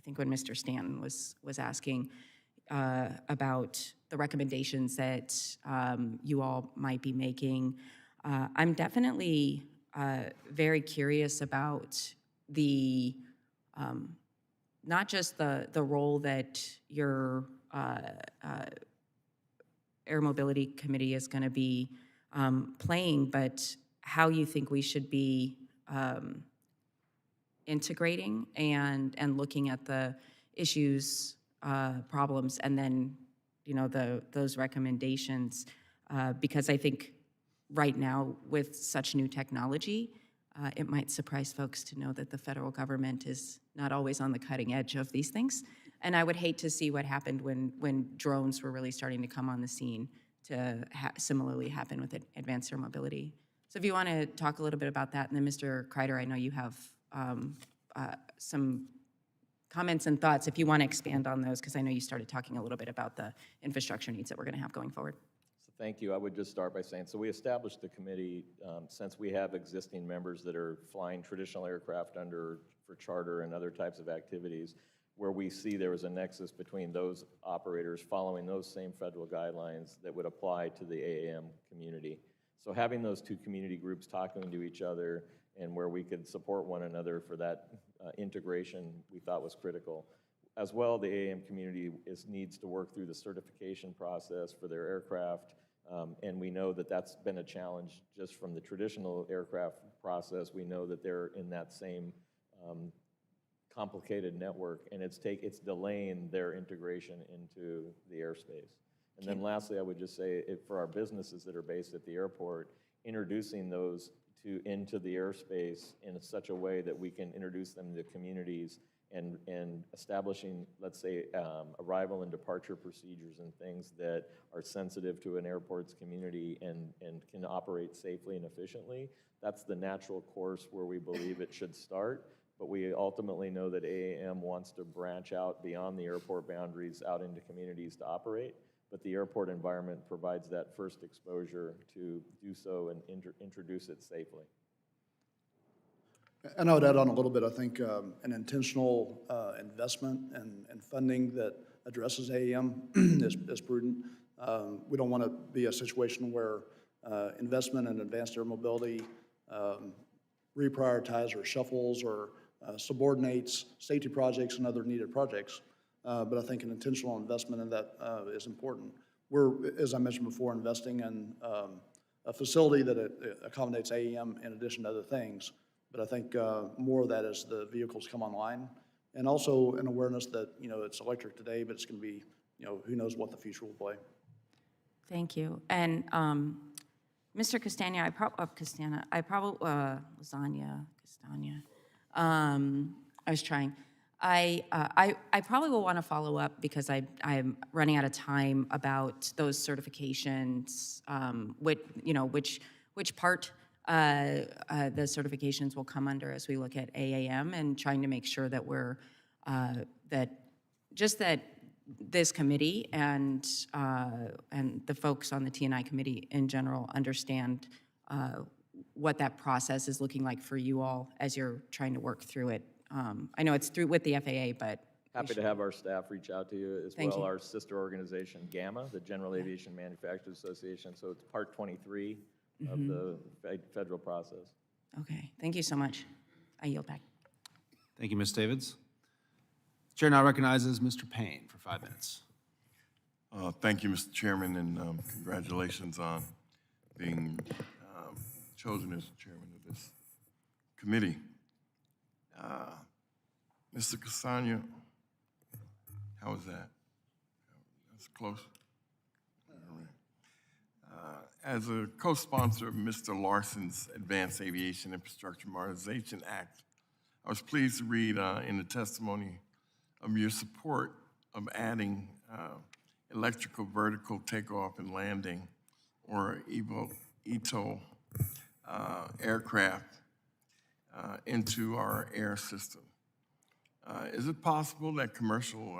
think when Mr. Stanton was asking about the recommendations that you all might be making. I'm definitely very curious about the, not just the role that your Air Mobility Committee is going to be playing, but how you think we should be integrating and looking at the issues, problems, and then those recommendations, because I think right now with such new technology, it might surprise folks to know that the federal government is not always on the cutting edge of these things. And I would hate to see what happened when drones were really starting to come on the scene to similarly happen with advanced air mobility. So if you want to talk a little bit about that, and then Mr. Kreider, I know you have some comments and thoughts if you want to expand on those, because I know you started talking a little bit about the infrastructure needs that we're going to have going forward. So thank you. I would just start by saying, so we established the committee since we have existing members that are flying traditional aircraft for charter and other types of activities, where we see there was a nexus between those operators following those same federal guidelines that would apply to the AAM community. So having those two community groups talking to each other and where we could support one another for that integration, we thought was critical. As well, the AAM community needs to work through the certification process for their aircraft, and we know that that's been a challenge just from the traditional aircraft process. We know that they're in that same complicated network, and it's delaying their integration into the airspace. And then lastly, I would just say, for our businesses that are based at the airport, introducing those into the airspace in such a way that we can introduce them to communities and establishing, let's say, arrival and departure procedures and things that are sensitive to an airport's community and can operate safely and efficiently. That's the natural course where we believe it should start. But we ultimately know that AAM wants to branch out beyond the airport boundaries out into communities to operate. but the airport environment provides that first exposure to do so and introduce it safely. And I would add on a little bit, I think an intentional investment and funding that addresses AAM is prudent. We don't want to be a situation where investment in advanced air mobility reprioritize or shuffles or subordinates safety projects and other needed projects. But I think an intentional investment in that is important. We're, as I mentioned before, investing in a facility that accommodates AEM in addition to other things. But I think more of that as the vehicles come online. And also an awareness that, it's electric today, but it's going to be, who knows what the future will play. Thank you. And Mr. Castagna, I probably will want to follow up because I'm running out of time about those certifications, which part the certifications will come under as we look at AAM, and trying to make sure that we're, that this committee and the folks on the T&I committee in general understand what that process is looking like for you all as you're trying to work through it. I know it's through with the FAA, but Happy to have our staff reach out to you as Thank well. you. Our sister organization, GAMA, the General Aviation Manufacturers Association. So it's part 23 of the federal process. okay. Thank you so much. I yield back. Thank you, Ms. Davids. Chair now recognizes Mr. Payne for 5 minutes. Thank you, Mr. Chairman, and congratulations on being chosen as chairman of this committee. Mr. Castagna, how was that? That's close. All right. As a co-sponsor of Mr. Larson's Advanced Aviation Infrastructure Modernization Act, I was pleased to read in the testimony of your support of adding electrical vertical takeoff and landing, or EVTOL aircraft into our air system. Is it possible that commercial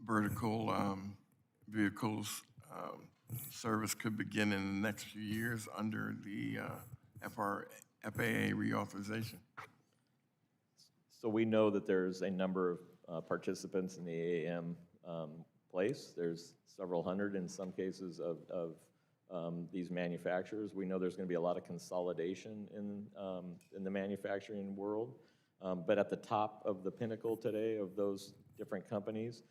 vertical vehicles service could begin in the next few years under the FAA reauthorization? So we know that there's a number of participants in the AAM place. There's several hundred in some cases of these manufacturers. We know there's going to be a lot of consolidation in the manufacturing world. But at the top of the pinnacle today of those different companies,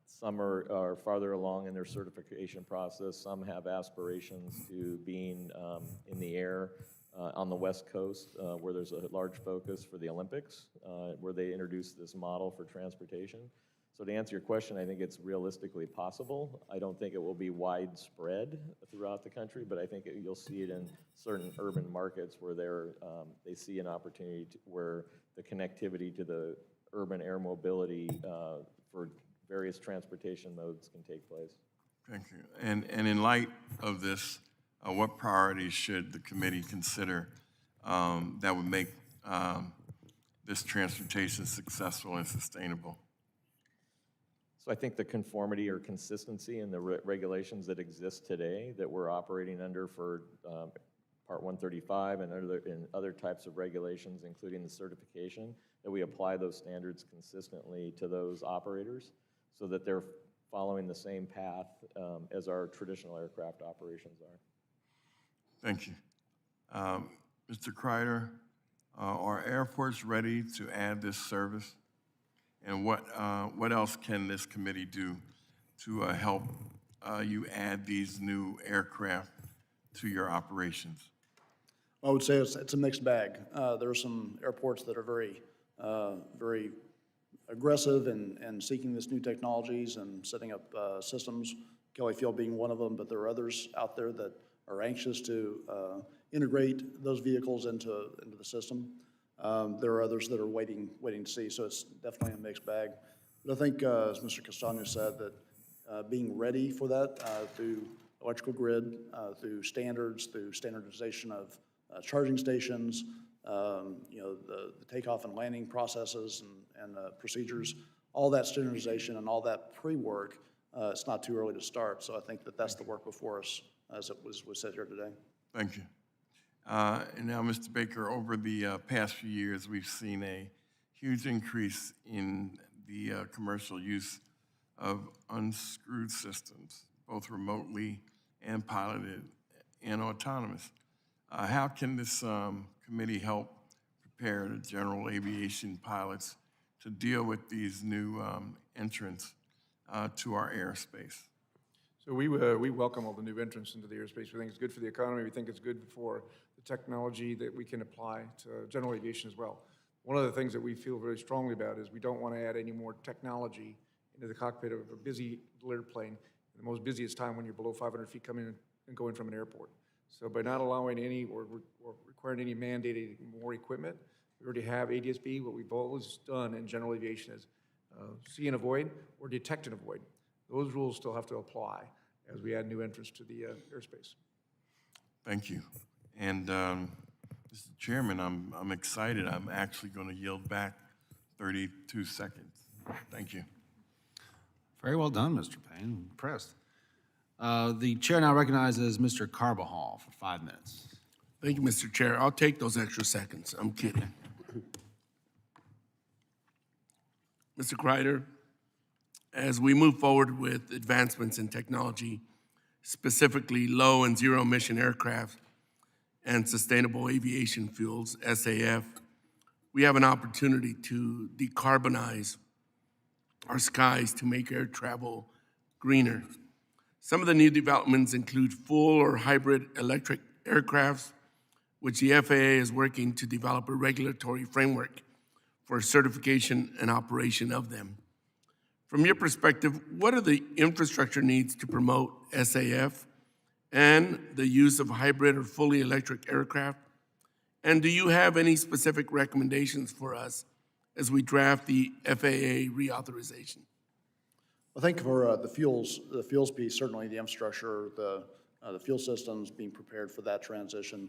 some are farther along in their certification process. Some have aspirations to being in the air on the West Coast, where there's a large focus for the Olympics, where they introduced this model for transportation. So to answer your question, I think it's realistically possible. I don't think it will be widespread throughout the country, but I think you'll see it in certain urban markets where they see an opportunity where the connectivity to the urban air mobility for various transportation modes can take place. Thank you. And in light of this, what priorities should the committee consider that would make this transportation successful and sustainable? So I think the conformity or consistency in the regulations that exist today that we're operating under for Part 135 and other types of regulations, including the certification, that we apply those standards consistently to those operators so that they're following the same path as our traditional aircraft operations are. Thank you. Mr. Kreider, are airports ready to add this service? And what else can this committee do to help you add these new aircraft to your operations? I would say it's a mixed bag. There are some airports that are very, very aggressive in seeking this new technologies and setting up systems, Kelly Field being one of them, but there are others out there that are anxious to integrate those vehicles into the system. There are others that are waiting to see, so it's definitely a mixed bag. But I think, as Mr. Castagna said, that being ready for that through electrical grid, through standards, through standardization of charging stations, the takeoff and landing processes and procedures, all that standardization and all that pre-work, it's not too early to start. So I think that that's the work before us, as it was said here today. Thank you. And now, Mr. Baker, over the past few years, we've seen a huge increase in the commercial use of unscrewed systems, both remotely and piloted and autonomous. How can this committee help prepare the general aviation pilots to deal with these new entrants to our airspace? So we welcome all the new entrants into the airspace. We think it's good for the economy. We think it's good for the technology that we can apply to general aviation as well. One of the things that we feel very strongly about is we don't want to add any more technology into the cockpit of a busy airplane, the most busiest time when you're below 500 feet coming in and going from an airport. So by not allowing any or requiring any mandated more equipment, we already have ADS-B. What we've always done in general aviation is see and avoid or detect and avoid. Those rules still have to apply as we add new entrants to the airspace. Thank you. And Mr. Chairman, I'm excited. I'm actually going to yield back 32 seconds. Thank you. Very well done, Mr. Payne. I'm impressed. The chair now recognizes Mr. Carbajal for 5 minutes. Thank you, Mr. Chair. I'll take those extra seconds. I'm kidding. Mr. Kreider, as we move forward with advancements in technology, specifically low and zero emission aircraft and sustainable aviation fuels, SAF, we have an opportunity to decarbonize our skies to make air travel greener. Some of the new developments include full or hybrid electric aircrafts, which the FAA is working to develop a regulatory framework for certification and operation of them. From your perspective, what are the infrastructure needs to promote SAF and the use of hybrid or fully electric aircraft? And do you have any specific recommendations for us as we draft the FAA reauthorization? I think for the fuels piece, certainly the infrastructure, the fuel systems, being prepared for that transition.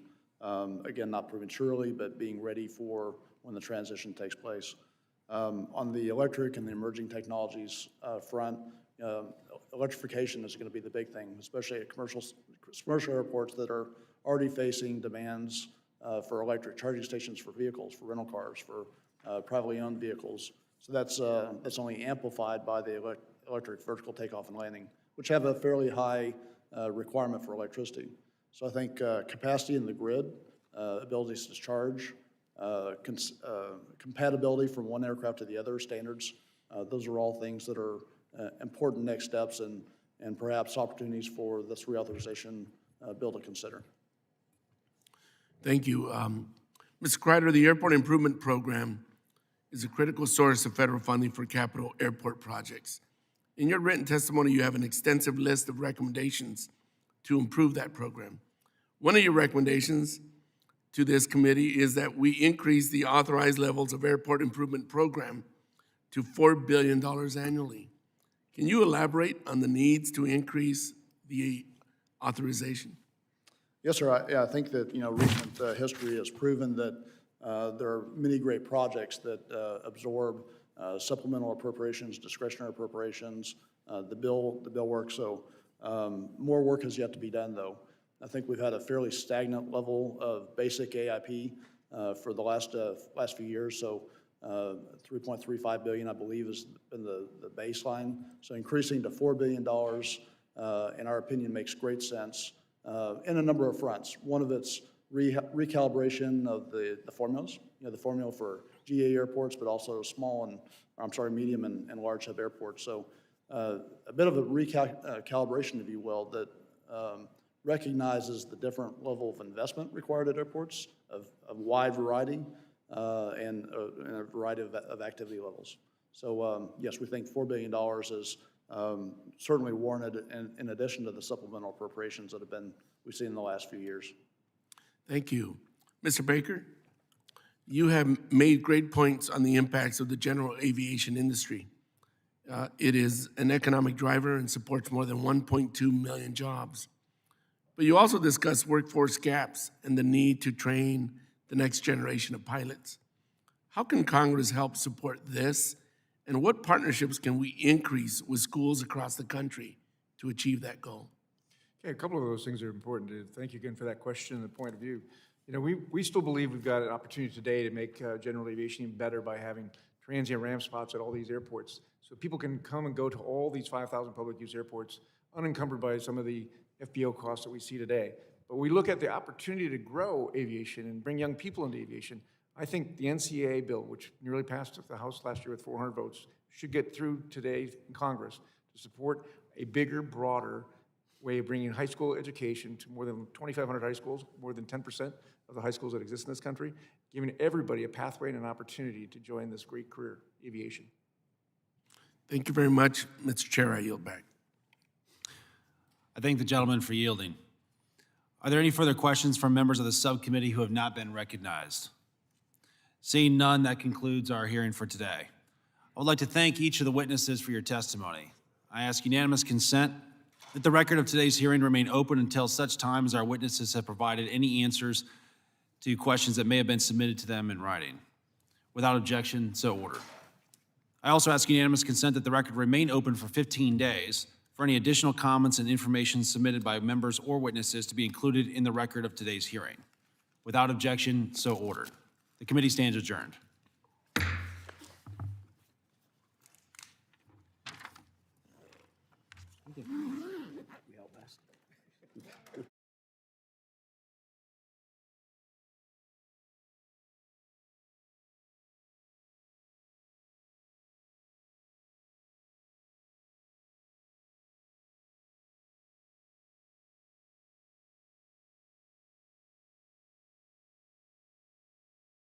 Again, not prematurely, but being ready for when the transition takes place. On the electric and the emerging technologies front, electrification is going to be the big thing, especially at commercial airports that are already facing demands for electric charging stations for vehicles, for rental cars, for privately owned vehicles. So that's only amplified by the electric vertical takeoff and landing, which have a fairly high requirement for electricity. So I think capacity in the grid, abilities to charge, compatibility from one aircraft to the other, standards, those are all things that are important next steps and perhaps opportunities for this reauthorization bill to consider. Thank you. Mr. Kreider, the Airport Improvement Program is a critical source of federal funding for capital airport projects. In your written testimony, you have an extensive list of recommendations to improve that program. One of your recommendations to this committee is that we increase the authorized levels of Airport Improvement Program to $4 billion annually. Can you elaborate on the needs to increase the authorization? Yes, sir. I think that, recent history has proven that there are many great projects that absorb supplemental appropriations, discretionary appropriations, the bill work. So more work has yet to be done, though. I think we've had a fairly stagnant level of basic AIP for the last few years. So $3.35 billion, I believe, has been the baseline. So increasing to $4 billion, in our opinion, makes great sense in a number of fronts. One of it's recalibration of the formulas, the formula for GA airports, but also medium and large hub airports. So a bit of a recalibration, if you will, that recognizes the different level of investment required at airports of wide variety and a variety of activity levels. So yes, we think $4 billion is certainly warranted in addition to the supplemental appropriations that we've seen in the last few years. Thank you. Mr. Baker, you have made great points on the impacts of the general aviation industry. It is an economic driver and supports more than 1.2 million jobs. But you also discuss workforce gaps and the need to train the next generation of pilots. How can Congress help support this And what partnerships can we increase with schools across the country to achieve that goal? Okay, a couple of those things are important. Thank you again for that question and the point of view. You know, we still believe we've got an opportunity today to make general aviation even better by having transient ramp spots at all these airports. So people can come and go to all these 5,000 public use airports unencumbered by some of the FBO costs that we see today. But we look at the opportunity to grow aviation and bring young people into aviation. I think the NCAA bill, which nearly passed the House last year with 400 votes, should get through today in Congress to support a bigger, broader way of bringing high school education to more than 2,500 high schools, more than 10% of the high schools that exist in this country, giving everybody a pathway and an opportunity to join this great career, aviation. Thank you very much. Mr. Chair, I yield back. I thank the gentleman for yielding. Are there any further questions from members of the subcommittee who have not been recognized? Seeing none, that concludes our hearing for today. I would like to thank each of the witnesses for your testimony. I ask unanimous consent that the record of today's hearing remain open until such time as our witnesses have provided any answers to questions that may have been submitted to them in writing. Without objection, so ordered. I also ask unanimous consent that the record remain open for 15 days for any additional comments and information submitted by members or witnesses to be included in the record of today's hearing. Without objection, so ordered. The committee stands adjourned.